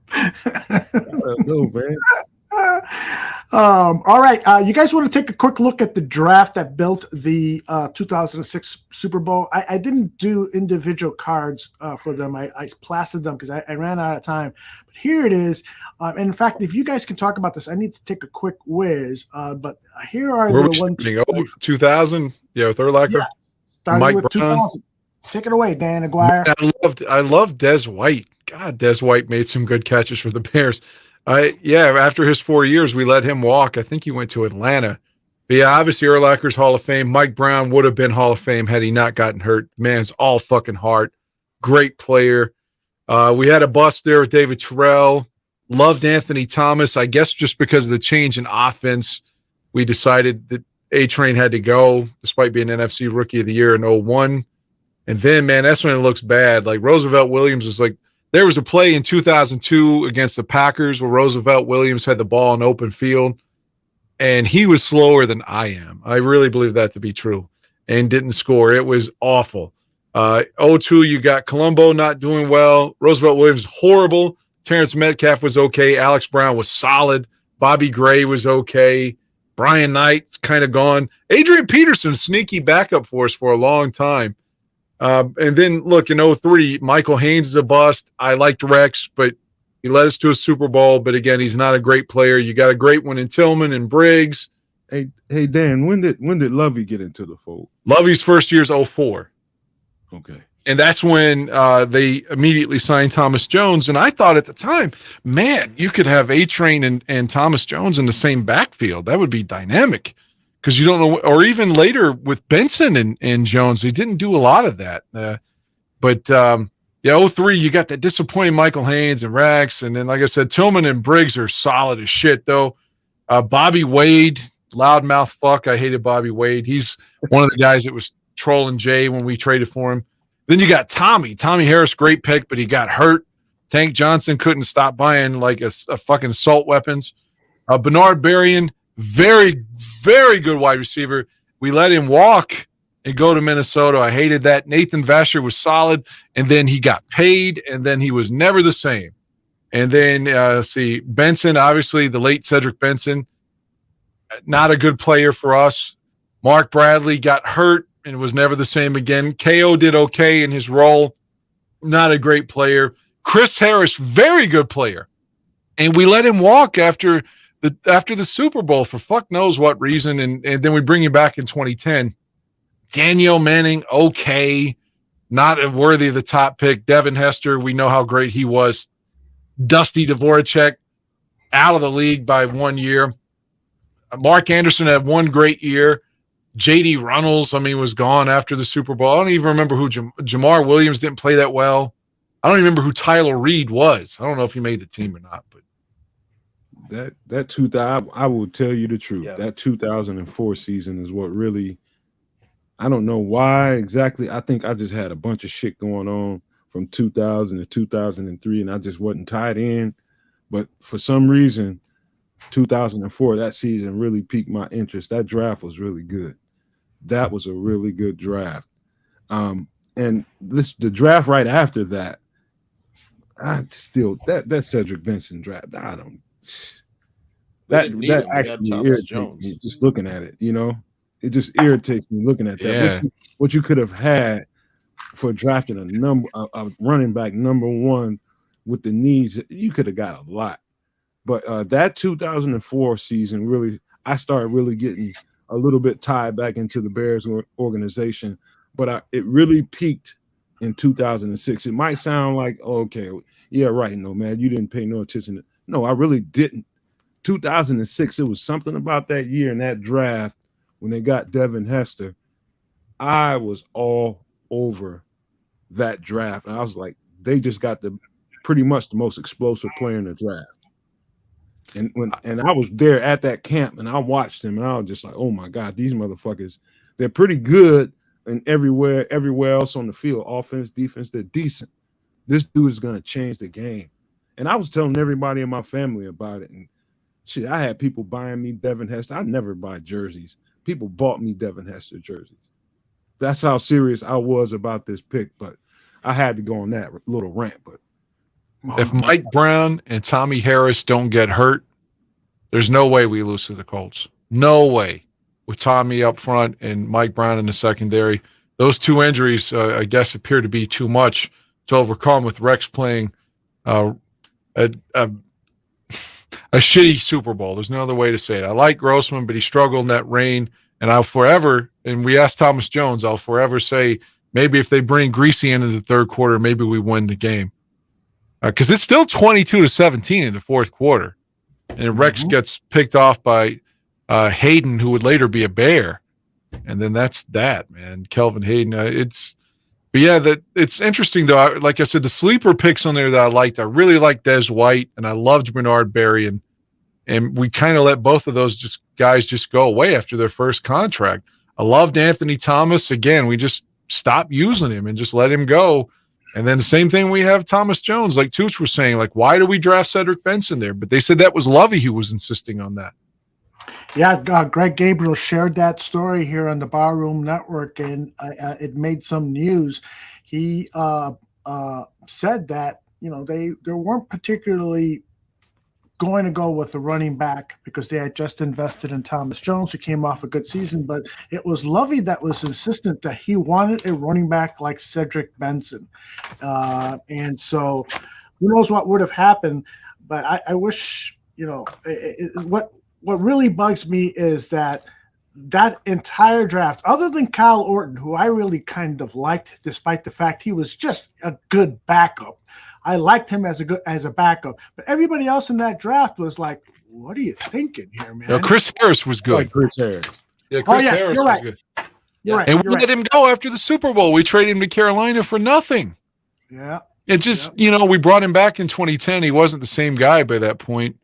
I don't know, man. All right. You guys want to take a quick look at the draft that built the 2006 Super Bowl? I didn't do individual cards for them. I plastered them because I ran out of time. But here it is. And in fact, if you guys can talk about this, I need to take a quick whiz. But here are the ones. 2000? Yeah, with Urlacher. Yeah, starting Mike with Brown. 2000. Take it away, Dan Aguirre. I love Des White. God, Des White made some good catches for the Bears. After his 4 years, we let him walk. I think he went to Atlanta. But yeah, obviously Urlacher's Hall of Fame. Mike Brown would have been Hall of Fame had he not gotten hurt. Man's all fucking heart. Great player. We had a bust there with David Terrell. Loved Anthony Thomas. I guess just because of the change in offense, we decided that A-Train had to go, despite being NFC Rookie of the Year in 2001. And then, man, that's when it looks bad. Like Roosevelt Williams was like, there was a play in 2002 against the Packers where Roosevelt Williams had the ball in open field, and he was slower than I am. I really believe that to be true, and didn't score. It was awful. 2002, you got Colombo not doing well. Roosevelt Williams, horrible. Terrence Metcalf was okay. Alex Brown was solid. Bobby Gray was okay. Brian Knight's kind of gone. Adrian Peterson, sneaky backup for us for a long time. And then, look, in 2003, Michael Haynes is a bust. I liked Rex, but he led us to a Super Bowl. But, again, he's not a great player. You got a great one in Tillman and Briggs. Hey, Dan, when did Lovey get into the fold? Lovey's first year is 2004. Okay. And that's when they immediately signed Thomas Jones. And I thought at the time, man, you could have A-Train and Thomas Jones in the same backfield. That would be dynamic. Because you don't know, or even later with Benson and Jones, we didn't do a lot of that. But 2003, you got that disappointing Michael Haynes and Rex. And then, like I said, Tillman and Briggs are solid as shit, though. Bobby Wade, loudmouth fuck. I hated Bobby Wade. He's one of the guys that was trolling Jay when we traded for him. Then you got Tommy Harris, great pick, but he got hurt. Tank Johnson couldn't stop buying like a fucking assault weapons. Bernard Berrien, very, very good wide receiver. We let him walk and go to Minnesota. I hated that. Nathan Vasher was solid, and then he got paid, and then he was never the same. And then, Benson, obviously, the late Cedric Benson, not a good player for us. Mark Bradley got hurt and was never the same again. KO did okay in his role. Not a great player. Chris Harris, very good player. And we let him walk after the Super Bowl for fuck knows what reason, and then we bring him back in 2010. Daniel Manning, okay, not worthy of the top pick. Devin Hester, we know how great he was. Dusty Dvorak, out of the league by 1 year. Mark Anderson had one great year. J.D. Runnels, I mean, was gone after the Super Bowl. I don't even remember who Jamar Williams didn't play that well. I don't even remember who Tyler Reed was. I don't know if he made the team or not. But that 2000, I will tell you the truth. Yeah. That 2004 season is what really, I don't know why exactly. I think I just had a bunch of shit going on from 2000 to 2003, and I just wasn't tied in. But for some reason, 2004, that season really piqued my interest. That draft was really good. That was a really good draft. And the draft right after that, I still that Cedric Benson draft, I don't. That didn't need him. We had actually Thomas irritates Jones. me just looking at it. It just irritates me looking at that. Yeah. What you could have had for drafting a running back number one with the needs, you could have got a lot. But that 2004 season really, I started really getting a little bit tied back into the Bears organization. But it really peaked in 2006. It might sound like, okay, yeah, right, no, man, you didn't pay no attention. No, I really didn't. 2006, it was something about that year in that draft when they got Devin Hester. I was all over that draft. And I was like, they just got pretty much the most explosive player in the draft. And I was there at that camp and I watched them and I was just like, oh my God, these motherfuckers, they're pretty good and everywhere else on the field, offense, defense, they're decent. This dude is going to change the game. And I was telling everybody in my family about it. And shit, I had people buying me Devin Hester. I never buy jerseys. People bought me Devin Hester jerseys. That's how serious I was about this pick. But I had to go on that little rant. But if Mike Brown and Tommy Harris don't get hurt, there's no way we lose to the Colts. No way. With Tommy up front and Mike Brown in the secondary. Those two injuries, I guess, appear to be too much to overcome with Rex playing a shitty Super Bowl. There's no other way to say it. I like Grossman, but he struggled in that rain. And I'll forever, and we asked Thomas Jones, I'll forever say maybe if they bring Greasy into the third quarter, maybe we win the game. Because it's still 22-17 in the fourth quarter. And Rex gets picked off by Hayden, who would later be a Bear. And then that's that, man. Kelvin Hayden. It's interesting, though. Like I said, the sleeper picks on there that I liked, I really liked Des White, and I loved Bernard Berry. And we kind of let both of those guys just go away after their first contract. I loved Anthony Thomas. Again, we just stopped using him and just let him go. And then the same thing we have Thomas Jones, like Tooch was saying, like, why do we draft Cedric Benson there? But they said that was Lovey who was insisting on that. Yeah, Greg Gabriel shared that story here on the Barroom Network, and it made some news. He said that, they weren't particularly going to go with a running back because they had just invested in Thomas Jones, who came off a good season, but it was Lovey that was insistent that he wanted a running back like Cedric Benson. And so who knows what would have happened, but I wish, what really bugs me is that entire draft, other than Kyle Orton, who I really kind of liked, despite the fact he was just a good backup. I liked him as a backup, but everybody else in that draft was like, "What are you thinking here, man?" Chris Harris was good. like Chris Harris. Yeah, Chris Harris you're was right. good. You're right. And we You're let right. him go after the Super Bowl. We traded him to Carolina for nothing. Yeah. It just, we brought him back in 2010. He wasn't the same guy by that point.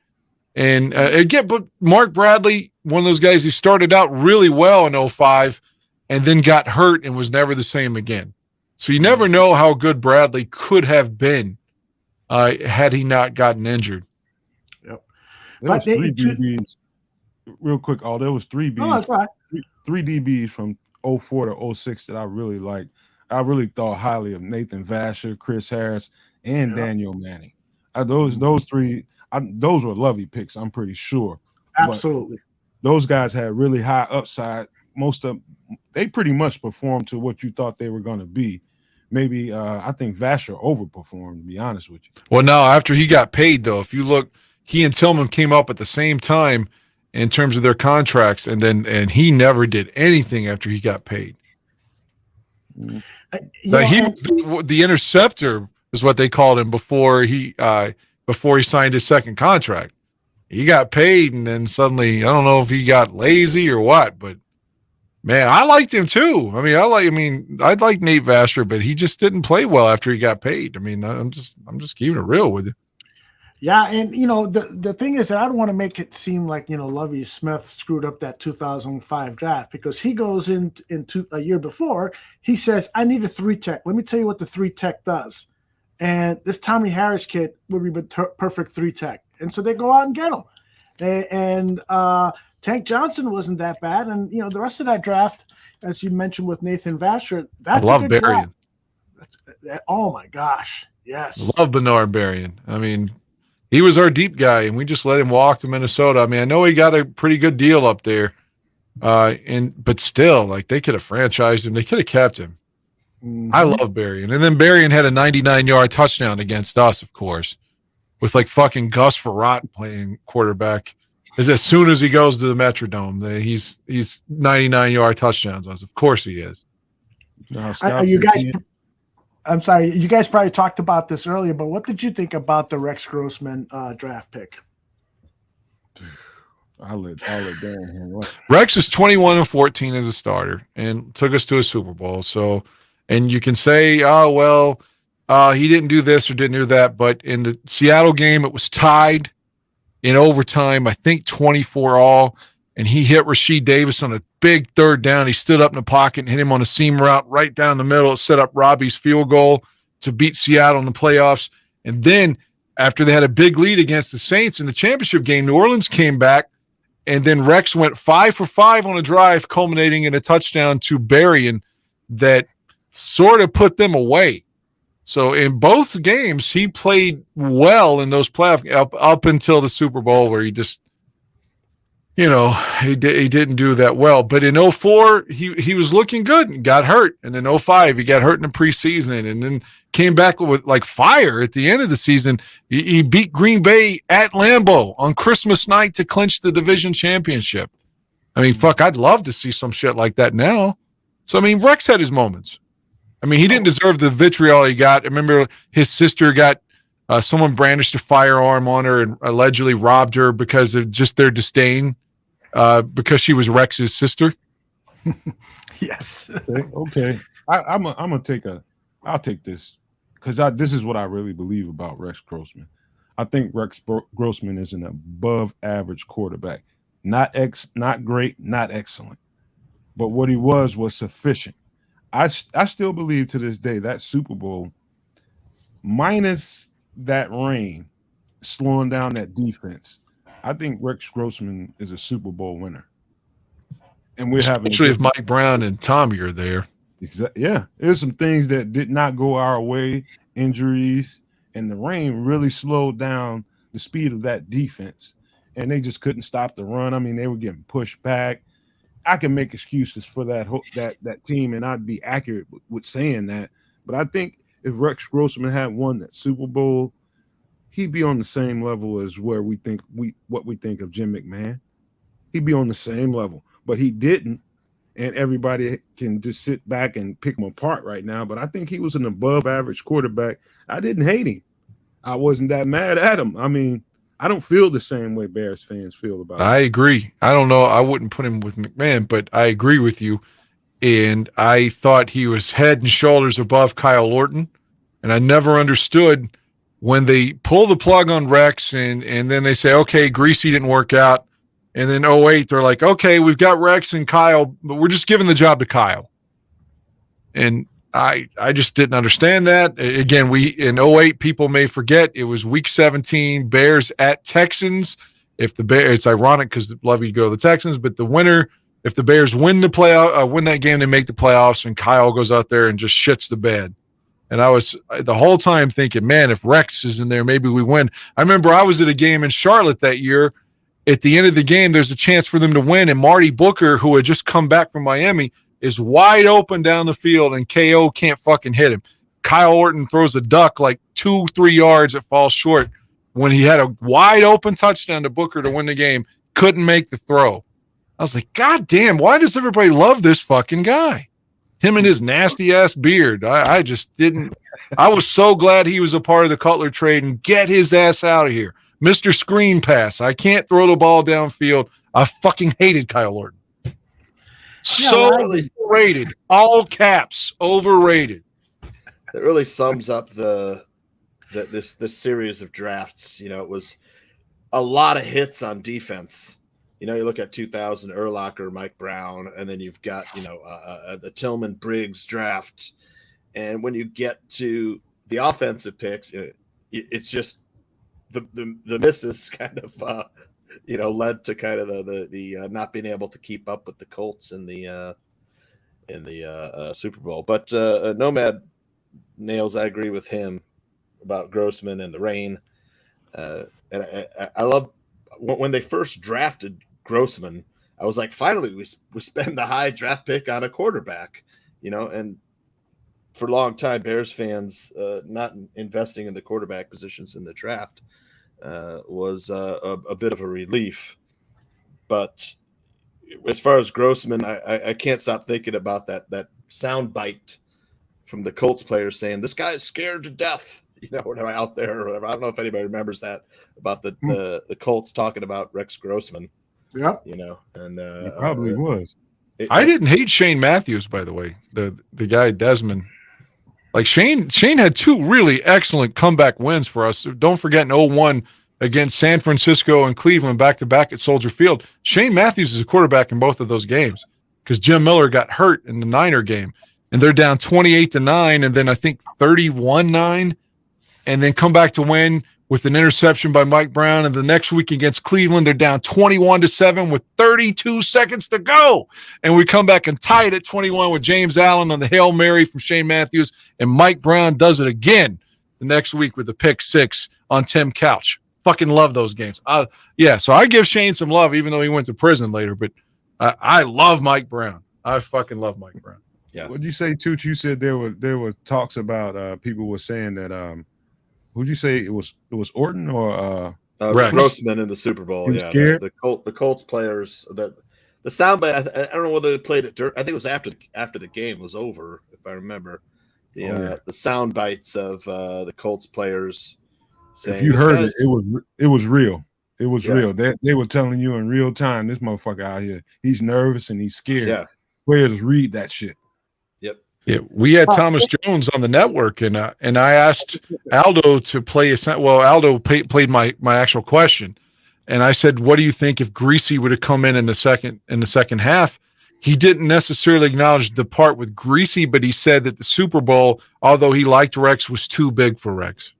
And again, but Mark Bradley, one of those guys who started out really well in 2005 and then got hurt and was never the same again. So you never know how good Bradley could have been had he not gotten injured. Yep. There was three DBs. Real quick, there was three DBs. Oh, that's right. Three DBs from 04 to 06 that I really liked. I really thought highly of Nathan Vasher, Chris Harris, and Daniel Manning. Those three, those were Lovey picks, I'm pretty sure. Absolutely. But those guys had really high upside. Most of them, they pretty much performed to what you thought they were going to be. Maybe I think Vasher overperformed, to be honest with you. Well, no, after he got paid, though, if you look, he and Tillman came up at the same time in terms of their contracts, and he never did anything after he got paid. He was the interceptor is what they called him before he signed his second contract. He got paid, and then suddenly, I don't know if he got lazy or what, but Man, I liked him too. I I'd like Nate Vasher, but he just didn't play well after he got paid. I mean, I'm just keeping it real with you. Yeah, and the thing is that I don't want to make it seem like Lovie Smith screwed up that 2005 draft, because he goes into a year before, he says, I need a 3-tech. Let me tell you what the 3-tech does. And this Tommy Harris kid would be the perfect 3-tech. And so they go out and get him. And Tank Johnson wasn't that bad. And the rest of that draft, as you mentioned with Nathan Vasher, that's I love a good Berrien. draft. Oh my gosh. Yes. Love Bernard Berrien. I mean, he was our deep guy, and we just let him walk to Minnesota. I mean, I know he got a pretty good deal up there, but still, like, they could have franchised him. They could have kept him. Mhm. I love Berrien. And then Berrien had a 99-yard touchdown against us, of course, with like fucking Gus Frerotte playing quarterback. As soon as he goes to the Metrodome, he's 99-yard touchdowns. Of course he is. Are you guys? I'm sorry, you guys probably talked about this earlier, but what did you think about the Rex Grossman draft pick? I'll let Dan handle it. Rex is 21-14 as a starter and took us to a Super Bowl. So, and you can say, oh, well, he didn't do this or didn't do that. But in the Seattle game, it was tied in overtime, I think 24-all. And he hit Rasheed Davis on a big third down. He stood up in the pocket and hit him on a seam route right down the middle. It set up Robbie's field goal to beat Seattle in the playoffs. And then after they had a big lead against the Saints in the championship game, New Orleans came back. And then Rex went 5 for 5 on a drive, culminating in a touchdown to Berrien that sort of put them away. So in both games, he played well in those playoff up until the Super Bowl, where he just, he didn't do that well. But in 04, he was looking good and got hurt. And in 05, he got hurt in the preseason and then came back with like fire at the end of the season. He beat Green Bay at Lambeau on Christmas night to clinch the division championship. I mean, fuck, I'd love to see some shit like that now. So, I mean, Rex had his moments. I mean, he didn't deserve the vitriol he got. I remember his sister got someone brandished a firearm on her and allegedly robbed her because of just their disdain, because she was Rex's sister. Yes. Okay. I'll take this because this is what I really believe about Rex Grossman. I think Rex Grossman is an above average quarterback. Not great, not excellent. But what he was sufficient. I still believe to this day that Super Bowl, minus that rain, slowing down that defense, I think Rex Grossman is a Super Bowl winner. And we're having, especially if Mike Brown and Tommy are there. Yeah, there's some things that did not go our way, injuries, and the rain really slowed down the speed of that defense, and they just couldn't stop the run. I mean, they were getting pushed back. I can make excuses for that team, and I'd be accurate with saying that. But I think if Rex Grossman had won that Super Bowl, he'd be on the same level as what we think of Jim McMahon. He'd be on the same level, but he didn't, and everybody can just sit back and pick him apart right now. But I think he was an above-average quarterback. I didn't hate him. I wasn't that mad at him. I mean, I don't feel the same way Bears fans feel about him. I agree. I don't know. I wouldn't put him with McMahon, but I agree with you. And I thought he was head and shoulders above Kyle Orton. And I never understood when they pull the plug on Rex and then they say, okay, Greasy didn't work out. And then 08, they're like, okay, we've got Rex and Kyle, but we're just giving the job to Kyle. And I just didn't understand that. Again, in 08, people may forget, it was week 17, Bears at Texans. It's ironic because Lovey go to the Texans, but the winner, if the Bears win that game, they make the playoffs, and Kyle goes out there and just shits the bed. And I was the whole time thinking, man, if Rex is in there, maybe we win. I remember I was at a game in Charlotte that year. At the end of the game, there's a chance for them to win, and Marty Booker, who had just come back from Miami, is wide open down the field, and KO can't fucking hit him. Kyle Orton throws a duck like 2-3 yards. It falls short when he had a wide open touchdown to Booker to win the game. Couldn't make the throw. I was like, God damn, why does everybody love this fucking guy? Him and his nasty ass beard. I just didn't. I was so glad he was a part of the Cutler trade and get his ass out of here. Mr. Screen Pass. I can't throw the ball downfield. I fucking hated Kyle Orton. So overrated. All caps, overrated. It really sums up this series of drafts. You know, it was a lot of hits on defense. You know, you look at 2000 Urlacher, Mike Brown, and then you've got, you know, the Tillman Briggs draft. And when you get to the offensive picks, it's just the misses kind of, you know, led to kind of the not being able to keep up with the Colts in the Super Bowl. But Nomad nails, I agree with him about Grossman and the rain. And I love when they first drafted Grossman. I was like, finally, we spend a high draft pick on a quarterback, you know. And for a long time, Bears fans not investing in the quarterback positions in the draft was a bit of a relief. But as far as Grossman, I can't stop thinking about that sound bite from the Colts players saying this guy is scared to death. You know, whatever out there or whatever. I don't know if anybody remembers that about the Colts talking about Rex Grossman. Yep. You know, and He probably was. I didn't hate Shane Matthews, by the way. The guy Desmond. Like Shane had two really excellent comeback wins for us. Don't forget in 0-1 against San Francisco and Cleveland back-to-back at Soldier Field. Shane Matthews is a quarterback in both of those games because Jim Miller got hurt in the Niner game. And they're down 28-9 and then I think 31-9 and then come back to win with an interception by Mike Brown. And the next week against Cleveland, they're down 21-7 with 32 seconds to go. And we come back and tie it at 21 with James Allen on the Hail Mary from Shane Matthews. And Mike Brown does it again the next week with the pick 6 on Tim Couch. Fucking love those games. So I give Shane some love, even though he went to prison later. But I love Mike Brown. I fucking love Mike Brown. Yeah. What'd you say, Tooch? You said there were talks about people were saying that who'd you say it was Orton or Grossman in the Super Bowl? Yeah, the Colts players. The soundbite. I don't know whether they played it. I think it was after the game was over, if I remember. The sound bites of the Colts players saying, if you heard it, it was real. It was real. They were telling you in real time, this motherfucker out here, he's nervous and he's scared. Yeah. Players read that shit. Yeah, we had Thomas Jones on the network, and I asked Aldo to play Aldo played my actual question, and I said, "What do you think if Greasy would have come in the second half?" He didn't necessarily acknowledge the part with Greasy, but he said that the Super Bowl, although he liked Rex, was too big for Rex.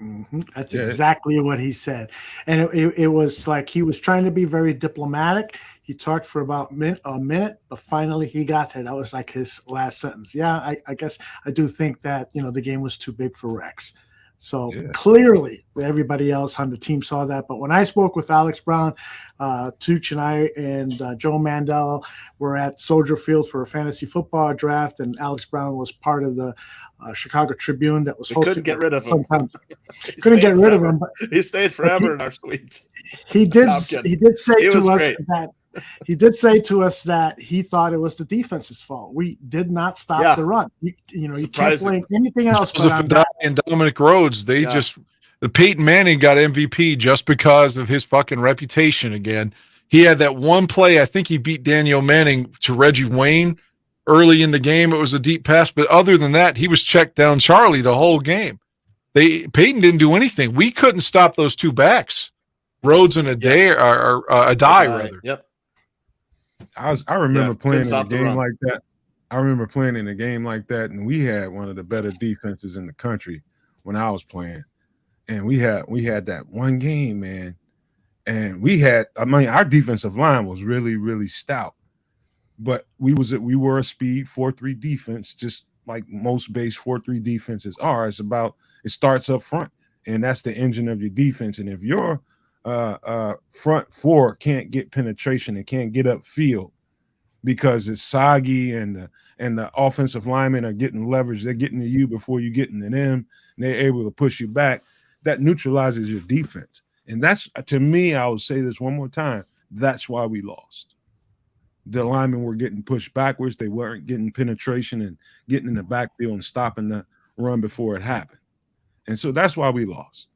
Mm-hmm. That's exactly what he said, and it was like he was trying to be very diplomatic. He talked for about a minute, but finally he got there. That was like his last sentence. Yeah, I guess I do think that, you know, the game was too big for Rex. So clearly everybody else on the team saw that. But when I spoke with Alex Brown, Tooch and I and Joe Mandel were at Soldier Field for a fantasy football draft, and Alex Brown was part of the Chicago Tribune that was hosted. Couldn't get rid of him. Couldn't get rid of him. But he stayed forever in our suite. He did say to us that he did say to us that he thought it was the defense's fault. We did not stop the run. You can't blame anything else. But on that. And Dominic Rhodes, the Peyton Manning got MVP just because of his fucking reputation again. He had that one play. I think he beat Daniel Manning to Reggie Wayne early in the game. It was a deep pass, but other than that, he was checked down Charlie the whole game. Peyton didn't do anything. We couldn't stop those two backs, Rhodes and Adai rather. Yep. I remember playing in a game like that. I remember playing in a game like that, and we had one of the better defenses in the country when I was playing. And we had that one game, man. And our defensive line was really, really stout. But we were a speed 4-3 defense, just like most base 4-3 defenses are. It starts up front, and that's the engine of your defense. And if your front four can't get penetration and can't get upfield because it's soggy and the offensive linemen are getting leverage, they're getting to you before you get into them, and they're able to push you back, that neutralizes your defense. And that's, to me, I will say this one more time, that's why we lost. The linemen were getting pushed backwards. They weren't getting penetration and getting in the backfield and stopping the run before it happened. And so that's why we lost.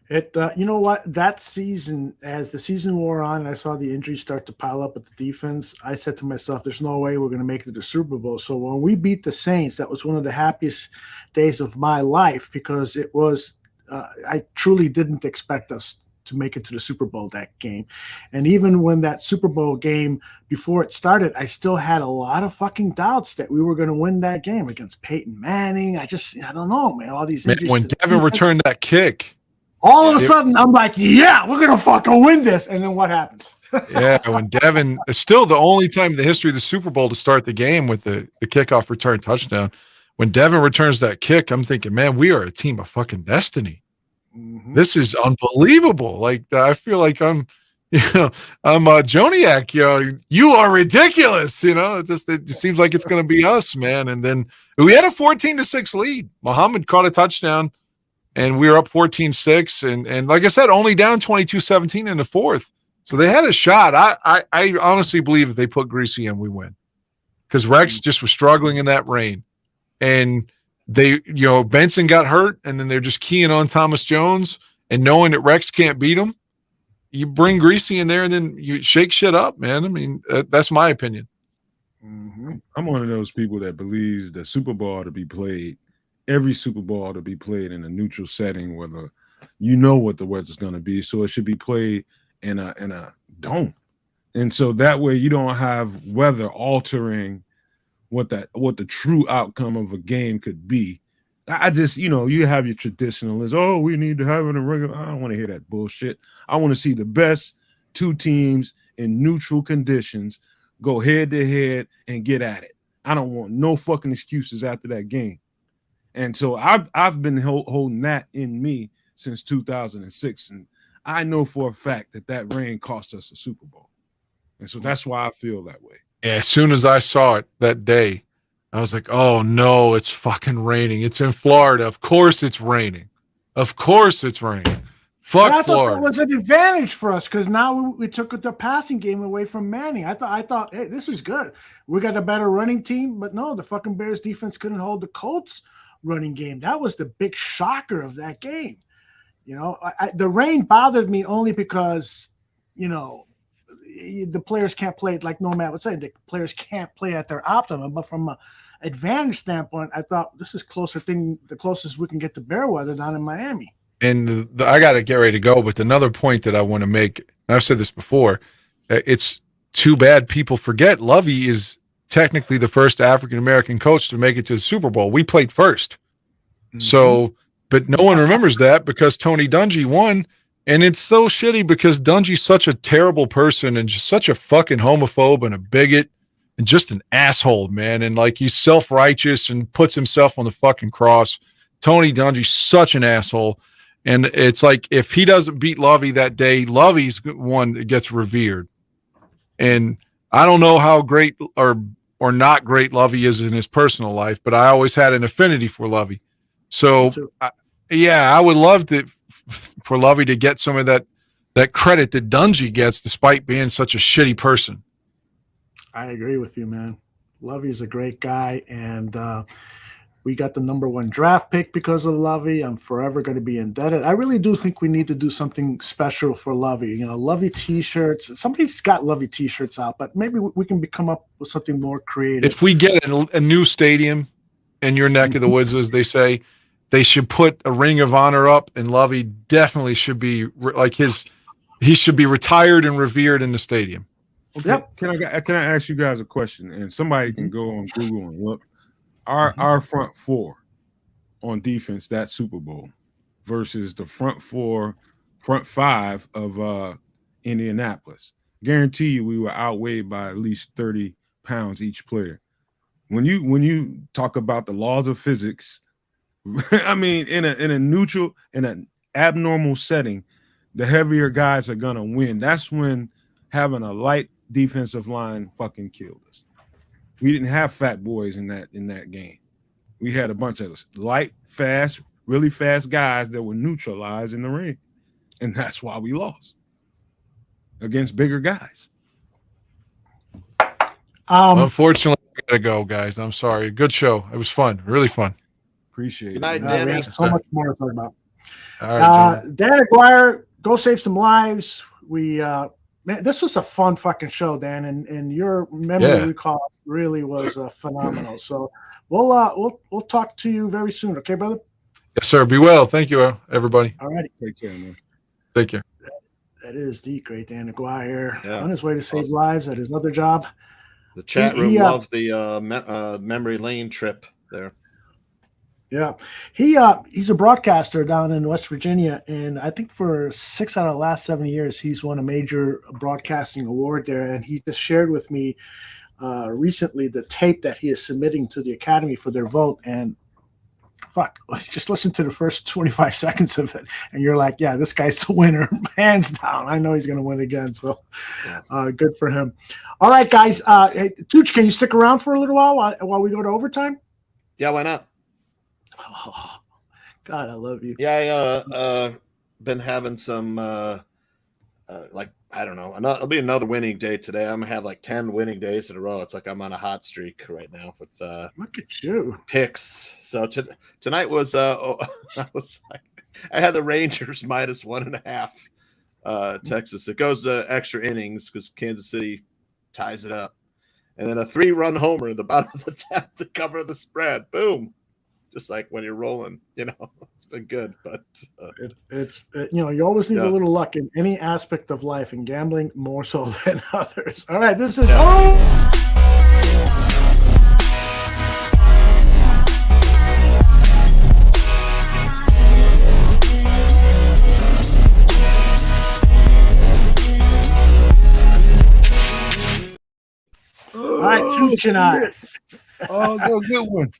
You know what? That season, as the season wore on, and I saw the injuries start to pile up with the defense. I said to myself, "There's no way we're going to make it to the Super Bowl." So when we beat the Saints, that was one of the happiest days of my life because it was. I truly didn't expect us to make it to the Super Bowl that game, and even when that Super Bowl game before it started, I still had a lot of fucking doubts that we were going to win that game against Peyton Manning. I don't know, man. All these injuries. When Devin returned that kick. All of a sudden, I'm like, yeah, we're going to fucking win this. And then what happens? Yeah, when Devin – it's still the only time in the history of the Super Bowl to start the game with the kickoff return touchdown. When Devin returns that kick, I'm thinking, man, we are a team of fucking destiny. Mm-hmm. This is unbelievable. Like, I feel like I'm Joniak, you are ridiculous. It seems like it's going to be us, man. And then we had a 14-6 lead. Muhammad caught a touchdown. And we were up 14-6, and like I said, only down 22-17 in the fourth. So they had a shot. I honestly believe if they put Greasy in, we win. Because Rex just was struggling in that rain. And they, Benson got hurt, and then they're just keying on Thomas Jones, and knowing that Rex can't beat him, you bring Greasy in there, and then you shake shit up, man. I mean, that's my opinion. Mm-hmm. I'm one of those people that believes the Super Bowl to be played. Every Super Bowl to be played in a neutral setting where what the weather's going to be. So it should be played in a dome. And so that way you don't have weather altering what the true outcome of a game could be. I just, you have your traditionalists. Oh, we need to have it in a regular. I don't want to hear that bullshit. I want to see the best two teams in neutral conditions go head to head and get at it. I don't want no fucking excuses after that game. And so I've been holding that in me since 2006. And I know for a fact that rain cost us a Super Bowl. And so that's why I feel that way. Yeah, as soon as I saw it that day, I was like, oh, no, it's fucking raining. It's in Florida. Of course it's raining. Of course it's raining. Fuck I Florida. Thought that was an advantage for us because now we took the passing game away from Manning. I thought, hey, this is good. We got a better running team. But no, the fucking Bears defense couldn't hold the Colts running game. That was the big shocker of that game. The rain bothered me only because, the players can't play, like Nomad would say, the players can't play at their optimum. But from an advantage standpoint, I thought this is the closest we can get to bear weather down in Miami. And I got to get ready to go. But another point that I want to make, and I've said this before, it's too bad people forget Lovey is technically the first African-American coach to make it to the Super Bowl. We played first. Mm-hmm. So, but no one remembers that because Tony Dungy won. And it's so shitty because Dungy's such a terrible person and just such a fucking homophobe and a bigot and just an asshole, man. And like he's self-righteous and puts himself on the fucking cross. Tony Dungy's such an asshole. And it's like if he doesn't beat Lovey that day, Lovey's one that gets revered. And I don't know how great or not great Lovey is in his personal life, but I always had an affinity for Lovey. So, I would love for Lovey to get some of that credit that Dungy gets despite being such a shitty person. I agree with you, man. Lovey's a great guy, and we got the number 1 draft pick because of Lovey. I'm forever going to be indebted. I really do think we need to do something special for Lovey. Lovey T-shirts. Somebody's got Lovey T-shirts out, but maybe we can come up with something more creative. If we get a new stadium in your neck of the woods, as they say, they should put a Ring of Honor up, and Lovey definitely should be he should be retired and revered in the stadium. Okay. Yep. Can I ask you guys a question? And somebody can go on Google and look. Our front four on defense that Super Bowl versus the front five of Indianapolis. Guarantee you we were outweighed by at least 30 pounds each player. When you talk about the laws of physics, I mean, in a neutral, in an abnormal setting, the heavier guys are gonna win. That's when having a light defensive line fucking killed us. We didn't have fat boys in that game. We had a bunch of light, fast, really fast guys that were neutralized in the ring, and that's why we lost against bigger guys. Unfortunately, I gotta go, guys. I'm sorry. Good show. It was fun. Really fun. Appreciate it. Good night, we have so much more to talk about. All right, Dan Aguirre, go save some lives. We man, this was a fun fucking show, Dan, and your memory Yeah. recall really was phenomenal. So we'll talk to you very soon, okay, brother? Yes, sir. Be well. Thank you, everybody. All righty. Take care, man. Take care. That is the great Dan Aguirre Yeah. on his way to save Awesome. lives at his other job. The chat room he, loved the memory lane trip there. Yeah, he's a broadcaster down in West Virginia, and I think for 6 out of the last 7 years, he's won a major broadcasting award there. And he just shared with me recently the tape that he is submitting to the Academy for their vote. And fuck, just listen to the first 25 seconds of it, and you're like, yeah, this guy's the winner, hands down. I know he's going to win again. So good for him. All right, guys. Hey, Tooch, can you stick around for a little while we go to overtime? Yeah, why not? Oh, God, I love you. Yeah, I been having some like, I don't know. It'll be another winning day today. I'm gonna have like 10 winning days in a row. It's like I'm on a hot streak right now with Look at you. picks. So tonight was I had the Rangers -1.5 Texas. It goes to extra innings because Kansas City ties it up, and then a 3-run homer in the bottom of the 10th to cover the spread. Boom. Just like when you're rolling, it's been good, but It's you always need a little luck in any aspect of life, and gambling more so than others. All right, this is all right, Tooch and I. Oh, good one.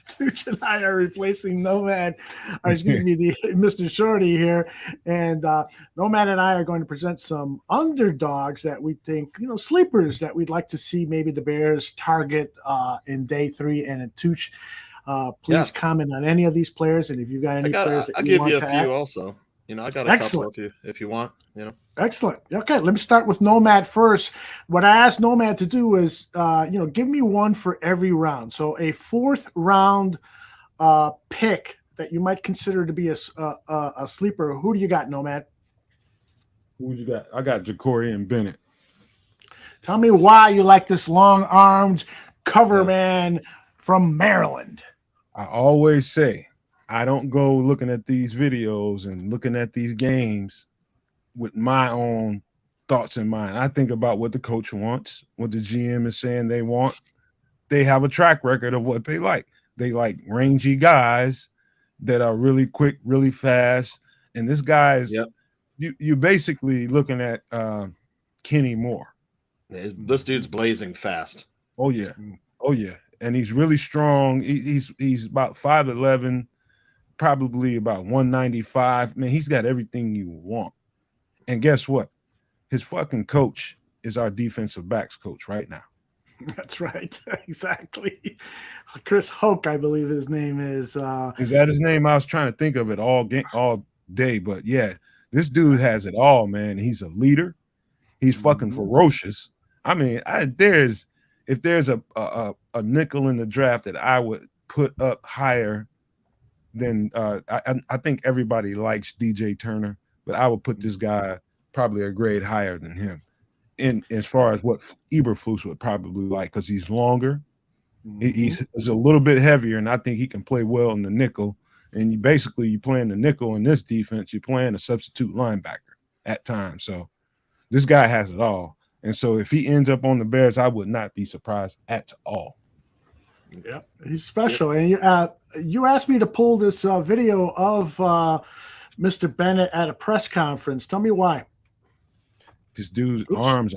Tooch and I are replacing Nomad, or excuse me, the Mr. Shorty here, and Nomad and I are going to present some underdogs that we think, sleepers that we'd like to see maybe the Bears target in day 3. And Tooch, please comment on any of these players, and if you've got any players that I'll you give want you a to few add. also. I got a couple if you want. Excellent. Okay, let me start with Nomad first. What I asked Nomad to do is, give me one for every round. So a 4th round pick that you might consider to be a sleeper. Who do you got, Nomad? Who you got? I got Ja'Cory and Bennett. Tell me why you like this long-armed cover man from Maryland. I always say I don't go looking at these videos and looking at these games with my own thoughts in mind. I think about what the coach wants, what the GM is saying they want. They have a track record of what they like. They like rangy guys that are really quick, really fast. And this guy is you're basically looking at Kenny Moore. This dude's blazing fast. Oh yeah. And he's really strong. He's about 5'11", probably about 195. Man, he's got everything you want. And guess what? His fucking coach is our defensive backs coach right now. That's right. Exactly. Chris Hoke, I believe his name is. Is that his name? I was trying to think of it all day, but yeah, this dude has it all, man. He's a leader. He's fucking ferocious. I mean, if there's a nickel in the draft that I would put up higher than I think everybody likes DJ Turner, but I would put this guy probably a grade higher than him in as far as what Eberflus would probably like, because he's longer. He's a little bit heavier, and I think he can play well in the nickel. And you playing the nickel in this defense, you're playing a substitute linebacker at times. So this guy has it all. And so if he ends up on the Bears, I would not be surprised at all. Yeah, he's special. And you asked me to pull this video of Mr. Bennett at a press conference. Tell me why. This dude's arms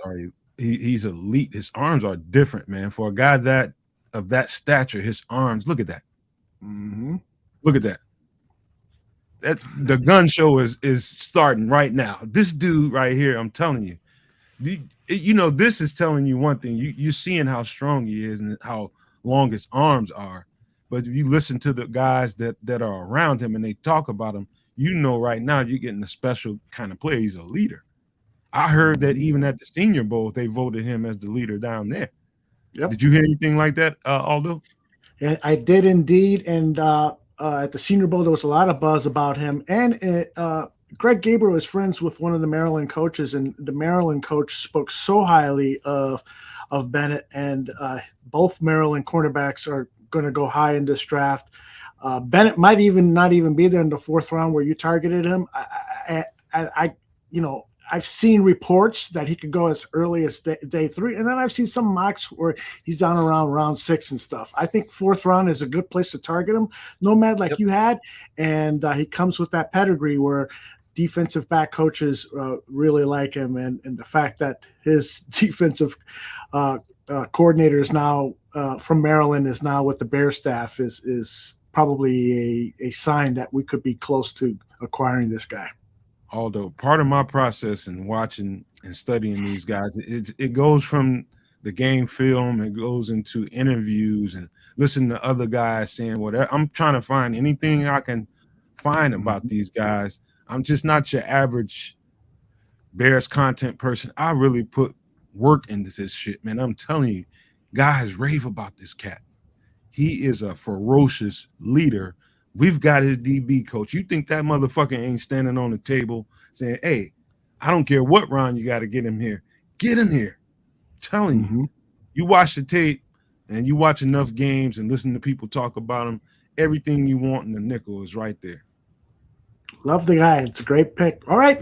he's elite. His arms are different, man. For a guy of that stature, his arms, look at that. Look at that. The gun show is starting right now. This dude right here, I'm telling you, this is telling you one thing. You're seeing how strong he is and how long his arms are. But if you listen to the guys that are around him and they talk about him, right now you're getting a special kind of player. He's a leader. I heard that even at the Senior Bowl, they voted him as the leader down there. Yep. Did you hear anything like that, Aldo? I did indeed. And at the Senior Bowl, there was a lot of buzz about him. And Greg Gabriel is friends with one of the Maryland coaches, and the Maryland coach spoke so highly of Bennett. And both Maryland cornerbacks are going to go high in this draft. Bennett might not even be there in the 4th round where you targeted him. I've seen reports that he could go as early as day 3, and then I've seen some mocks where he's down around round 6 and stuff. I think 4th round is a good place to target him, Nomad, like you had, and he comes with that pedigree where defensive back coaches really like him, and the fact that his defensive coordinator is now from Maryland is now with the Bear staff is probably a sign that we could be close to acquiring this guy. Although part of my process in watching and studying these guys, it goes from the game film, it goes into interviews and listening to other guys saying whatever. I'm trying to find anything I can find about these guys. I'm just not your average Bears content person. I really put work into this shit, man. I'm telling you, guys rave about this cat. He is a ferocious leader. We've got his DB coach. You think that motherfucker ain't standing on the table saying, hey, I don't care what round you got to get him here. Get him here. I'm telling you. You watch the tape and you watch enough games and listen to people talk about him, everything you want in the nickel is right there. Love the guy. It's a great pick. All right,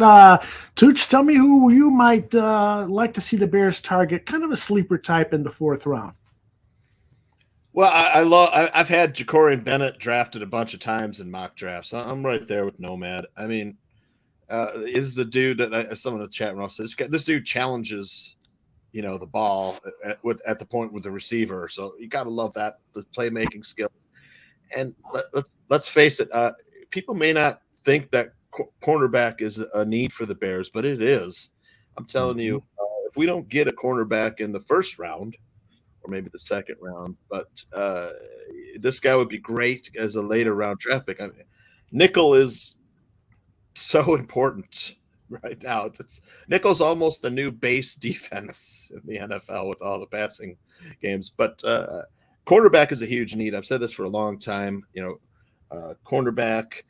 Tooch, tell me who you might like to see the Bears target, kind of a sleeper type in the 4th round. Well, I've had Ja'Cory Bennett drafted a bunch of times in mock drafts. I'm right there with Nomad. I mean, is the dude that some of the chat room says this dude challenges, the ball at the point with the receiver. So you got to love that, the playmaking skill. And let's face it, people may not think that cornerback is a need for the Bears, but it is. I'm telling you, if we don't get a cornerback in the 1st round, or maybe the 2nd round, but this guy would be great as a later round draft pick. I mean, nickel is so important right now. Nickel's almost the new base defense in the NFL with all the passing games. But cornerback is a huge need. I've said this for a long time. Cornerback,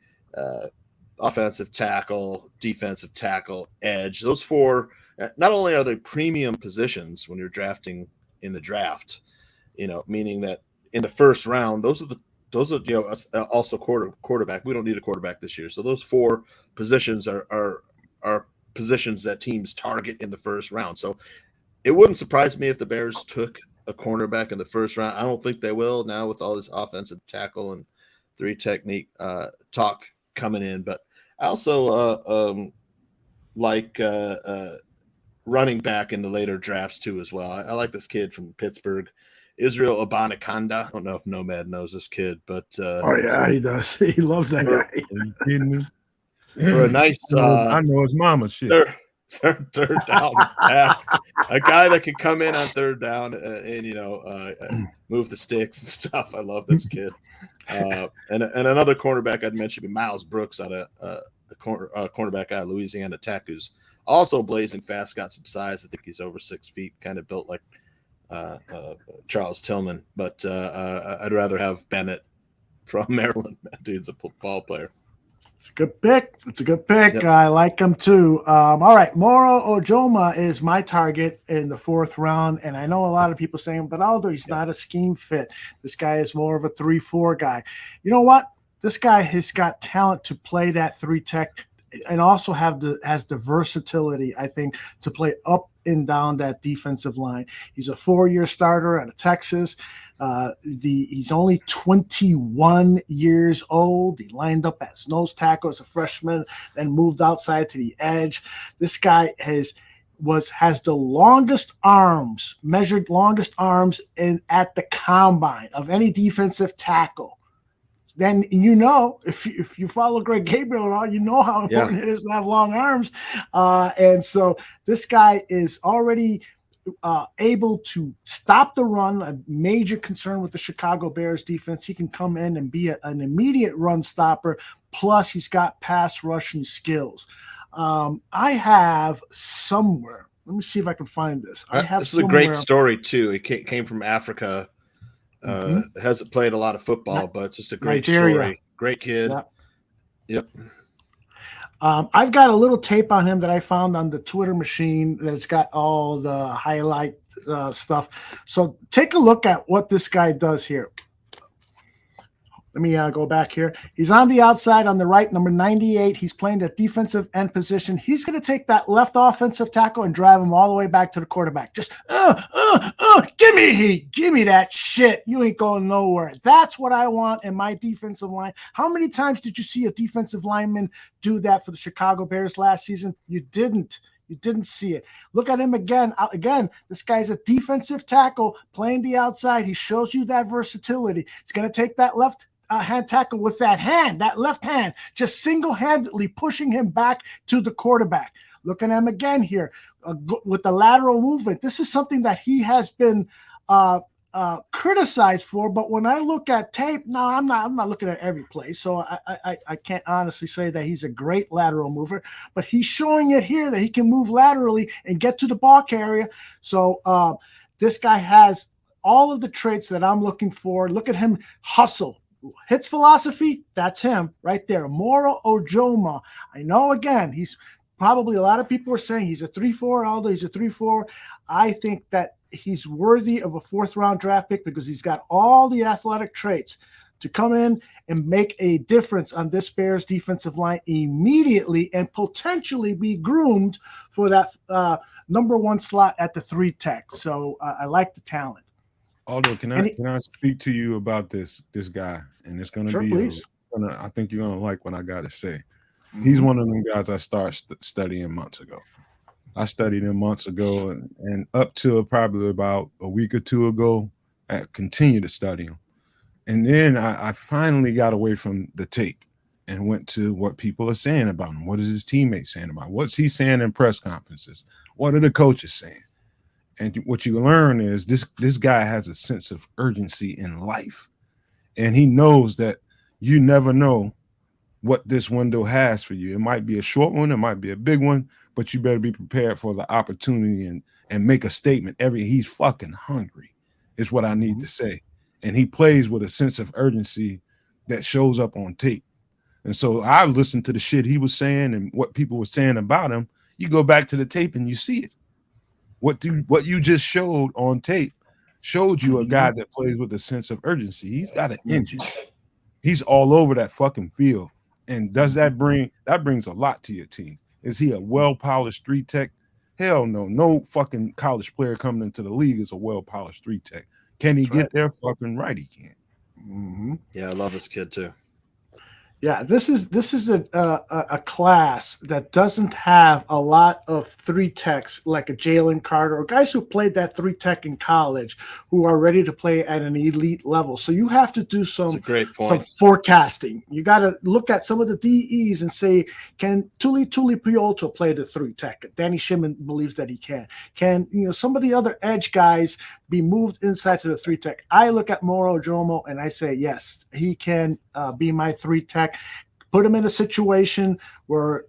offensive tackle, defensive tackle, edge. Those 4, not only are they premium positions when you're drafting in the draft, meaning that in the 1st round, those are also quarterback. We don't need a quarterback this year. So those 4 positions are positions that teams target in the 1st round. So it wouldn't surprise me if the Bears took a cornerback in the 1st round. I don't think they will now with all this offensive tackle and 3 technique talk coming in. But I also like running back in the later drafts too as well. I like this kid from Pittsburgh, Israel Abanikanda. I don't know if Nomad knows this kid, but oh yeah, he does. He loves that guy. Are you kidding me? For a nice, I know his mama shit. Third down back, a guy that can come in on 3rd down and move the sticks and stuff. I love this kid. And another cornerback I'd mention would be Miles Brooks out of cornerback out of Louisiana Tech, who's also blazing fast, got some size. I think he's over 6 feet, kind of built like Charles Tillman. But I'd rather have Bennett from Maryland. That dude's a ball player. It's a good pick. Yep. I like him too. All right, Moro Ojoma is my target in the 4th round, and I know a lot of people saying, but although he's not a scheme fit, this guy is more of a 3-4 guy. You know what? This guy has got talent to play that 3 tech, and also has the versatility, I think, to play up and down that defensive line. He's a 4-year starter out of Texas. He's only 21 years old. He lined up as nose tackle as a freshman, then moved outside to the edge. This guy has the longest arms, measured longest arms at the combine of any defensive tackle. Then if you follow Greg Gabriel at all, you know how important it is to have long arms. And so this guy is already able to stop the run, a major concern with the Chicago Bears defense. He can come in and be an immediate run stopper. Plus, he's got pass rushing skills. I have somewhere. Let me see if I can find this. This is a great story too. He came from Africa. Hasn't played a lot of football, but it's just a great Nigeria. story. Great kid. Yeah. Yep. I've got a little tape on him that I found on the Twitter machine that it's got all the highlight stuff. So take a look at what this guy does here. Let me go back here. He's on the outside on the right, number 98. He's playing the defensive end position. He's going to take that left offensive tackle and drive him all the way back to the quarterback. Just, give me that shit. You ain't going nowhere. That's what I want in my defensive line. How many times did you see a defensive lineman do that for the Chicago Bears last season? You didn't. You didn't see it. Look at him again. Again, this guy's a defensive tackle playing the outside. He shows you that versatility. He's going to take that left hand tackle with that left hand, just single-handedly pushing him back to the quarterback. Look at him again here with the lateral movement. This is something that he has been criticized for, but when I look at tape, no, I'm not looking at every play, so I can't honestly say that he's a great lateral mover, but he's showing it here that he can move laterally and get to the ball carrier. So this guy has all of the traits that I'm looking for. Look at him hustle. Hits philosophy, that's him right there. Moro Ojoma. I know, again, he's probably a lot of people are saying he's a 3-4, although he's a 3-4. I think that he's worthy of a 4th-round draft pick because he's got all the athletic traits to come in and make a difference on this Bears defensive line immediately and potentially be groomed for that number 1 slot at the 3 tech. So I like the talent. Aldo, can I speak to you about this guy? And it's going to be, I think you're going to like what I got to say. Mm-hmm. He's one of them guys I started studying months ago. I studied him months ago, and up to probably about a week or 2 ago, I continued to study him. And then I finally got away from the tape and went to what people are saying about him. What is his teammates saying about him? What's he saying in press conferences? What are the coaches saying? And what you learn is this guy has a sense of urgency in life. And he knows that you never know what this window has for you. It might be a short one, it might be a big one, but you better be prepared for the opportunity and make a statement. He's fucking hungry, is what I need to say. And he plays with a sense of urgency that shows up on tape. And so I listened to the shit he was saying and what people were saying about him. You go back to the tape and you see it. What you just showed on tape showed you a guy that plays with a sense of urgency. He's got an engine. He's all over that fucking field. And does that brings a lot to your team? Is he a well-polished 3 tech? Hell no. No fucking college player coming into the league is a well-polished 3 tech. Can he get there? Fucking right he can. Mm-hmm. Yeah, I love this kid too. Yeah, this is a class that doesn't have a lot of 3 techs like a Jalen Carter or guys who played that 3 tech in college who are ready to play at an elite level. So you have to do some forecasting. You got to look at some of the DEs and say, can Tuli Piolto play the 3 tech? Danny Shimon believes that he can. Can some of the other edge guys be moved inside to the 3 tech? I look at Moro Jomo and I say, yes, he can be my 3 tech. Put him in a situation where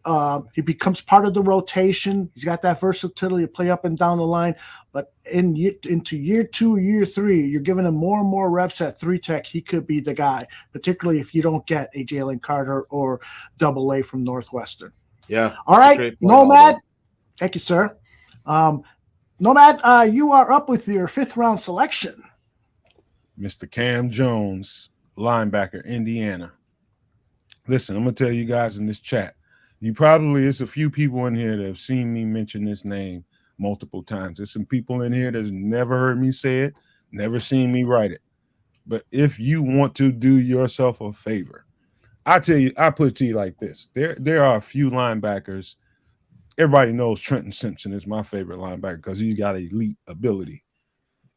he becomes part of the rotation. He's got that versatility to play up and down the line. But into year 2, year 3, you're giving him more and more reps at 3 tech. He could be the guy, particularly if you don't get a Jalen Carter or Double A from Northwestern. Yeah. All right, Nomad. Thank you, sir. Nomad, you are up with your 5th round selection. Mr. Cam Jones, linebacker, Indiana. Listen, I'm going to tell you guys in this chat, it's a few people in here that have seen me mention this name multiple times. There's some people in here that's never heard me say it, never seen me write it. But if you want to do yourself a favor, I put it to you like this. There are a few linebackers. Everybody knows Trenton Simpson is my favorite linebacker because he's got elite ability.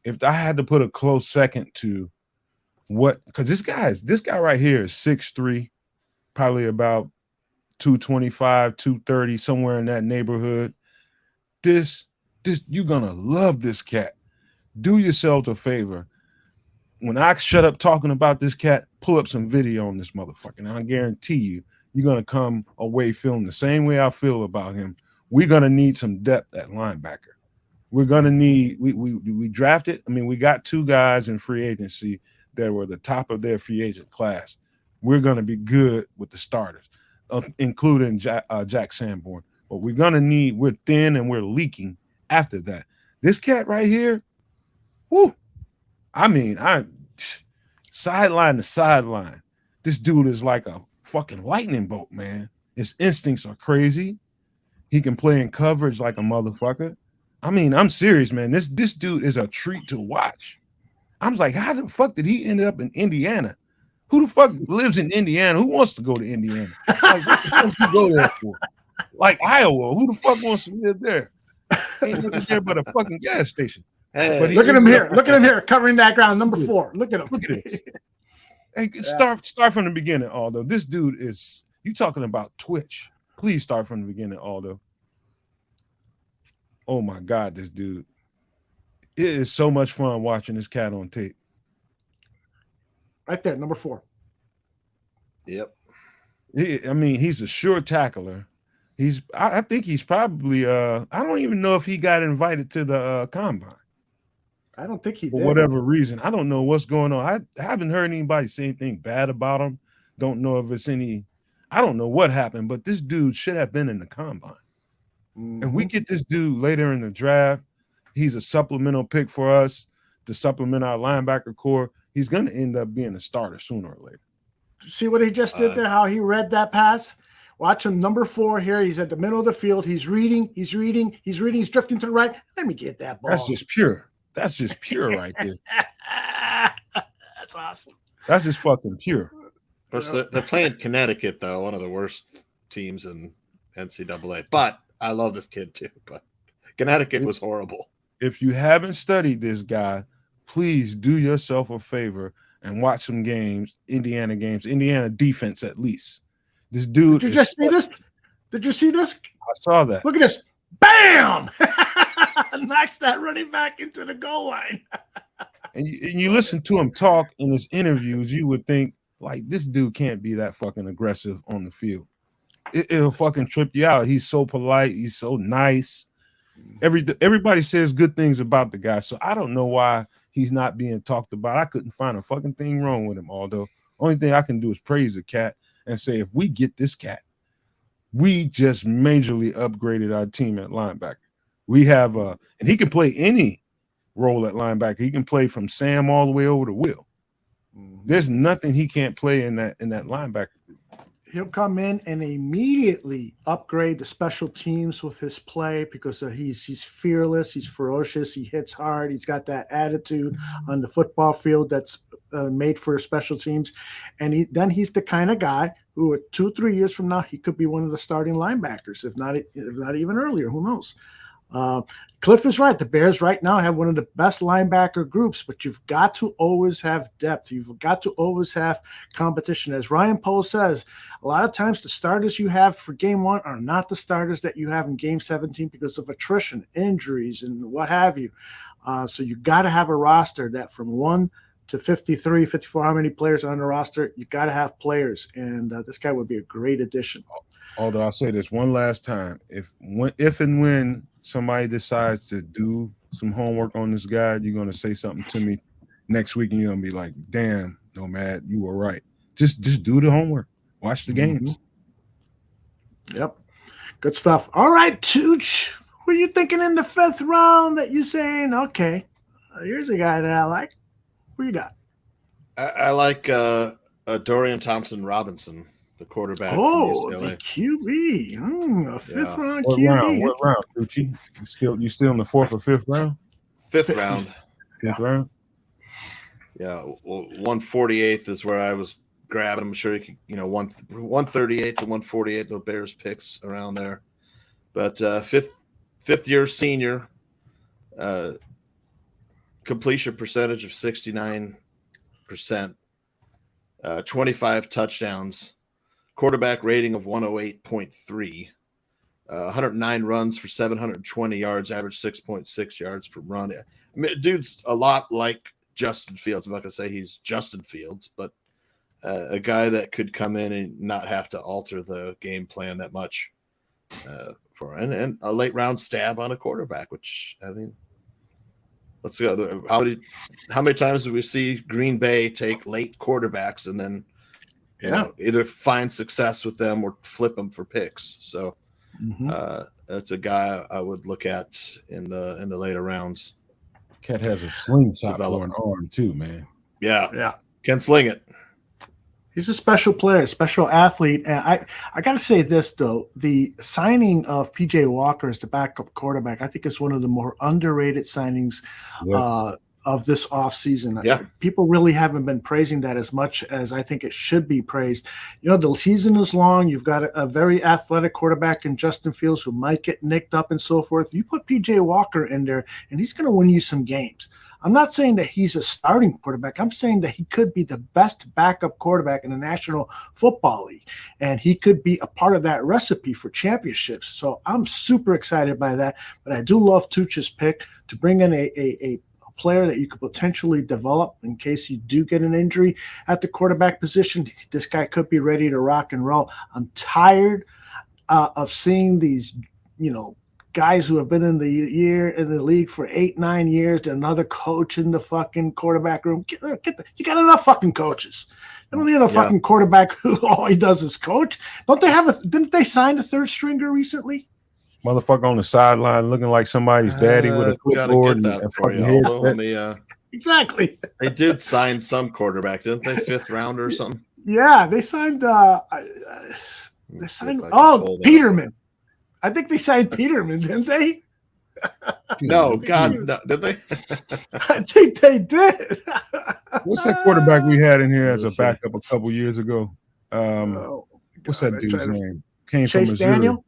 If I had to put a close second to because this guy right here is 6'3", probably about 225, 230, somewhere in that neighborhood. You're gonna love this cat. Do yourself a favor. When I shut up talking about this cat, pull up some video on this motherfucker. And I guarantee you're gonna come away feeling the same way I feel about him. We're gonna need some depth at linebacker. We're gonna need we drafted. I mean, we got 2 guys in free agency that were the top of their free agent class. we're going to be good with the starters, including Jack Sanborn. But we're thin and we're leaking after that. This cat right here, whoo, I mean, sideline to sideline. This dude is like a fucking lightning bolt, man. His instincts are crazy. He can play in coverage like a motherfucker. I mean, I'm serious, man. This dude is a treat to watch. I'm like, how the fuck did he end up in Indiana? Who the fuck lives in Indiana? Who wants to go to Indiana? Like, what the fuck you go there for? Like Iowa, who the fuck wants to live there? Ain't nothing there but a fucking gas station. Hey, But look at him here. Look at him here, covering that ground. Number 4. Look at him. Look at this. Hey, start from the beginning, Aldo. This dude is, you talking about Twitch. Please start from the beginning, Aldo. Oh my God, this dude. It is so much fun watching this cat on tape. Right there, number 4. Yep. I mean, he's a sure tackler. I think he's probably I don't even know if he got invited to the combine. I don't think he For did. whatever reason. I don't know what's going on. I haven't heard anybody say anything bad about him. Don't know if it's I don't know what happened, but this dude should have been in the combine. Mm-hmm. And we get this dude later in the draft. He's a supplemental pick for us to supplement our linebacker core. He's going to end up being a starter sooner or later. See what he just did there, how he read that pass? Watch him, number 4 here. He's at the middle of the field. He's reading. He's drifting to the right. Let me get that ball. That's just pure. That's just pure right there. That's awesome. That's just fucking pure. Of course, they're playing Connecticut, though, one of the worst teams in NCAA. But I love this kid, too. But Connecticut was horrible. If you haven't studied this guy, please do yourself a favor and watch some games, Indiana defense at least. This dude. Did you just see this? Did you see this? I saw that. Look at this. Bam! Knocks that running back into the goal line. And you listen to him talk in his interviews, you would think, like, this dude can't be that fucking aggressive on the field. It'll fucking trip you out. He's so polite. He's so nice. Everybody says good things about the guy, so I don't know why he's not being talked about. I couldn't find a fucking thing wrong with him, although only thing I can do is praise the cat and say, if we get this cat, we just majorly upgraded our team at linebacker. We have and he can play any role at linebacker. He can play from Sam all the way over to Will. There's nothing he can't play in that linebacker group. He'll come in and immediately upgrade the special teams with his play because he's fearless, he's ferocious, he hits hard, he's got that attitude on the football field that's made for special teams. And he's the kind of guy who 2-3 years from now, he could be one of the starting linebackers, if not even earlier, who knows. Cliff is right. The Bears right now have one of the best linebacker groups, but you've got to always have depth. You've got to always have competition. As Ryan Pohl says, a lot of times the starters you have for game 1 are not the starters that you have in game 17 because of attrition, injuries, and what have you. So you got to have a roster that from 1 to 53, 54, how many players are on the roster, you got to have players. And this guy would be a great addition. Although I'll say this one last time, if and when somebody decides to do some homework on this guy, you're going to say something to me next week and you're going to be like, damn, Nomad, you were right. Just do the homework. Watch the games. Yep. Good stuff. All right, Tooch. Who are you thinking in the 5th round that you're saying, okay, here's a guy that I like? Who you got? I like Dorian Thompson-Robinson, the quarterback. Oh, from UCLA. the QB. A 5th round What QB. What round, Gucci? You still in the 4th or 5th round? 5th round. 5th round? Yeah, well, 148th is where I was grabbing. I'm sure you could, 138 to 148, the Bears picks around there. But fifth year senior, completion percentage of 69%, 25 touchdowns, quarterback rating of 108.3, 109 runs for 720 yards, average 6.6 yards per run. I mean, dude's a lot like Justin Fields. I'm not going to say he's Justin Fields, but a guy that could come in and not have to alter the game plan that much and a late round stab on a quarterback, which, I mean, let's go. How many times do we see Green Bay take late quarterbacks and then you know, either find success with them or flip them for picks. So that's a guy I would look at in the later rounds. Cat has a slingshot Develop. for an arm too, man. Yeah. Can sling it. He's a special player, special athlete. And I got to say this, though. The signing of P.J. Walker as the backup quarterback, I think is one of the more underrated signings of this offseason. Yeah. People really haven't been praising that as much as I think it should be praised. You know, the season is long. You've got a very athletic quarterback in Justin Fields who might get nicked up and so forth. You put P.J. Walker in there, and he's going to win you some games. I'm not saying that he's a starting quarterback. I'm saying that he could be the best backup quarterback in the National Football League, and he could be a part of that recipe for championships. So I'm super excited by that. But I do love Tuch's pick to bring in a player that you could potentially develop in case you do get an injury at the quarterback position. This guy could be ready to rock and roll. I'm tired of seeing these, guys who have been in the league for 8-9 years, to another coach in the fucking quarterback room. You got enough fucking coaches. You don't need a fucking quarterback who all he does is coach. Didn't they sign a third stringer recently? Motherfucker on the sideline looking like somebody's daddy with a clipboard and fucking headset. Exactly. They did sign some quarterback, didn't they? 5th rounder or something. Yeah, they signed. Peterman. I think they signed Peterman, didn't they? No, did they? I think they did. What's that quarterback we had in here as a backup a couple years ago? What's that dude's name? Came Chase from Missouri. Daniel?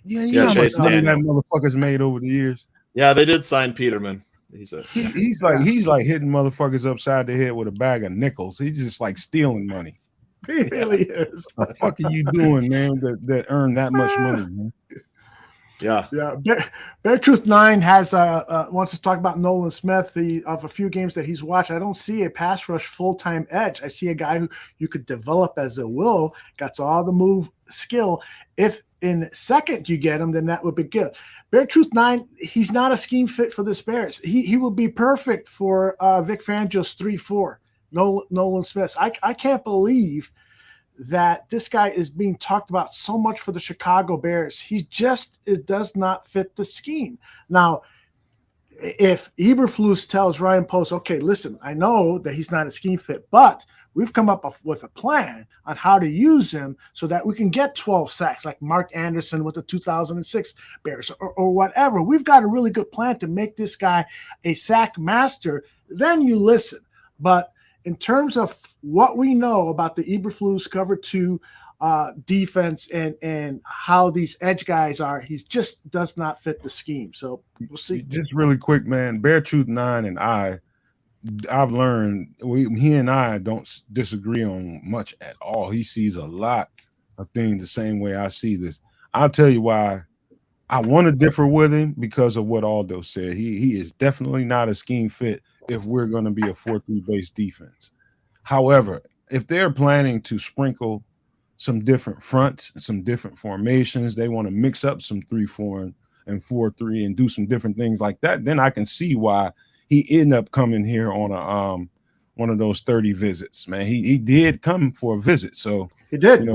Yeah, Chase how many Daniel. that motherfuckers made over the years. Yeah, they did sign Peterman. He's like hitting motherfuckers upside the head with a bag of nickels. He's just like stealing money. He really is. What the fuck are you doing, man? That earn that much money, man? Yeah. Bear Truth 9 has wants to talk about Nolan Smith. Of a few games that he's watched, I don't see a pass rush full-time edge. I see a guy who you could develop as a will, got all the move skill. If in second you get him, then that would be good. Bear Truth 9, he's not a scheme fit for the Bears. He would be perfect for Vic Fangio's 3-4. Nolan Smith. I can't believe that this guy is being talked about so much for the Chicago Bears. It does not fit the scheme. Now, if Eberflus tells Ryan Post, okay, listen, I know that he's not a scheme fit, but we've come up with a plan on how to use him so that we can get 12 sacks like Mark Anderson with the 2006 Bears or whatever. We've got a really good plan to make this guy a sack master. Then you listen. But in terms of what we know about the Eberflus cover 2 defense and how these edge guys are, he just does not fit the scheme. So we'll see. Just really quick, man. Bear Truth 9 and I've learned he and I don't disagree on much at all. He sees a lot of things the same way I see this. I'll tell you why I want to differ with him, because of what Aldo said. He is definitely not a scheme fit if we're going to be a 4-3 based defense. However, if they're planning to sprinkle some different fronts, some different formations, they want to mix up some 3-4 and 4-3 and do some different things like that, then I can see why he ended up coming here on one of those 30 visits. Man, he did come for a visit, so he did.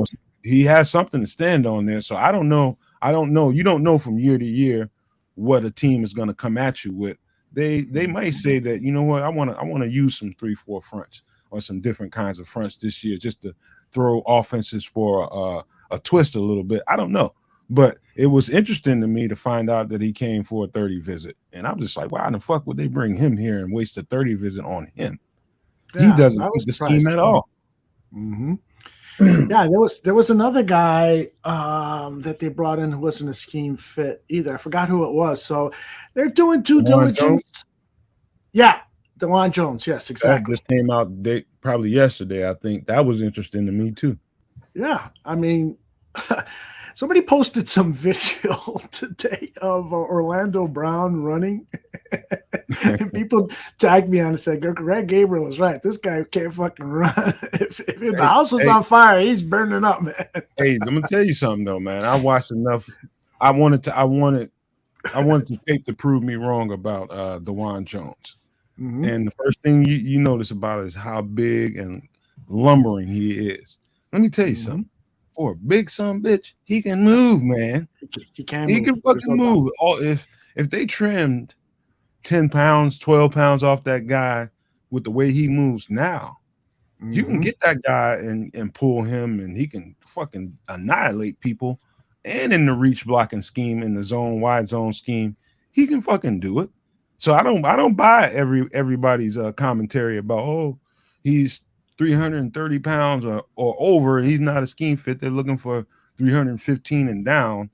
He has something to stand on there. So I don't know. You don't know from year to year what a team is going to come at you with. They might say that, you know what, I want to use some 3-4 fronts or some different kinds of fronts this year just to throw offenses for a twist a little bit. I don't know. But it was interesting to me to find out that he came for a 30 visit. And I'm just like, why the fuck would they bring him here and waste a 30 visit on him? Yeah, he doesn't fit the scheme at all. Mm-hmm. Yeah, there was another guy that they brought in who wasn't a scheme fit either. I forgot who it was. So they're doing due diligence. Yeah, DeJuan Jones. Yes, exactly. That just came out probably yesterday, I think. That was interesting to me too. Yeah, I mean, somebody posted some video today of Orlando Brown running. And people tagged me on and said, Greg Gabriel was right. This guy can't fucking run. If the house was on fire, he's burning up, man. Hey, I'm gonna tell you something though, man. I watched enough. I wanted to tape to prove me wrong about DeJuan Jones. Mm-hmm. And the first thing you notice about it is how big and lumbering he is. Let me tell you something. For a big son bitch, he can move, man. He can. He can fucking move. All if they trimmed 10 pounds, 12 pounds off that guy with the way he moves now, you can get that guy and pull him, and he can fucking annihilate people. And in the reach blocking scheme, in the zone wide zone scheme, he can fucking do it. So I don't buy everybody's commentary about, oh, he's 330 pounds or over. He's not a scheme fit. They're looking for 315 and down.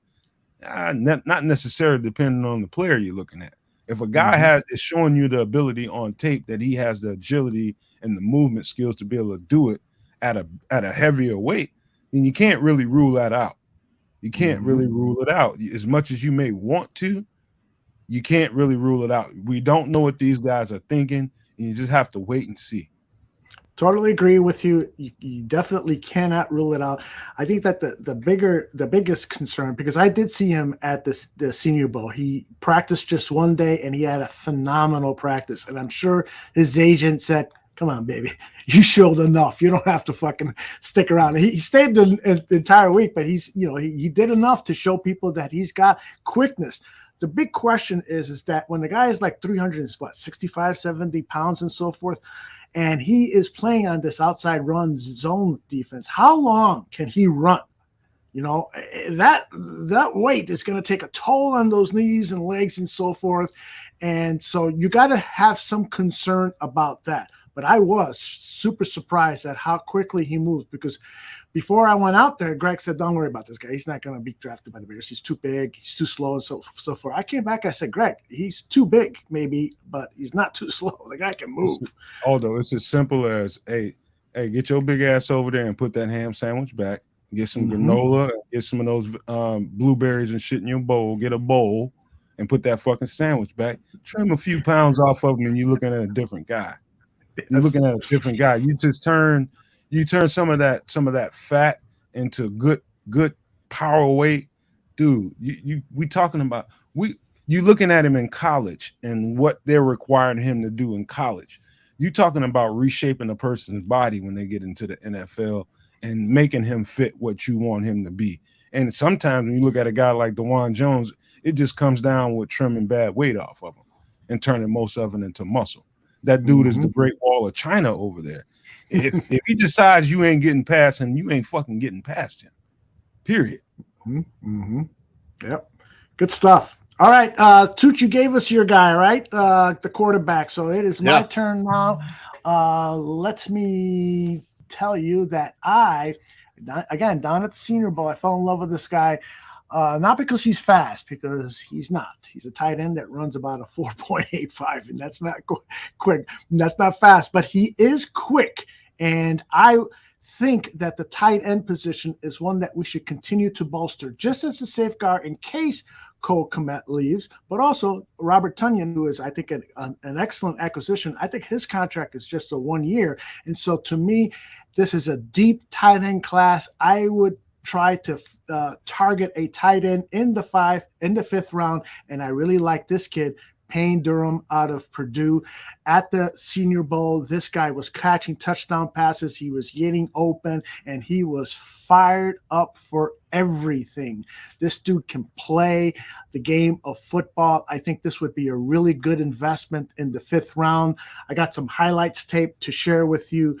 Not necessarily, depending on the player you're looking at. If a guy is showing you the ability on tape that he has the agility and the movement skills to be able to do it at a heavier weight, then you can't really rule that out. You can't really rule it out. As much as you may want to, you can't really rule it out. We don't know what these guys are thinking, and you just have to wait and see. Totally agree with you. You definitely cannot rule it out. I think that the biggest concern, because I did see him at the Senior Bowl. He practiced just one day, and he had a phenomenal practice. And I'm sure his agent said, "Come on, baby, you showed enough. You don't have to fucking stick around." He stayed the entire week, but he did enough to show people that he's got quickness. The big question is that when the guy is like 65, 70 pounds and so forth, and he is playing on this outside run zone defense, how long can he run? That weight is going to take a toll on those knees and legs and so forth. And so you got to have some concern about that. But I was super surprised at how quickly he moves, because before I went out there, Greg said, "Don't worry about this guy. He's not going to be drafted by the Bears. He's too big. He's too slow," and so forth. I came back. I said, "Greg, he's too big, maybe, but he's not too slow. The guy can move." Although it's as simple as, hey, get your big ass over there and put that ham sandwich back. Get some granola, get some of those blueberries and shit in your bowl. Get a bowl and put that fucking sandwich back. Trim a few pounds off of him, and you're looking at a different guy. You're looking at a different guy. You just turn some of that fat into good power weight, dude. We talking about you looking at him in college and what they're requiring him to do in college. You talking about reshaping a person's body when they get into the NFL and making him fit what you want him to be. And sometimes when you look at a guy like DeJuan Jones, it just comes down with trimming bad weight off of him and turning most of it into muscle. That dude is the Great Wall of China over there. If he decides you ain't getting past him, you ain't fucking getting past him. Period. Yep. Good stuff. All right. Tooch, you gave us your guy, right? The quarterback. So it is my turn now. Let me tell you that again, down at the Senior Bowl, I fell in love with this guy. Not because he's fast, because he's not. He's a tight end that runs about a 4.85, and that's not quick. That's not fast, but he is quick. And I think that the tight end position is one that we should continue to bolster, just as a safeguard in case Cole Kmet leaves, but also Robert Tonyan, who is, I think, an excellent acquisition. I think his contract is just a 1 year. And so to me, this is a deep tight end class. I would try to target a tight end in the fifth round. And I really like this kid, Payne Durham out of Purdue. At the Senior Bowl, this guy was catching touchdown passes. He was getting open, and he was fired up for everything. This dude can play the game of football. I think this would be a really good investment in the fifth round. I got some highlights tape to share with you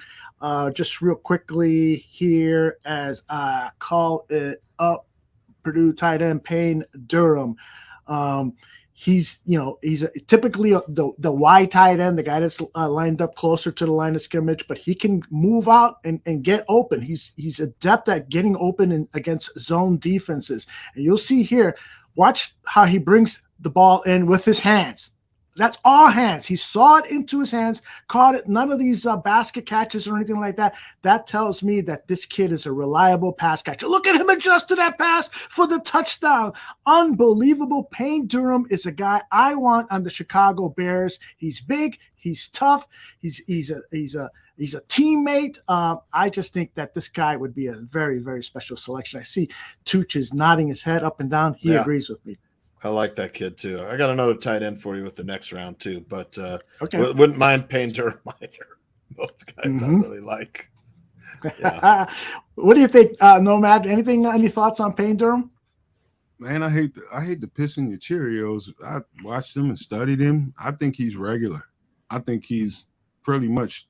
just real quickly here as I call it up. Purdue tight end Payne Durham. He's typically the wide tight end, the guy that's lined up closer to the line of scrimmage, but he can move out and get open. He's adept at getting open against zone defenses. And you'll see here, watch how he brings the ball in with his hands. That's all hands. He saw it into his hands, caught it. None of these basket catches or anything like that. That tells me that this kid is a reliable pass catcher. Look at him adjust to that pass for the touchdown. Unbelievable. Payne Durham is a guy I want on the Chicago Bears. He's big. He's tough. He's a teammate. I just think that this guy would be a very, very special selection. I see Tooch is nodding his head up and down. He agrees with me. I like that kid too. I got another tight end for you with the next round too, but wouldn't mind Payne Durham either. Both guys I really like. Yeah. What do you think, Nomad? Any thoughts on Payne Durham? Man, I hate the piss in your Cheerios. I watched him and studied him. I think he's regular. I think he's pretty much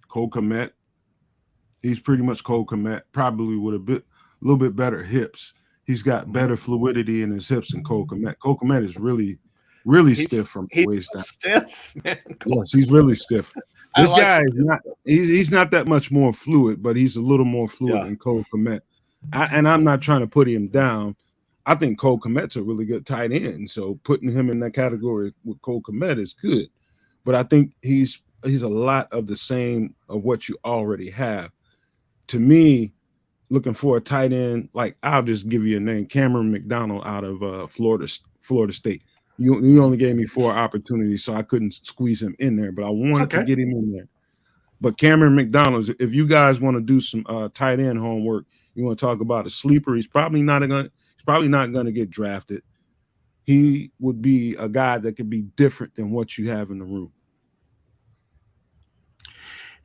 Cole Kmet. He's pretty much Cole Kmet, probably with a little bit better hips. He's got better fluidity in his hips than Cole Kmet. Cole Kmet is really stiff from the waist down. Stiff, man. Yes, he's really stiff. This guy is not. He's not that much more fluid, but he's a little more fluid than Cole Kmet. And I'm not trying to put him down. I think Cole Kmet's a really good tight end, so putting him in that category with Cole Kmet is good. But I think he's a lot of the same of what you already have. To me, looking for a tight end, like I'll just give you a name, Cameron McDonald out of Florida State. You only gave me 4 opportunities, so I couldn't squeeze him in there, but I wanted to get him in there. But Cameron McDonald, if you guys want to do some tight end homework, you want to talk about a sleeper, he's probably not going to get drafted. He would be a guy that could be different than what you have in the room.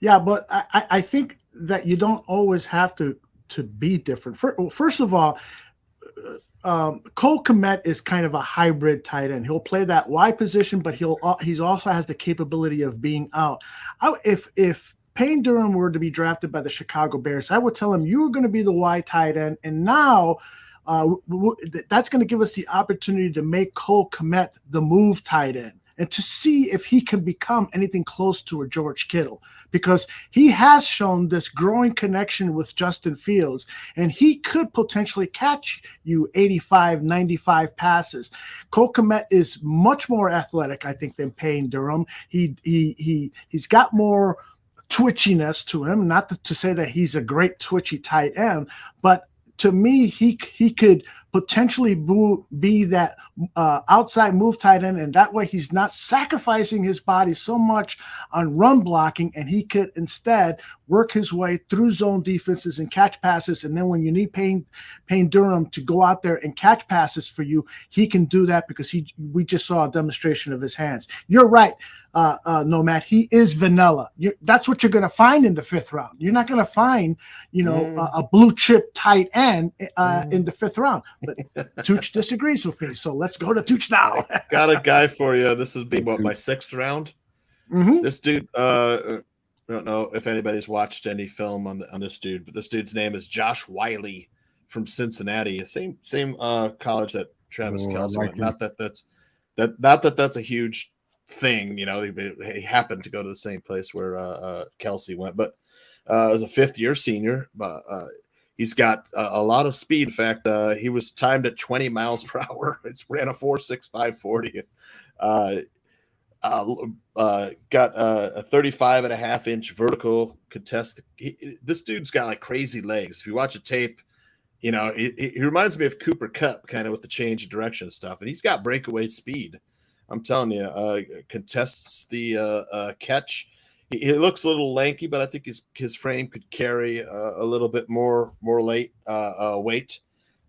Yeah, but I think that you don't always have to be different. First of all, Cole Kmet is kind of a hybrid tight end. He'll play that wide position, but he's also has the capability of being out. If Payne Durham were to be drafted by the Chicago Bears, I would tell him you are going to be the wide tight end, and now that's going to give us the opportunity to make Cole Kmet the move tight end and to see if he can become anything close to a George Kittle, because he has shown this growing connection with Justin Fields, and he could potentially catch you 85, 95 passes. Cole Kmet is much more athletic, I think, than Payne Durham. He's got more twitchiness to him, not to say that he's a great twitchy tight end, but to me, he could potentially be that outside move tight end, and that way he's not sacrificing his body so much on run blocking, and he could instead work his way through zone defenses and catch passes. And then when you need Payne Durham to go out there and catch passes for you, he can do that because we just saw a demonstration of his hands. You're right. Nomad, he is vanilla. That's what you're going to find in the 5th round. You're not going to find, a blue chip tight end in the 5th round. But Tooch disagrees with me, so let's go to Tooch now. Got a guy for you. This would be my 6th round. Mm-hmm. This dude, I don't know if anybody's watched any film on this dude, but this dude's name is Josh Wiley from Cincinnati, same college that Travis Kelce went. Not that that's a huge thing, he happened to go to the same place where Kelce went, but as a 5th-year senior, but he's got a lot of speed. In fact, he was timed at 20 miles per hour. It's ran a 4.65 40. Got a 35.5-inch vertical contest. This dude's got like crazy legs. If you watch a tape, he reminds me of Cooper Kupp kind of with the change of direction and stuff, and he's got breakaway speed. I'm telling you, contests the catch. He looks a little lanky, but I think his frame could carry a little bit more weight.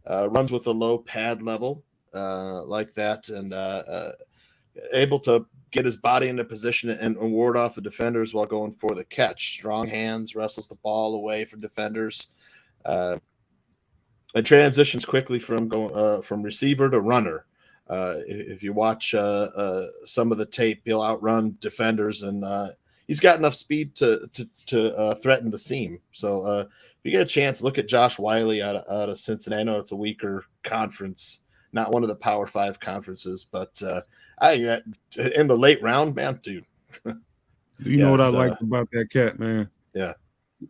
Runs with a low pad level like that, and able to get his body into position and ward off the defenders while going for the catch. Strong hands, wrestles the ball away from defenders. It transitions quickly from receiver to runner. If you watch some of the tape, he'll outrun defenders, and he's got enough speed to threaten the seam. So if you get a chance, look at Josh Wiley out of Cincinnati. I know it's a weaker conference, not one of the Power 5 conferences, but in the late round, man, dude. You know what I liked about that cat, man? Yeah,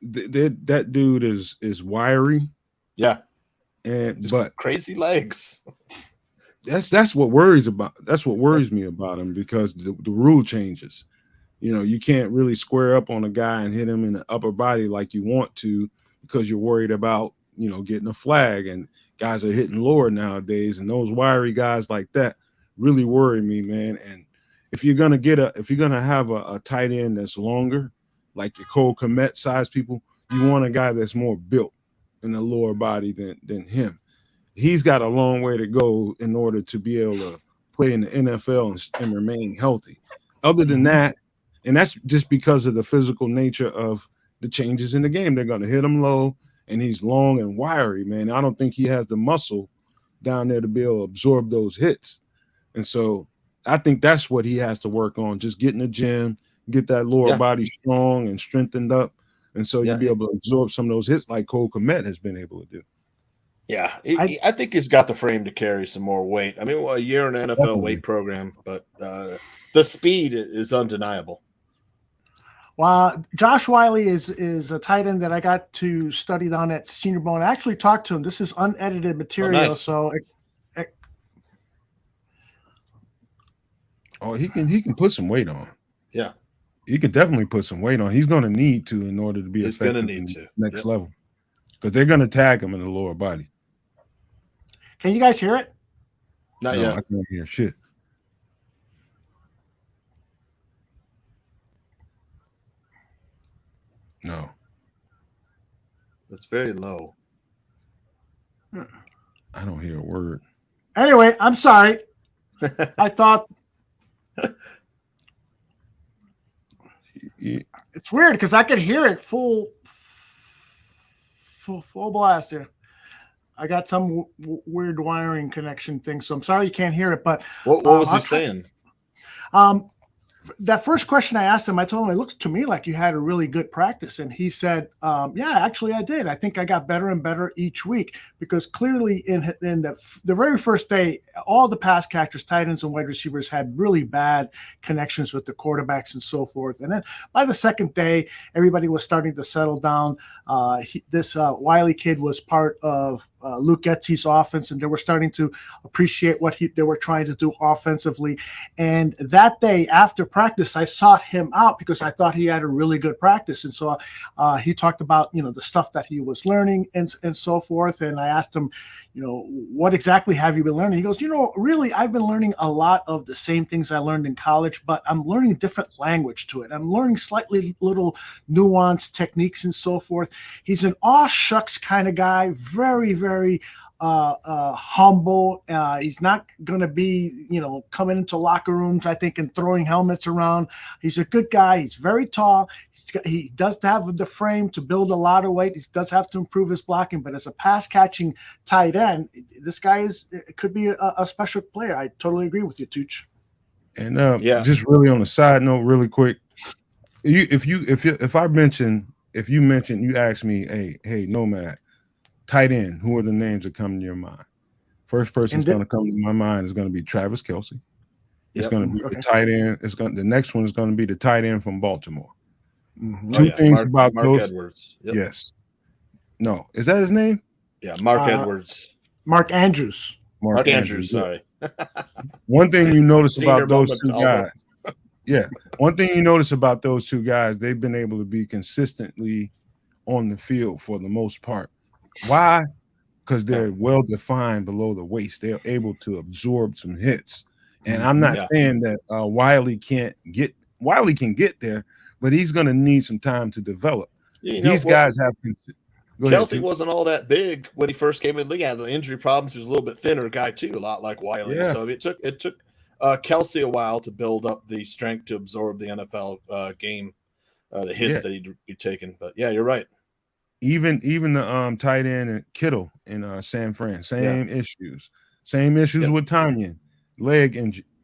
that dude is wiry. Yeah, but crazy legs. That's what worries me about him, because the rule changes. You can't really square up on a guy and hit him in the upper body like you want to, because you're worried about getting a flag, and guys are hitting lower nowadays, and those wiry guys like that really worry me, man. And if you're gonna have a tight end that's longer, like your Cole Kmet size people, you want a guy that's more built in the lower body than him. He's got a long way to go in order to be able to play in the NFL and remain healthy. Other than that, and that's just because of the physical nature of the changes in the game. They're going to hit him low, and he's long and wiry, man. I don't think he has the muscle down there to be able to absorb those hits. And so I think that's what he has to work on, just get in the gym, get that lower body strong and strengthened up. And so you'll be able to absorb some of those hits like Cole Kmet has been able to do. Yeah, I think he's got the frame to carry some more weight. I mean, a year in an NFL weight program, but the speed is undeniable. Well, Josh Wiley is a tight end that I got to study on at Senior Bowl. And I actually talked to him. This is unedited material, nice. so he can put some weight on. Yeah, he can definitely put some weight on. He's going to need to in order to be effective next level, because they're going to tag him in the lower body. Can you guys hear it? Not yet. I can't hear shit. No. That's very low. I don't hear a word. Anyway, I'm sorry. I thought it's weird because I could hear it full blast here. I got some weird wiring connection thing, so I'm sorry you can't hear it. But what was he saying? That first question I asked him, I told him, it looks to me like you had a really good practice. And he said, yeah, actually I did. I think I got better and better each week, because clearly in the very first day, all the pass catchers, tight ends and wide receivers had really bad connections with the quarterbacks and so forth. And then by the second day, everybody was starting to settle down. This Wiley kid was part of Luke Getsy's offense, and they were starting to appreciate what they were trying to do offensively. And that day after practice, I sought him out because I thought he had a really good practice. And so he talked about, the stuff that he was learning and so forth. And I asked him, what exactly have you been learning? He goes, really, I've been learning a lot of the same things I learned in college, but I'm learning different language to it. I'm learning slightly little nuanced techniques and so forth. He's an aw shucks kind of guy, very, very humble. He's not going to be, coming into locker rooms, I think, and throwing helmets around. He's a good guy. He's very tall. He does have the frame to build a lot of weight. He does have to improve his blocking, but as a pass catching tight end, this guy could be a special player. I totally agree with you, Tooch. And just really on a side note, really quick, if you mention, you ask me, hey, Nomad, tight end, who are the names that come to your mind? First person that's going to come to my mind is going to be Travis Kelce. It's going to be the tight end. The next one is going to be the tight end from Baltimore. Mm-hmm. Two things about Mark those. Edwards. Yep. Yes. No, is that his name? Yeah, Mark Edwards. Mark Andrews. Mark Andrews. Sorry. One thing you notice about those two guys. Yeah. One thing you notice about those two guys, they've been able to be consistently on the field for the most part. Why? Because they're well defined below the waist. They're able to absorb some hits. And I'm not saying that Wiley can get there, but he's going to need some time to develop. These guys have. Kelce wasn't all that big when he first came in the league. He had the injury problems. He was a little bit thinner guy too, a lot like Wiley. Yeah. So it took Kelce a while to build up the strength to absorb the NFL game, the hits that he'd be taking. But yeah, you're right. Even the tight end and Kittle in San Fran, same issues with Tanyan, leg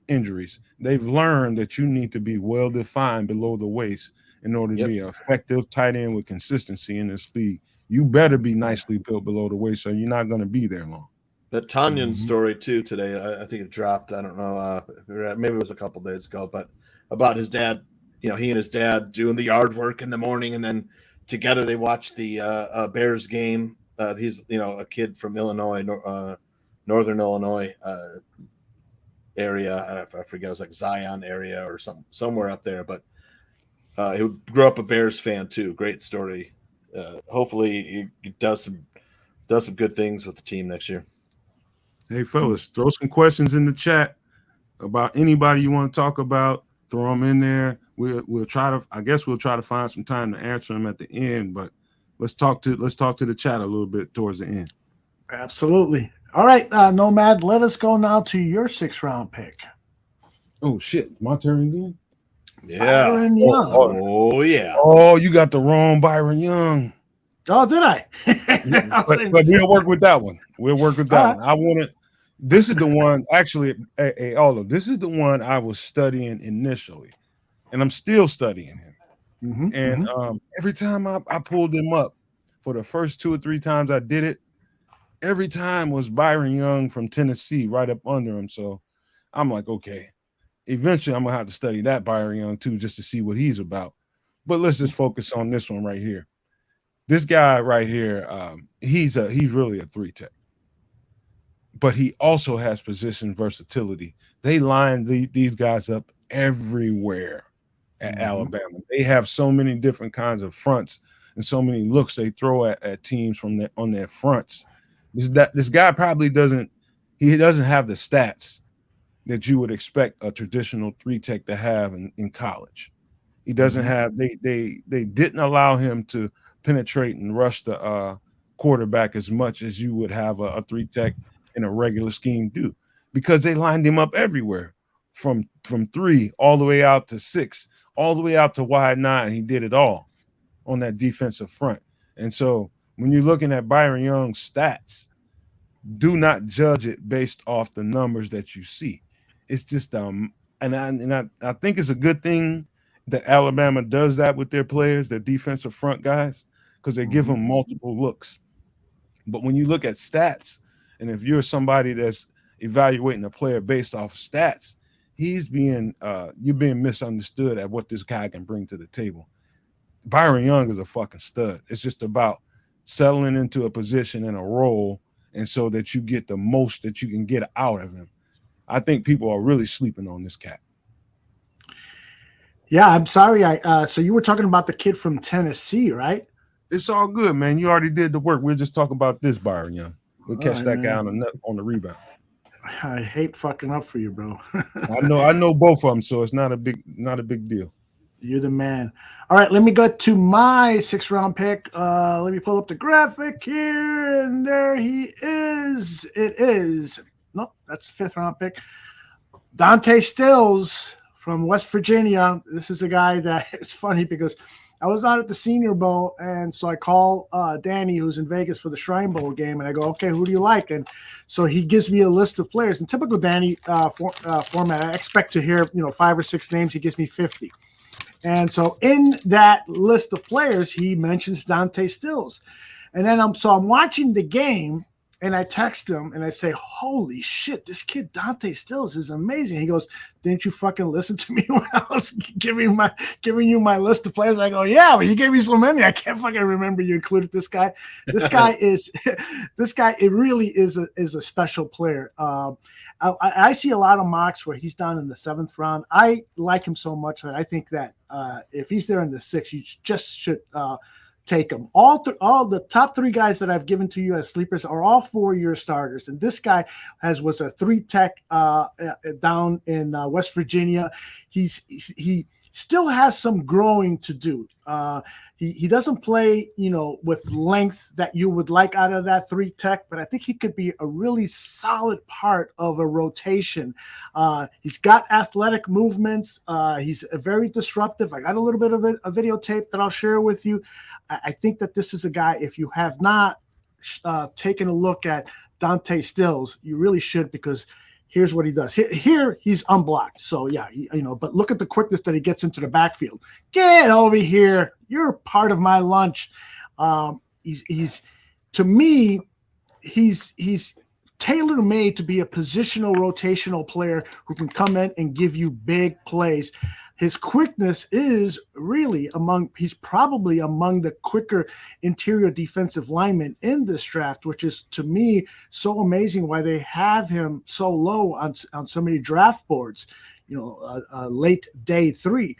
injuries. They've learned that you need to be well defined below the waist in order to be an effective tight end with consistency in this league. You better be nicely built below the waist, or you're not going to be there long. That Tanyan story too today, I think it dropped. I don't know, maybe it was a couple days ago, but about his dad. He and his dad doing the yard work in the morning, and then together they watched the Bears game. He's a kid from Illinois, northern Illinois area. I forget, it was like Zion area or somewhere up there. But he grew up a Bears fan too. Great story. Hopefully he does some good things with the team next year. Hey fellas, throw some questions in the chat about anybody you want to talk about. Throw them in there. We'll try to find some time to answer them at the end. But let's talk to the chat a little bit towards the end. Absolutely. All right, Nomad. Let us go now to your 6th round pick. Oh shit, my turn again. Yeah. Byron Young. Oh yeah. Oh, you got the wrong Byron Young. Oh, did I? but we'll work with that one. We'll work with that one. I want to. This is the one. Actually, Aldo, this is the one I was studying initially, and I'm still studying him. And every time I pulled him up for the first 2 or 3 times I did it, every time was Byron Young from Tennessee right up under him. So I'm like, okay, eventually I'm gonna have to study that Byron Young too, just to see what he's about. But let's just focus on this one right here. This guy right here, he's really a 3-tech, but he also has position versatility. They line these guys up everywhere at Alabama. They have so many different kinds of fronts and so many looks they throw at teams on their fronts. This guy probably doesn't have the stats that you would expect a traditional 3-tech to have in college. He doesn't have they didn't allow him to penetrate and rush the quarterback as much as you would have a 3-tech in a regular scheme do, because they lined him up everywhere from 3 all the way out to 6, all the way out to wide 9. He did it all on that defensive front. And so when you're looking at Byron Young's stats, do not judge it based off the numbers that you see. It's just and I think it's a good thing that Alabama does that with their players, their defensive front guys, because they give them multiple looks. But when you look at stats, and if you're somebody that's evaluating a player based off stats, you're being misunderstood at what this guy can bring to the table. Byron Young is a fucking stud. It's just about settling into a position and a role, and so that you get the most that you can get out of him. I think people are really sleeping on this cat. Yeah, I'm sorry. So you were talking about the kid from Tennessee, right? It's all good, man. You already did the work. We'll just talk about this Byron Young. We'll catch that guy on the rebound. I hate fucking up for you, bro. I know both of them, so it's not a big deal. You're the man. All right, let me go to my 6th-round pick. Let me pull up the graphic here, and there he is. Nope, that's the 5th-round pick. Dante Stills from West Virginia. This is a guy that it's funny because I was out at the Senior Bowl, and so I call Danny, who's in Vegas for the Shrine Bowl game, and I go, okay, who do you like? And so he gives me a list of players. In typical Danny format, I expect to hear 5 or 6 names. He gives me 50. And so in that list of players, he mentions Dante Stills. And then I'm watching the game, and I text him and I say, holy shit, this kid Dante Stills is amazing. He goes, didn't you fucking listen to me when I was giving you my list of players? I go, yeah, but you gave me so many. I can't fucking remember you included this guy. This guy it really is a special player. I see a lot of mocks where he's down in the 7th round. I like him so much that I think that if he's there in the 6th, you just should take them. All the top 3 guys that I've given to you as sleepers are all 4-year starters, and this guy was a 3-tech down in West Virginia. He still has some growing to do. He doesn't play with length that you would like out of that 3-tech, but I think he could be a really solid part of a rotation. He's got athletic movements. He's very disruptive. I got a little bit of a videotape that I'll share with you. I think that this is a guy, if you have not taken a look at Dante Stills, you really should, because here's what he does. Here he's unblocked. So yeah, but look at the quickness that he gets into the backfield. Get over here. You're part of my lunch. He's to me, he's tailor-made to be a positional rotational player who can come in and give you big plays. His quickness is really he's probably among the quicker interior defensive linemen in this draft, which is, to me, so amazing why they have him so low on so many draft boards, late day 3.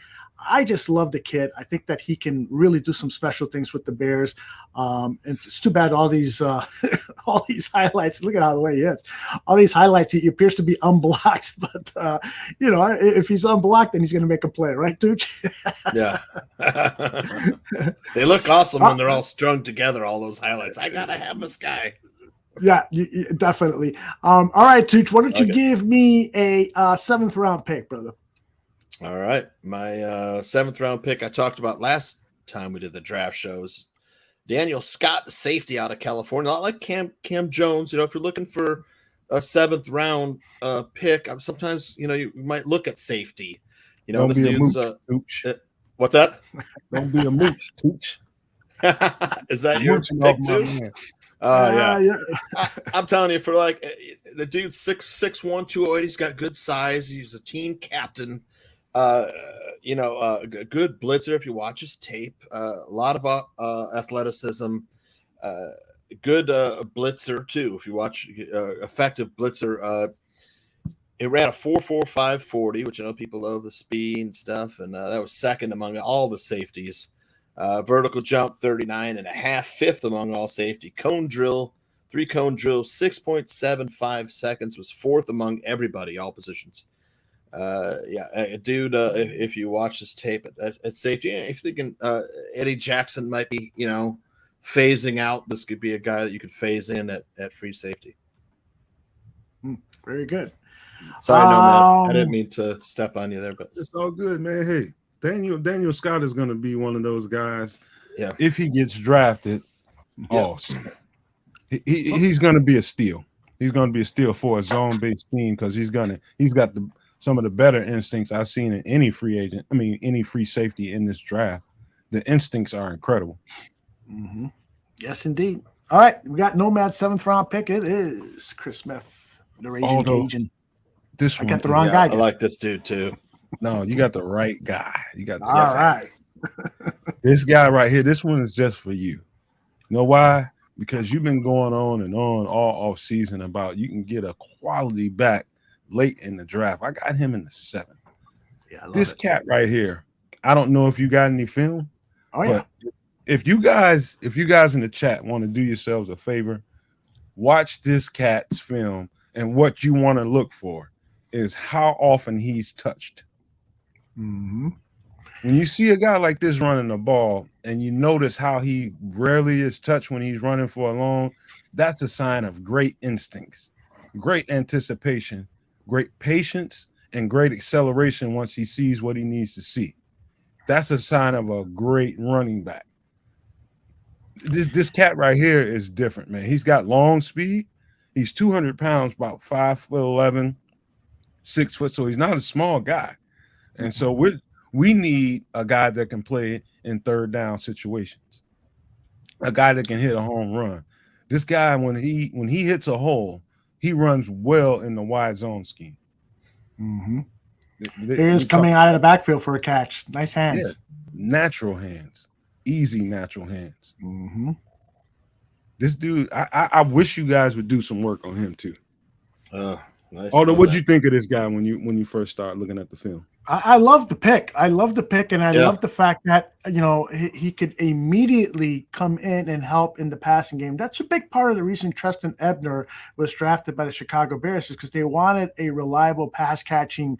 I just love the kid. I think that he can really do some special things with the Bears. And it's too bad all these all these highlights. Look at how the way he is. All these highlights, he appears to be unblocked. But if he's unblocked, then he's going to make a play, right, dude? Yeah. They look awesome when they're all strung together. All those highlights. I gotta have this guy. Yeah, definitely. All right, Tooch, why don't you give me a 7th round pick, brother? All right. My 7th round pick I talked about last time we did the draft shows. Daniel Scott, the safety out of California, not like Cam Jones. If you're looking for a 7th round pick, sometimes you might look at safety. Don't This be a dude's mooch, Tooch. What's that? Don't be a mooch, Tooch. Is that You're your mooching off pick my too? man. Yeah. I'm telling you, for like the dude's 6'1", 208. He's got good size. He's a team captain. A good blitzer. If you watch his tape, a lot of athleticism. Good blitzer too. If you watch effective blitzer, it ran a 4.45 40, which I know people love the speed and stuff, and that was second among all the safeties. Vertical jump 39.5, 5th among all safety. Cone drill, 3 cone drills, 6.75 seconds, was 4th among everybody, all positions. Dude, if you watch this tape at safety, if you're thinking Eddie Jackson might be, phasing out, this could be a guy that you could phase in at free safety. Very good. Sorry, no, Matt, I didn't mean to step on you there, but It's all good, man. Hey, Daniel Scott is going to be one of those guys. Yeah, if he gets drafted, he's going to be a steal. He's going to be a steal for a zone-based scheme because he's got some of the better instincts I've seen in any free agent. I mean, any free safety in this draft. The instincts are incredible. Mm-hmm. Yes, indeed. All right, we got Nomad's 7th round pick. It is Chris Smith, the Raging Cajun. I got the wrong guy. I like this dude too. No, you got the right guy. You got the all right. This guy right here. This one is just for you. You know why? Because you've been going on and on all off season about you can get a quality back late in the draft. I got him in the 7th. Yeah, this cat right here. I don't know if you got any film. Oh yeah. But if you guys in the chat want to do yourselves a favor, watch this cat's film, and what you want to look for is how often he's touched. Mm-hmm. When you see a guy like this running the ball and you notice how he rarely is touched when he's running for a long, that's a sign of great instincts, great anticipation, great patience, and great acceleration once he sees what he needs to see. That's a sign of a great running back. This cat right here is different, man. He's got long speed. He's 200 pounds, about 5'11", 6 foot. So he's not a small guy. And so we need a guy that can play in 3rd down situations, a guy that can hit a home run. This guy, when he hits a hole, he runs well in the wide zone scheme. Mm-hmm. He is coming out of the backfield for a catch. Nice hands. Yeah. Natural hands. Easy natural hands. Mm-hmm. This dude, I wish you guys would do some work on him too. Nice. Although, what'd you think of this guy when you first started looking at the film? I love the pick. I love the pick, and I love the fact that he could immediately come in and help in the passing game. That's a big part of the reason Trestan Ebner was drafted by the Chicago Bears, is because they wanted a reliable pass catching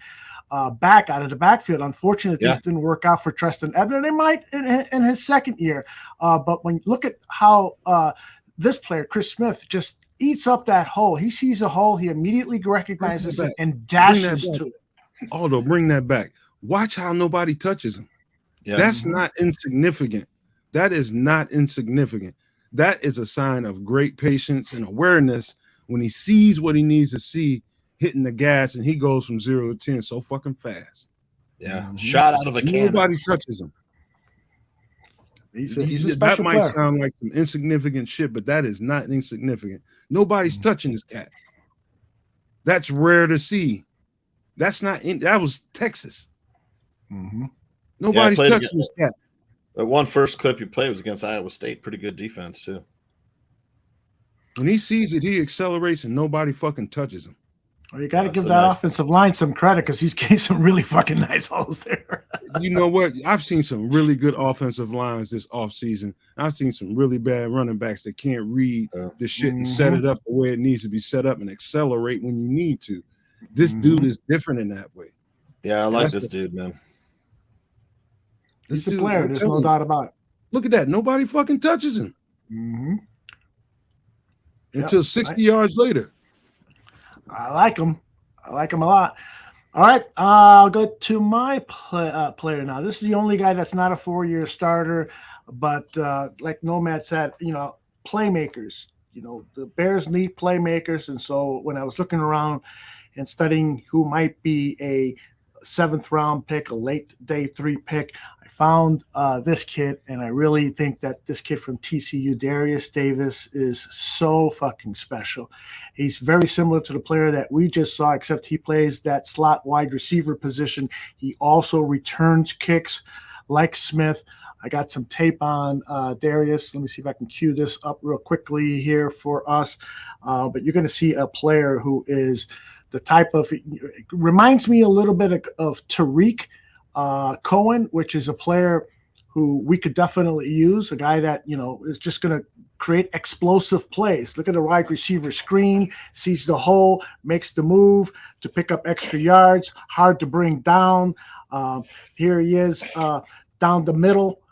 back out of the backfield. Unfortunately, this didn't work out for Trestan Ebner. They might in his 2nd year, but when you look at how this player, Chris Smith, just eats up that hole. He sees a hole, he immediately recognizes it and dashes to it. Aldo, bring that back. Watch how nobody touches him. Yeah. That's not insignificant. That is not insignificant. That is a sign of great patience and awareness when he sees what he needs to see, hitting the gas, and he goes from 0 to 10 so fucking fast. Yeah, shot out of a cannon. Nobody touches him. He's a special player. That might sound like some insignificant shit, but that is not insignificant. Nobody's touching this cat. That's rare to see. That was Texas. Mm-hmm. Nobody's touching this cat. The one first clip you played was against Iowa State. Pretty good defense too. When he sees it, he accelerates and nobody fucking touches him. Well, you got to give that offensive line some credit because he's getting some really fucking nice holes there. You know what? I've seen some really good offensive lines this offseason. I've seen some really bad running backs that can't read the shit and set it up the way it needs to be set up and accelerate when you need to. This dude is different in that way. Yeah, I like this dude, man. He's a player. There's no doubt about it. Look at that. Nobody fucking touches him. Mm-hmm. Until 60 yards later. I like him. I like him a lot. All right, I'll go to my player now. This is the only guy that's not a 4-year starter, but like Nomad said, playmakers. The Bears need playmakers, and so when I was looking around and studying who might be a 7th-round pick, a late day 3 pick, I found this kid, and I really think that this kid from TCU, Darius Davis, is so fucking special. He's very similar to the player that we just saw, except he plays that slot wide receiver position. He also returns kicks like Smith. I got some tape on Darius. Let me see if I can cue this up real quickly here for us. But you're going to see a player who is the type of, it reminds me a little bit of Tariq Cohen, which is a player who we could definitely use, a guy that, is just going to create explosive plays. Look at the wide receiver screen, sees the hole, makes the move to pick up extra yards, hard to bring down. Here he is down the middle.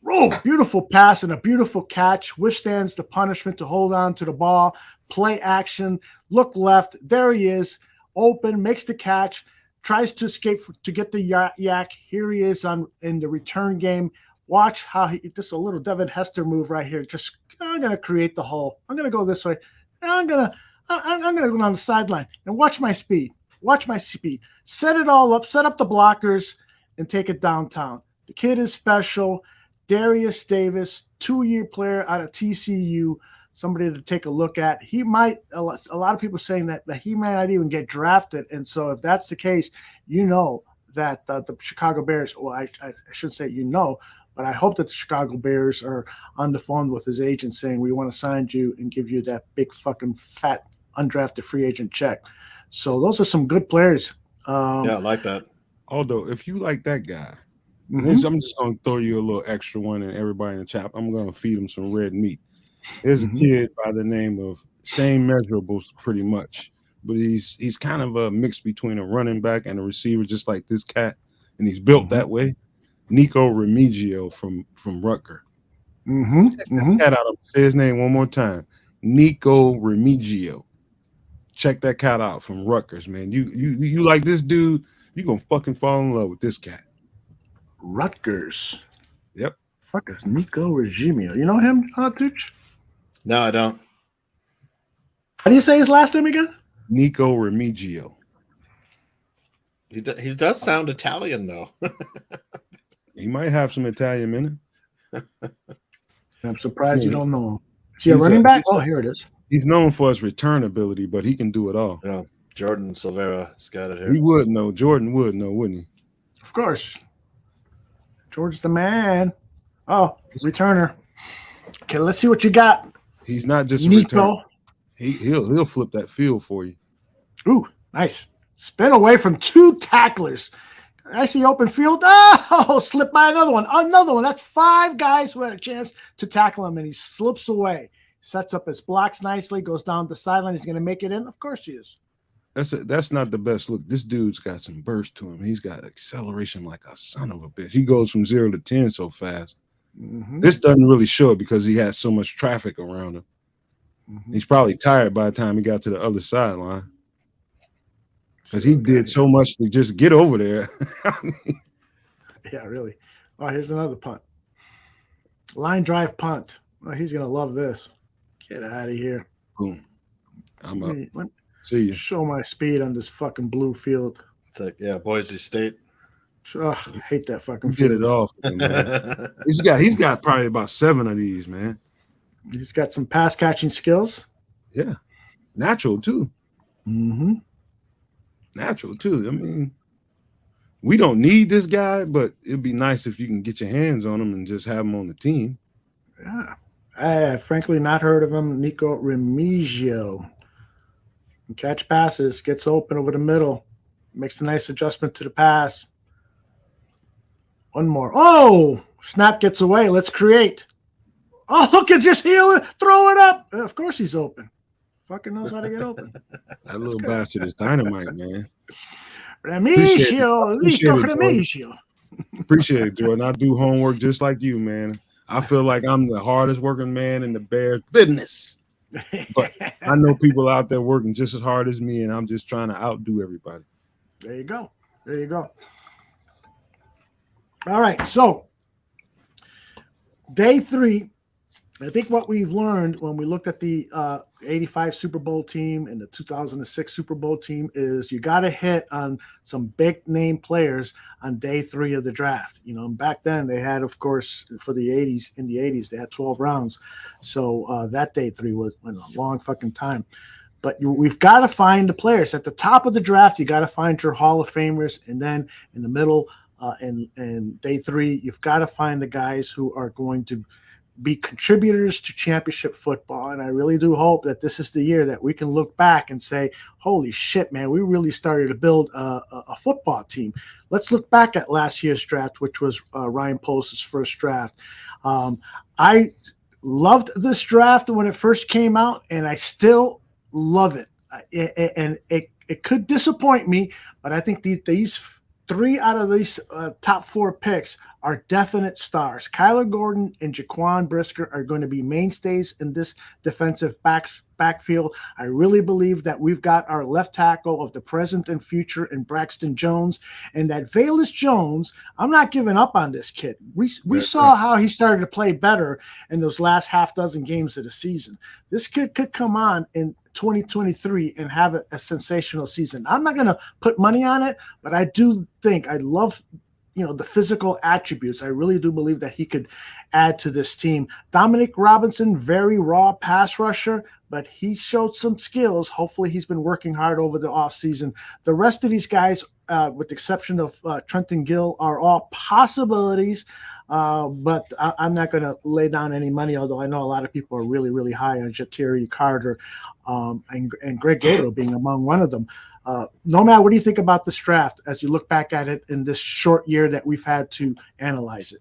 Oh, beautiful pass and a beautiful catch, withstands the punishment to hold on to the ball, play action, look left. There he is, open, makes the catch, tries to escape to get the yak. Here he is in the return game. Watch how just a little Devin Hester move right here. Just, I'm going to create the hole. I'm going to go this way. I'm going to go down the sideline and watch my speed. Watch my speed. Set it all up, set up the blockers, and take it downtown. The kid is special. Darius Davis, 2-year player out of TCU, somebody to take a look at. He might, a lot of people saying that he might not even get drafted. And so if that's the case, that the Chicago Bears, well, I shouldn't say but I hope that the Chicago Bears are on the phone with his agent saying, we want to sign you and give you that big fucking fat undrafted free agent check. So those are some good players. Yeah, I like that. Although, if you like that guy, I'm just going to throw you a little extra one, and everybody in the chat, I'm going to feed him some red meat. There's a kid by the name of, same measurables pretty much, but he's kind of a mix between a running back and a receiver, just like this cat, and he's built that way. Nico Remigio from Rutgers. Cat out. Say his name one more time. Nico Remigio. Check that cat out from Rutgers, man. You like this dude, you're going to fucking fall in love with this cat. Rutgers. Yep. Fuck is Nico Regimio. You know him, Tuch? No, I don't. How do you say his last name again? Nico Remigio. He does sound Italian, though. He might have some Italian in it. I'm surprised you don't know him. Is he a running back? Oh, here it is. He's known for his return ability, but he can do it all. Yeah, Jordan Silvera's got it here. He would know. Jordan would know, wouldn't he? Of course. George the man. Oh, returner. Okay, let's see what you got. He's not just Nico. a returner. He'll flip that field for you. Ooh, nice. Spin away from 2 tacklers. I see open field. Oh, slipped by another one. Another one. That's 5 guys who had a chance to tackle him, and he slips away. Sets up his blocks nicely, goes down the sideline. He's going to make it in. Of course he is. That's not the best look. This dude's got some burst to him. He's got acceleration like a son of a bitch. He goes from 0 to 10 so fast. This doesn't really show it because he has so much traffic around him. He's probably tired by the time he got to the other sideline because he did so much to just get over there. Yeah, really. Oh, here's another punt. Line drive punt. Oh, he's going to love this. Get out of here. Boom. I'm up. Let me See you. show my speed on this fucking blue field. It's like, yeah, Boise State. I hate that fucking Get field. it off. Man. He's got probably about 7 of these, man. He's got some pass catching skills. Yeah. Natural too. Natural too. I mean, we don't need this guy, but it'd be nice if you can get your hands on him and just have him on the team. Yeah. I have frankly not heard of him. Nico Remigio. Can catch passes, gets open over the middle, makes a nice adjustment to the pass. One more. Oh, snap gets away. Let's create. Oh, look at just heel it, throw it up. Of course he's open. Fucking knows how to get open. That little bastard is dynamite, man. Remigio, Nico Remigio. Appreciate it, Jordan. I do homework just like you, man. I feel like I'm the hardest working man in the Bears business. But I know people out there working just as hard as me, and I'm just trying to outdo everybody. There you go. There you go. All right. So day 3, I think what we've learned when we looked at the 85 Super Bowl team and the 2006 Super Bowl team is you got to hit on some big name players on day 3 of the draft. You know, back then they had, of course, for the 80s, in the 80s, they had 12 rounds. So that day 3 was a long fucking time. But we've got to find the players. At the top of the draft, you got to find your Hall of Famers. And then in the middle and day 3, you've got to find the guys who are going to be contributors to championship football. And I really do hope that this is the year that we can look back and say, holy shit, man, we really started to build a football team. Let's look back at last year's draft, which was Ryan Post's first draft. I loved this draft when it first came out, and I still love it. And it could disappoint me, but I think these 3 out of these top 4 picks are definite stars. Kyler Gordon and Jaquan Brisker are going to be mainstays in this defensive backfield. I really believe that we've got our left tackle of the present and future in Braxton Jones, and that Velus Jones, I'm not giving up on this kid. We saw how he started to play better in those last half dozen games of the season. This kid could come on in 2023 and have a sensational season. I'm not going to put money on it, but I do think I love the physical attributes. I really do believe that he could add to this team. Dominic Robinson, very raw pass rusher, but he showed some skills. Hopefully he's been working hard over the offseason. The rest of these guys, with the exception of Trenton Gill, are all possibilities. But I'm not going to lay down any money, although I know a lot of people are really, really high on Ja'Tyre Carter and Greg Gator being among one of them. Nomad, what do you think about this draft as you look back at it in this short year that we've had to analyze it?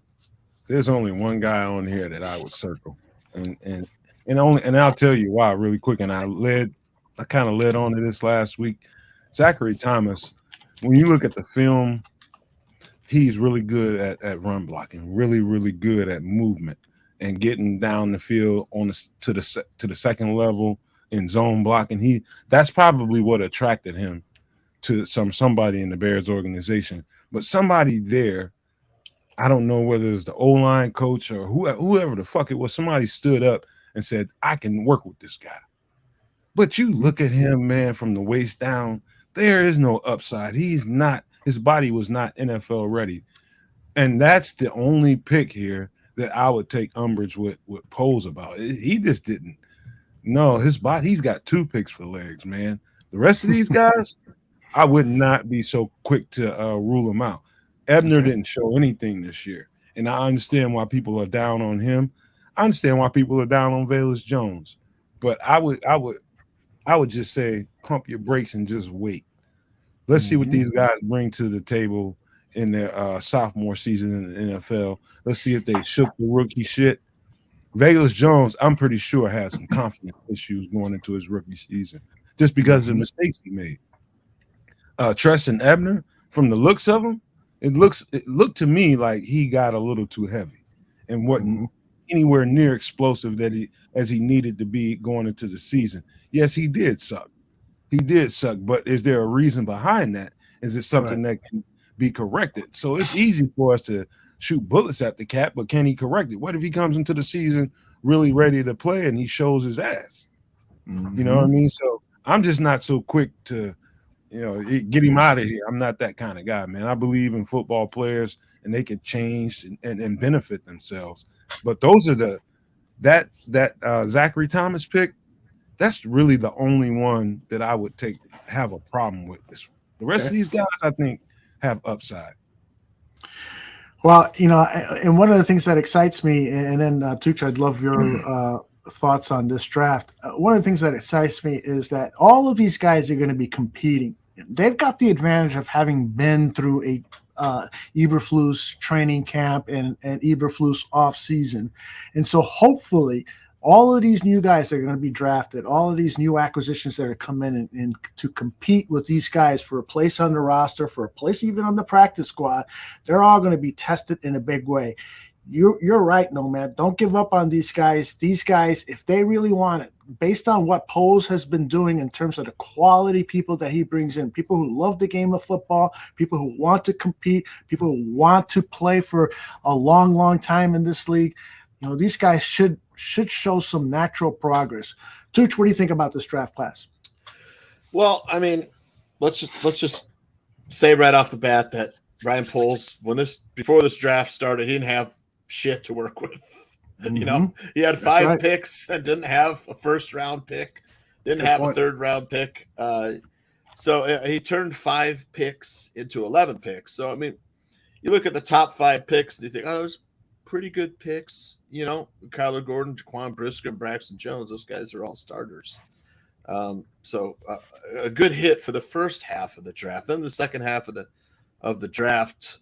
There's only one guy on here that I would circle, and I'll tell you why really quick. And I kind of led on to this last week. Zachary Thomas, when you look at the film, he's really good at run blocking, really, really good at movement and getting down the field to the second level in zone blocking. That's probably what attracted him to somebody in the Bears organization. But somebody there, I don't know whether it's the O-line coach or whoever the fuck it was, somebody stood up and said, I can work with this guy. But you look at him, man, from the waist down, there is no upside. His body was not NFL ready. And that's the only pick here that I would take umbrage with Poles about. He just didn't. No, his body, he's got 2 picks for legs, man. The rest of these guys, I would not be so quick to rule them out. Ebner didn't show anything this year. And I understand why people are down on him. I understand why people are down on Velus Jones. But I would just say pump your brakes and just wait. Let's see what these guys bring to the table in their sophomore season in the NFL. Let's see if they shook the rookie shit. Velus Jones, I'm pretty sure, has some confidence issues going into his rookie season just because of the mistakes he made. Treston Ebner, from the looks of him, it looked to me like he got a little too heavy and wasn't anywhere near explosive as he needed to be going into the season. Yes, he did suck. But is there a reason behind that? Is it something that can be corrected? So it's easy for us to shoot bullets at the cat, but can he correct it? What if he comes into the season really ready to play and he shows his ass? You know what I mean? So I'm just not so quick to, get him out of here. I'm not that kind of guy, man. I believe in football players and they can change and benefit themselves. But those are that Zachary Thomas pick, that's really the only one that I would have a problem with. The rest of these guys, I think, have upside. Well, and one of the things that excites me, and then Tuch, I'd love your thoughts on this draft. One of the things that excites me is that all of these guys are going to be competing. They've got the advantage of having been through a Eberflus training camp and Eberflus off season, and so hopefully all of these new guys that are going to be drafted, all of these new acquisitions that are coming in and to compete with these guys for a place on the roster, for a place even on the practice squad, they're all going to be tested in a big way. You're right, Nomad. Don't give up on these guys. These guys, if they really want it, based on what Poles has been doing in terms of the quality people that he brings in, people who love the game of football, people who want to compete, people who want to play for a long, long time in this league, these guys should show some natural progress. Tooch, what do you think about this draft class? Well, I mean, let's just say right off the bat that Ryan Poles, before this draft started, he didn't have shit to work with. He had 5 picks and didn't have a first round pick, didn't have a third round pick. So he turned 5 picks into 11 picks. So, I mean, you look at the top 5 picks and you think, those pretty good picks. Kyler Gordon, Jaquan Brisker, and Braxton Jones, those guys are all starters. So a good hit for the first half of the draft. Then the second half of the draft,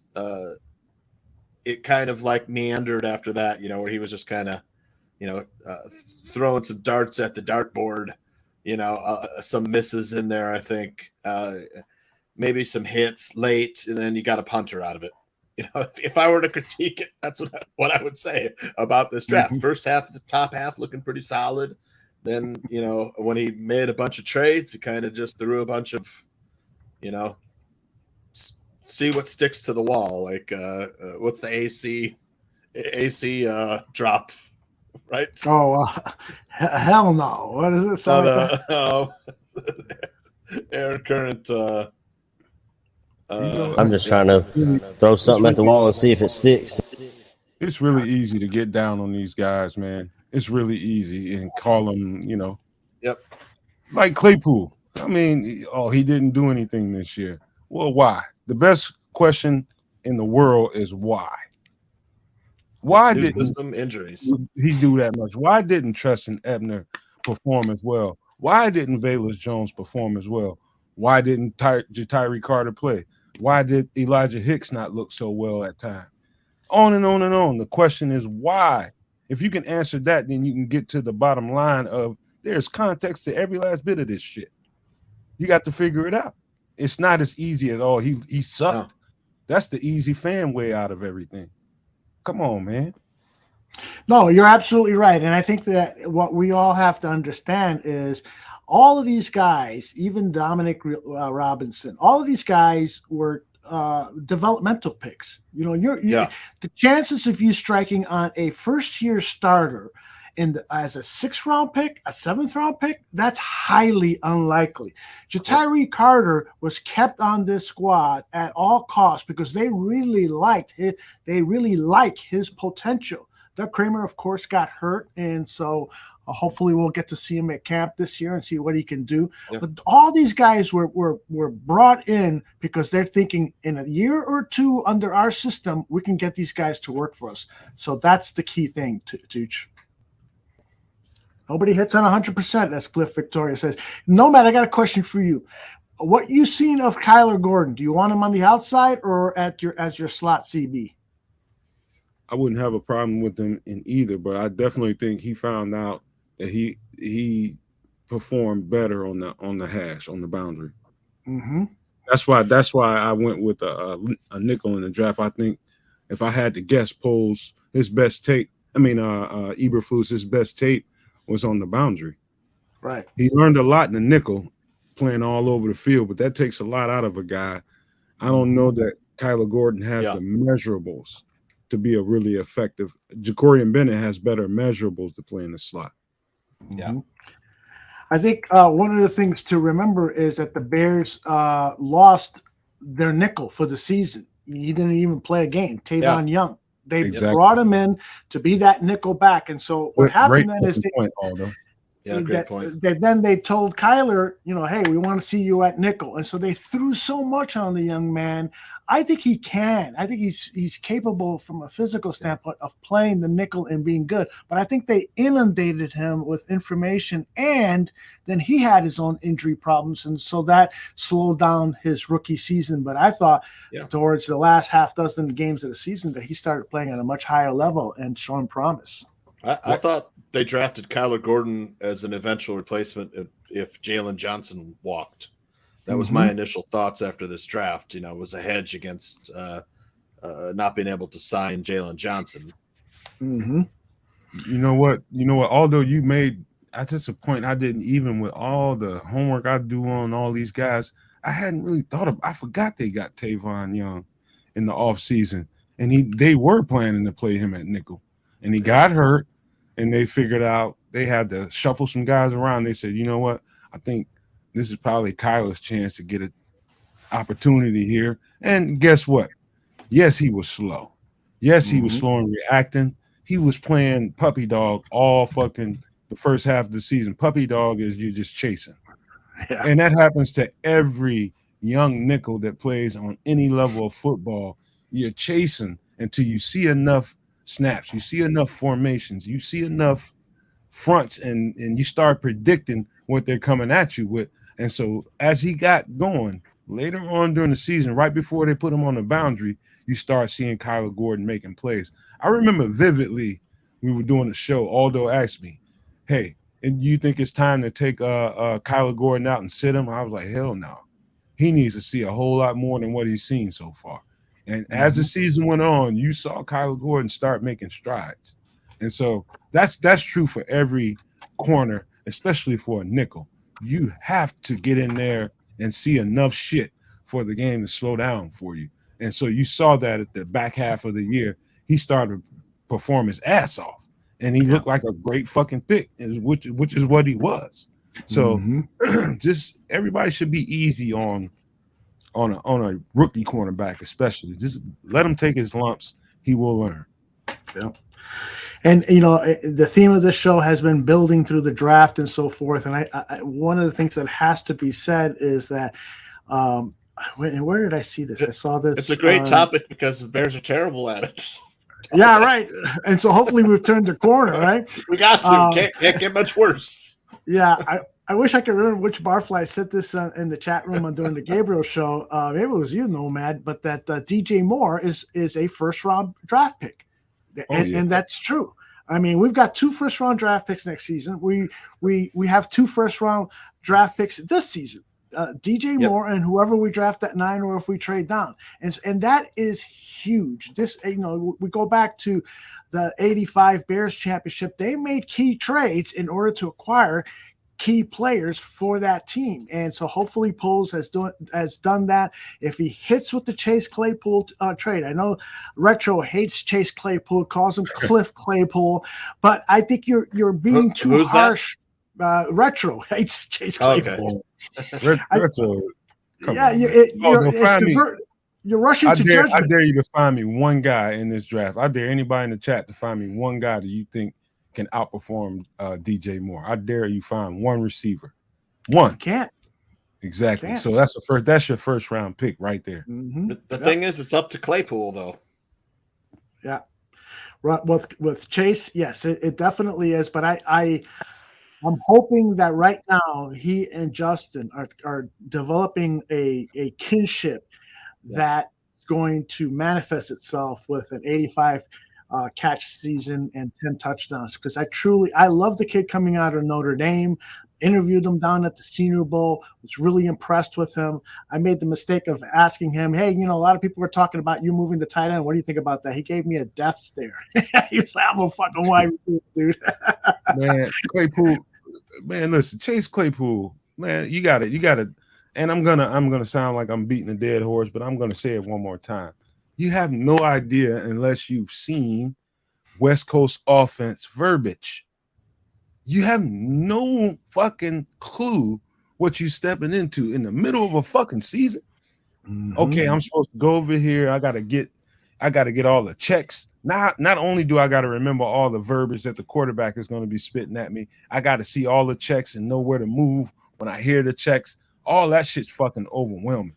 it kind of like meandered after that, where he was just kind of, throwing some darts at the dartboard, some misses in there, I think, maybe some hits late, and then you got a punter out of it. If I were to critique it, that's what I would say about this draft. First half, the top half looking pretty solid. Then, when he made a bunch of trades, he kind of just threw a bunch of, see what sticks to the wall. Like, what's the AC drop, right? Oh, hell no. What is it? So air current. I'm just trying to throw something at the wall and see if it sticks. It's really easy to get down on these guys, man. It's really easy and call them, Yep. Like Claypool. I mean, he didn't do anything this year. Well, why? The best question in the world is why. Why didn't some injuries he do that much? Why didn't Treston Ebner perform as well? Why didn't Velus Jones perform as well? Why didn't Tyree Carter play? Why did Elijah Hicks not look so well at times? On and on and on. The question is why. If you can answer that, then you can get to the bottom line of there's context to every last bit of this shit. You got to figure it out. It's not as easy at all. He sucked. No. That's the easy fan way out of everything. Come on, man. No, you're absolutely right. And I think that what we all have to understand is all of these guys, even Dominic Robinson, all of these guys were developmental picks. The chances of you striking on a first-year starter as a 6th-round pick, a 7th-round pick, that's highly unlikely. Tyree Carter was kept on this squad at all costs because they really like his potential. Doug Kramer, of course, got hurt, and so hopefully we'll get to see him at camp this year and see what he can do. Yeah. But all these guys were brought in because they're thinking in a year or two under our system, we can get these guys to work for us. So that's the key thing, Tooch. Nobody hits on 100%, as Cliff Victoria says. Nomad, I got a question for you. What you seen of Kyler Gordon? Do you want him on the outside or as your slot CB? I wouldn't have a problem with him in either, but I definitely think he found out that he performed better on the hash, on the boundary. Mm-hmm. That's why I went with a nickel in the draft. I think if I had to guess, Poles his best tape. Eberflus his best tape was on the boundary. Right. He learned a lot in the nickel, playing all over the field, but that takes a lot out of a guy. I don't know that Kyler Gordon has the measurables to be a really effective. Jacorian Bennett has better measurables to play in the slot. Yeah. I think one of the things to remember is that the Bears lost their nickel for the season. He didn't even play a game. Tavon Young. They brought him in to be that nickel back. And so what happened then is then they told Kyler, hey, we want to see you at nickel. And so they threw so much on the young man. I think he can. I think he's capable from a physical standpoint of playing the nickel and being good. But I think they inundated him with information, and then he had his own injury problems. And so that slowed down his rookie season. But I thought towards the last half dozen games of the season that he started playing at a much higher level and showing promise. I thought they drafted Kyler Gordon as an eventual replacement if Jalen Johnson walked. That was my initial thoughts after this draft. It was a hedge against not being able to sign Jalen Johnson. Mm-hmm. You know what? Although you made at just a point I didn't, even with all the homework I do on all these guys, I hadn't really thought of. I forgot they got Tavon Young in the off season, and they were planning to play him at nickel, and he got hurt, and they figured out they had to shuffle some guys around. They said, you know what? I think this is probably Kyler's chance to get an opportunity here. And guess what? Yes, he was slow. Yes, he was slow in reacting. He was playing puppy dog all fucking the first half of the season. Puppy dog is you're just chasing. Yeah. And that happens to every young nickel that plays on any level of football. You're chasing until you see enough snaps, you see enough formations, you see enough fronts, and you start predicting what they're coming at you with. And so as he got going later on during the season, right before they put him on the boundary, you start seeing Kyler Gordon making plays. I remember vividly we were doing the show. Aldo asked me, hey, and you think it's time to take Kyler Gordon out and sit him? I was like, hell no. He needs to see a whole lot more than what he's seen so far. And as the season went on, you saw Kyler Gordon start making strides. And so that's true for every corner, especially for a nickel. You have to get in there and see enough shit for the game to slow down for you. And so you saw that at the back half of the year. He started to perform his ass off, and he looked like a great fucking pick, which is what he was. So just everybody should be easy on a rookie cornerback, especially. Just let him take his lumps. He will learn. Yeah. And, you know, the theme of this show has been building through the draft and so forth. And I one of the things that has to be said is that, where did I see this? I saw this. It's a great topic because the Bears are terrible at it. Yeah, right. And so hopefully we've turned the corner, right? We got to. Can't get much worse. Yeah, I wish I could remember which barfly said this in the chat room on during the Gabriel show. Maybe it was you, Nomad, but that DJ Moore is a first-round draft pick. And that's true. I mean, we've got 2 first-round draft picks next season. We have 2 first-round draft picks this season. DJ Moore and whoever we draft at 9, or if we trade down, and that is huge. This, you know, we go back to the '85 Bears championship. They made key trades in order to acquire key players for that team, and so hopefully Poles has done that. If he hits with the Chase Claypool trade, I know Retro hates Chase Claypool, calls him Cliff Claypool, but I think you're being too harsh. Retro hates Chase Claypool. Okay. Retro, you're rushing to judgment. I dare you to find me one guy in this draft. I dare anybody in the chat to find me one guy that you think can outperform DJ Moore. I dare you find one receiver. One. You can't. Exactly. Can't. So that's your first round pick right there. Mm-hmm. The thing is, it's up to Claypool though. Yeah. With Chase, yes, it definitely is. But I'm hoping that right now he and Justin are developing a kinship that's going to manifest itself with an 85 catch season and 10 touchdowns. Because I love the kid coming out of Notre Dame. Interviewed him down at the Senior Bowl. Was really impressed with him. I made the mistake of asking him, hey, you know, a lot of people were talking about you moving to tight end. What do you think about that? He gave me a death stare. He was like, I'm a fucking wide receiver, dude. Man, Claypool. Man, listen, Chase Claypool, man, you got it. And I'm gonna sound like I'm beating a dead horse, but I'm gonna say it one more time. You have no idea unless you've seen West Coast offense verbiage. You have no fucking clue what you're stepping into in the middle of a fucking season. Mm-hmm. Okay, I'm supposed to go over here. I gotta get all the checks. Not only do I got to remember all the verbiage that the quarterback is going to be spitting at me, I got to see all the checks and know where to move when I hear the checks. All that shit's fucking overwhelming.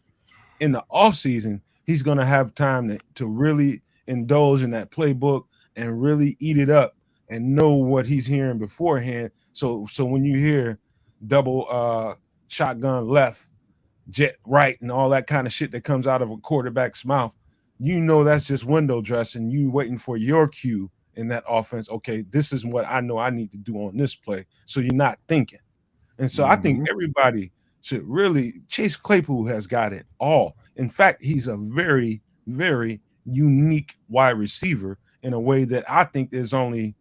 In the offseason, he's going to have time to really indulge in that playbook and really eat it up and know what he's hearing beforehand. So when you hear double shotgun left, jet right, and all that kind of shit that comes out of a quarterback's mouth, you know that's just window dressing. You waiting for your cue in that offense. Okay, this is what I know I need to do on this play. So you're not thinking. And so I think everybody should really, Chase Claypool has got it all. In fact, he's a very, very unique wide receiver in a way that I think there's only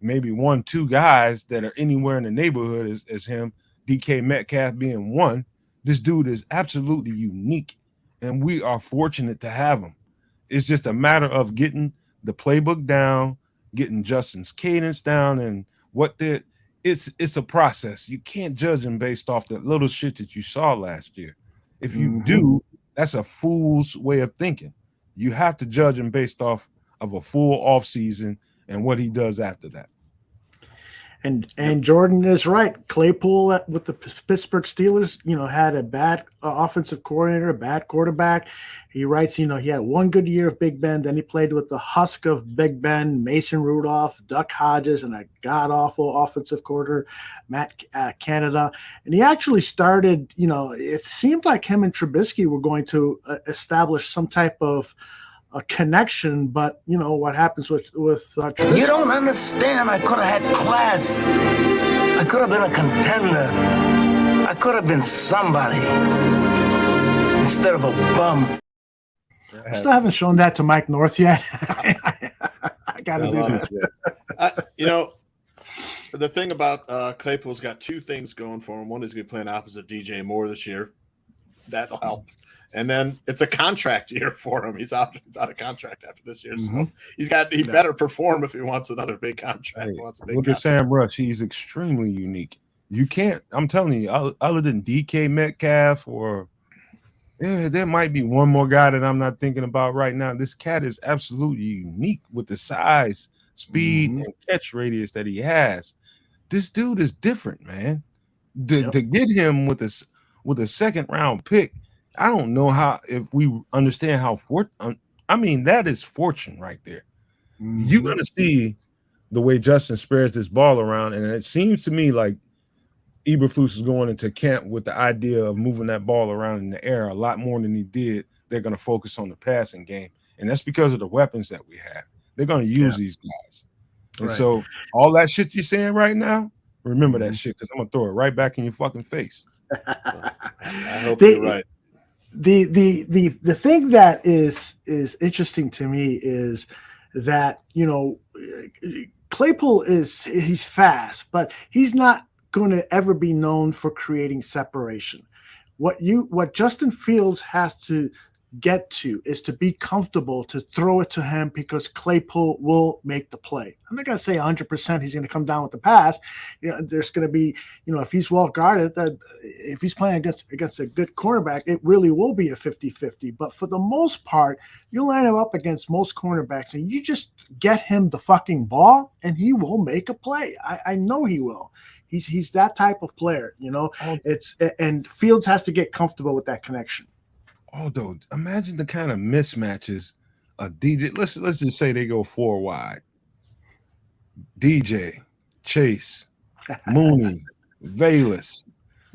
maybe 1-2 guys that are anywhere in the neighborhood as him, DK Metcalf being one. This dude is absolutely unique, and we are fortunate to have him. It's just a matter of getting the playbook down, getting Justin's cadence down, and it's a process. You can't judge him based off the little shit that you saw last year. If you do, that's a fool's way of thinking. You have to judge him based off of a full off season and what he does after that. And Jordan is right. Claypool with the Pittsburgh Steelers, had a bad offensive coordinator, a bad quarterback. He writes, he had one good year of Big Ben. Then he played with the husk of Big Ben, Mason Rudolph, Duck Hodges, and a god-awful offensive coordinator, Matt Canada. And he actually started, it seemed like him and Trubisky were going to establish some type of a connection, but what happens with Trubisky? You don't understand. I could have had class. I could have been a contender. I could have been somebody instead of a bum. I still haven't shown that to Mike North yet. I gotta do that. The thing about Claypool's got two things going for him. One is going to be playing opposite DJ Moore this year. That'll help. And then it's a contract year for him. He's out of contract after this year. So he better perform if he wants another big contract. Look at Sam Rush. He's extremely unique. You can't, I'm telling you, other than DK Metcalf there might be one more guy that I'm not thinking about right now. This cat is absolutely unique with the size, speed, and catch radius that he has. This dude is different, man. To get him with a second round pick, I don't know if we understand how that is fortune right there. You're going to see the way Justin spreads this ball around, and it seems to me like Eberflus is going into camp with the idea of moving that ball around in the air a lot more than he did. They're going to focus on the passing game, and that's because of the weapons that we have. They're going to use these guys. And so all that shit you're saying right now, remember that shit, because I'm going to throw it right back in your fucking face. I hope you're right. The thing that is interesting to me is that Claypool he's fast, but he's not going to ever be known for creating separation. What Justin Fields has to get to is to be comfortable to throw it to him, because Claypool will make the play. I'm not going to say 100% he's going to come down with the pass. There's going to be, if he's well guarded, that if he's playing against a good cornerback, it really will be a 50-50. But for the most part, you'll line him up against most cornerbacks, and you just get him the fucking ball, and he will make a play. I know he will. He's that type of player, and Fields has to get comfortable with that connection. Although, imagine the kind of mismatches a DJ. Let's just say they go 4 wide. DJ, Chase, Mooney, Valus.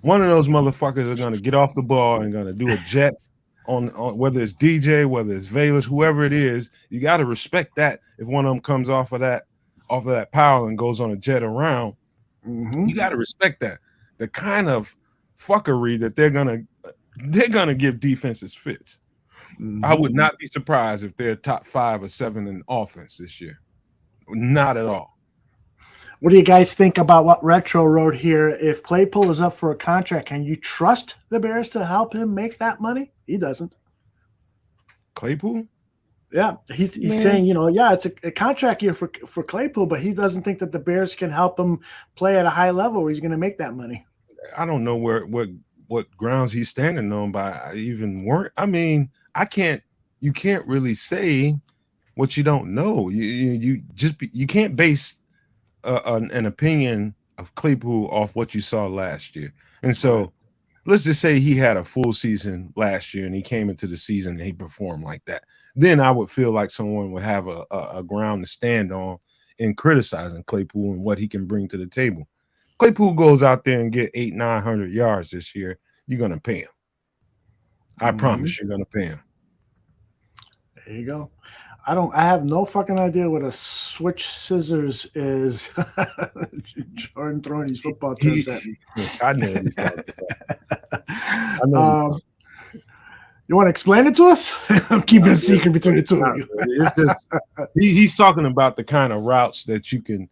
One of those motherfuckers are gonna get off the ball and gonna do a jet on whether it's DJ, whether it's Valus, whoever it is. You got to respect that. If one of them comes off of that pile and goes on a jet around, you got to respect that. The kind of fuckery that they're gonna give defenses fits. I would not be surprised if they're top 5 or 7 in offense this year. Not at all. What do you guys think about what Retro wrote here? If Claypool is up for a contract, can you trust the Bears to help him make that money? He doesn't. Claypool? Yeah, he's saying, it's a contract year for Claypool, but he doesn't think that the Bears can help him play at a high level where he's going to make that money. I don't know what grounds he's standing on by even work. I mean, you can't really say what you don't know. You can't base an opinion of Claypool off what you saw last year. And so let's just say he had a full season last year and he came into the season and he performed like that. Then I would feel like someone would have a ground to stand on in criticizing Claypool and what he can bring to the table. Claypool goes out there and get 800-900 yards this year, you're going to pay him. I promise you're going to pay him. There you go. I have no fucking idea what a switch scissors is. Jordan throwing his football terms at me. I know. You want to explain it to us? I'm keeping a secret between the two of you. It's just he's talking about the kind of routes that you can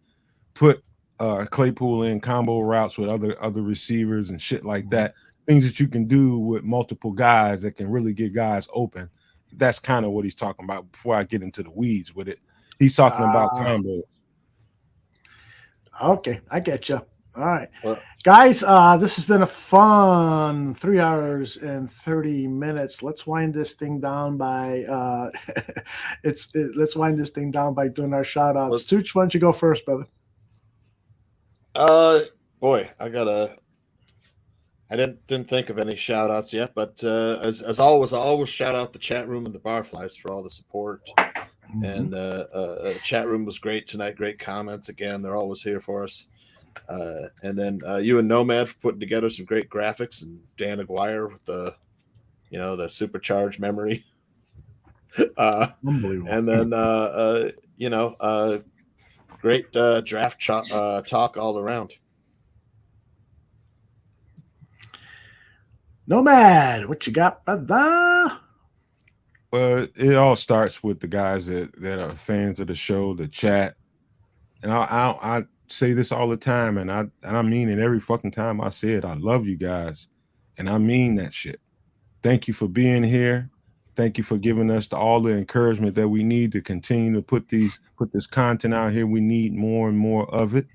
put Claypool in, combo routes with other receivers and shit like that. Things that you can do with multiple guys that can really get guys open. That's kind of what he's talking about. Before I get into the weeds with it, he's talking about combos. Okay, I get you. All right, Well, guys, this has been a fun 3 hours and 30 minutes. Let's wind this thing down by let's wind this thing down by doing our shout outs. Tooch, why don't you go first, brother? Boy, I didn't think of any shout outs yet, but as always, I always shout out the chat room and the Barflies for all the support. And chat room was great tonight. Great comments again. They're always here for us. And then you and Nomad for putting together some great graphics, and Dan Aguirre with the supercharged memory. Unbelievable. And then great draft talk all around. Nomad, what you got, brother? Well, it all starts with the guys that are fans of the show, the chat, and I say this all the time, and I mean it every fucking time I say it. I love you guys, and I mean that shit. Thank you for being here. Thank you for giving us all the encouragement that we need to continue to put this content out here. We need more and more of it.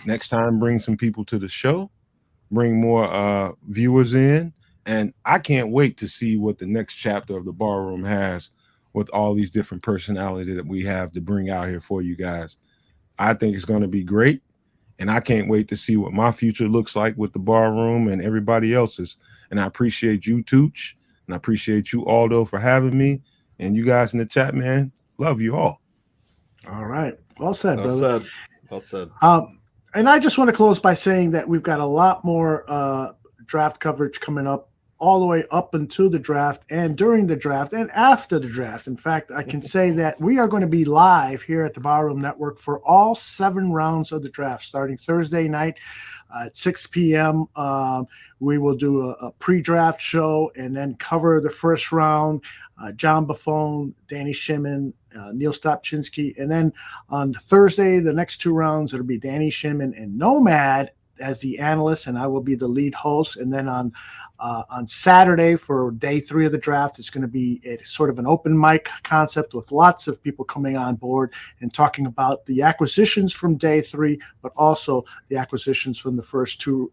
Next time, bring some people to the show, bring more viewers in, and I can't wait to see what the next chapter of the Barroom has with all these different personalities that we have to bring out here for you guys. I think it's going to be great, and I can't wait to see what my future looks like with the Barroom and everybody else's. And I appreciate you, Tooch, and I appreciate you, Aldo, for having me, and you guys in the chat, man. Love you all. All right. Well said, brother. Well said. And I just want to close by saying that we've got a lot more draft coverage coming up, all the way up until the draft and during the draft and after the draft. In fact, I can say that we are going to be live here at the Barroom Network for all 7 rounds of the draft, starting Thursday night at 6 p.m. We will do a pre-draft show and then cover the first round. John Buffone, Danny Shimon, Neil Stopchinski. And then on Thursday, the next 2 rounds, it'll be Danny Shimon and Nomad as the analyst, and I will be the lead host. And then on Saturday for day 3 of the draft, it's going to be a sort of an open mic concept with lots of people coming on board and talking about the acquisitions from day 3, but also the acquisitions from the first two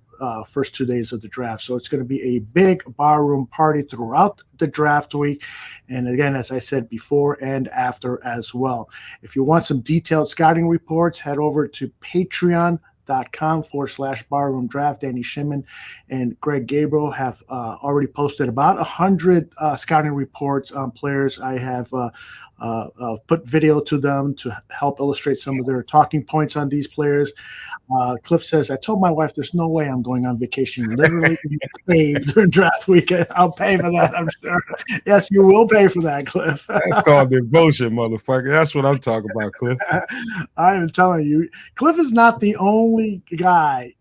days of the draft. So it's going to be a big barroom party throughout the draft week. And again, as I said before and after as well. If you want some detailed scouting reports, head over to patreon.com/barroom draft. Danny Shimon and Greg Gabriel have already posted about 100 scouting reports on players. I have put video to them to help illustrate some of their talking points on these players. Cliff says, I told my wife there's no way I'm going on vacation literally during draft weekend. I'll pay for that, I'm sure. Yes, you will pay for that, Cliff. That's called devotion, motherfucker. That's what I'm talking about, Cliff. I'm telling you, Cliff is not the only guy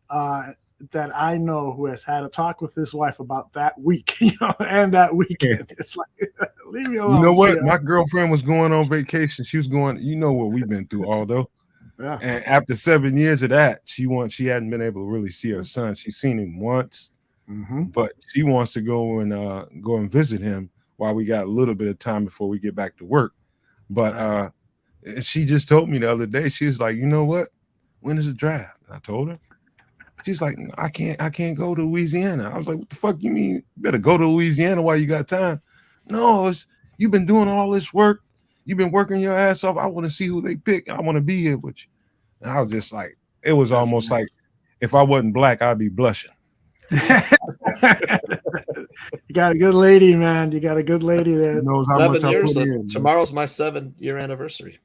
that I know who has had a talk with his wife about that week, and that weekend. It's like, leave me alone. You know what? My girlfriend was going on vacation. She was going, what we've been through, Aldo. Yeah. And after 7 years of that, she hadn't been able to really see her son. She's seen him once, but she wants to go and visit him while we got a little bit of time before we get back to work. But she just told me the other day, she was like, you know what? When is the draft? I told her. She's like, I can't go to Louisiana. I was like, what the fuck you mean? You better go to Louisiana while you got time. No, you've been doing all this work. You've been working your ass off. I want to see who they pick. I want to be here with you. And I was just like, it was almost like if I wasn't black, I'd be blushing. You got a good lady, man. You got a good lady there. Knows how 7 much I years. put in, Tomorrow's my 7-year anniversary.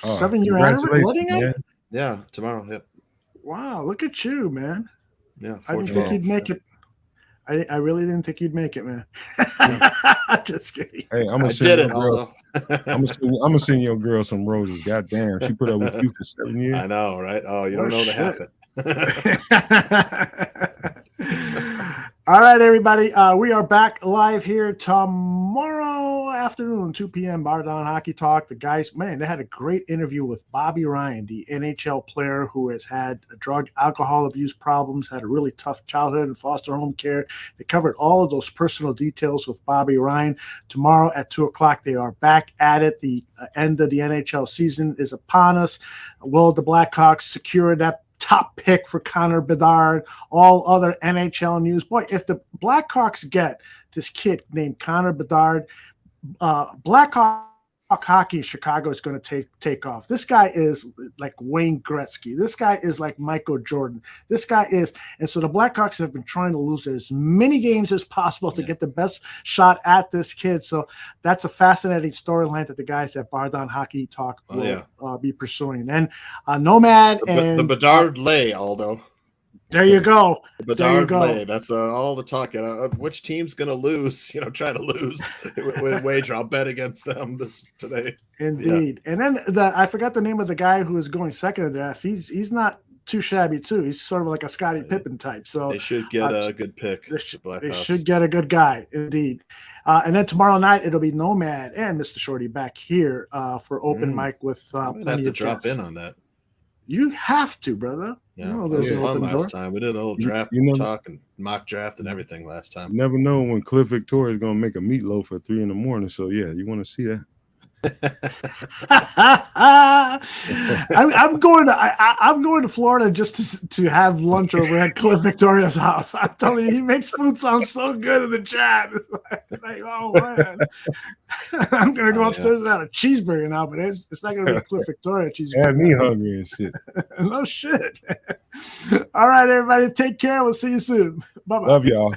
7-year anniversary wedding? Yeah, tomorrow. Yep. Wow, look at you, man. Yeah, I didn't think you'd make it. I really didn't think you'd make it, man. Just kidding. Hey, I'm gonna send your girl some roses. God damn, she put up with you for 7 years. I know, right? Oh, you don't know the half it. All right, everybody. We are back live here tomorrow afternoon, 2 p.m. Bar Down Hockey Talk. The guys, man, they had a great interview with Bobby Ryan, the NHL player who has had drug, alcohol abuse problems, had a really tough childhood in foster home care. They covered all of those personal details with Bobby Ryan. Tomorrow at 2 o'clock, they are back at it. The end of the NHL season is upon us. Will the Blackhawks secure that top pick for Connor Bedard, all other NHL news? Boy, if the Blackhawks get this kid named Connor Bedard, Blackhawk hockey in Chicago is going to take off. This guy is like Wayne Gretzky. This guy is like Michael Jordan. This guy is, and so the Blackhawks have been trying to lose as many games as possible to get the best shot at this kid. So that's a fascinating storyline that the guys at Bar Down Hockey Talk will be pursuing. And Nomad and the Bedard lay, Aldo. There you go. Bedard lay. That's all the talk. Which team's going to lose? Try to lose. Wager. I'll bet against them today. Indeed. Yeah. And then I forgot the name of the guy who is going second in the draft. He's not too shabby too. He's sort of like a Scottie Pippen type. So they should get a good pick. They should get a good guy, indeed. And then tomorrow night it'll be Nomad and Mr. Shorty back here for open mic with plenty have to of drop guests. in on that. You have to, brother. Yeah, that was fun last time. We did a little draft talk and mock draft and everything last time. You never know when Cliff Victoria is going to make a meatloaf at 3 a.m. So yeah, you want to see that. I'm going to Florida just to have lunch over at Cliff Victoria's house. I'm telling you, he makes food sound so good in the chat. It's like, oh man, I'm gonna go upstairs and have a cheeseburger now, but it's not gonna be a Cliff Victoria cheeseburger. Had me hungry and shit. No shit. All right, everybody, take care. We'll see you soon. Bye bye. Love y'all.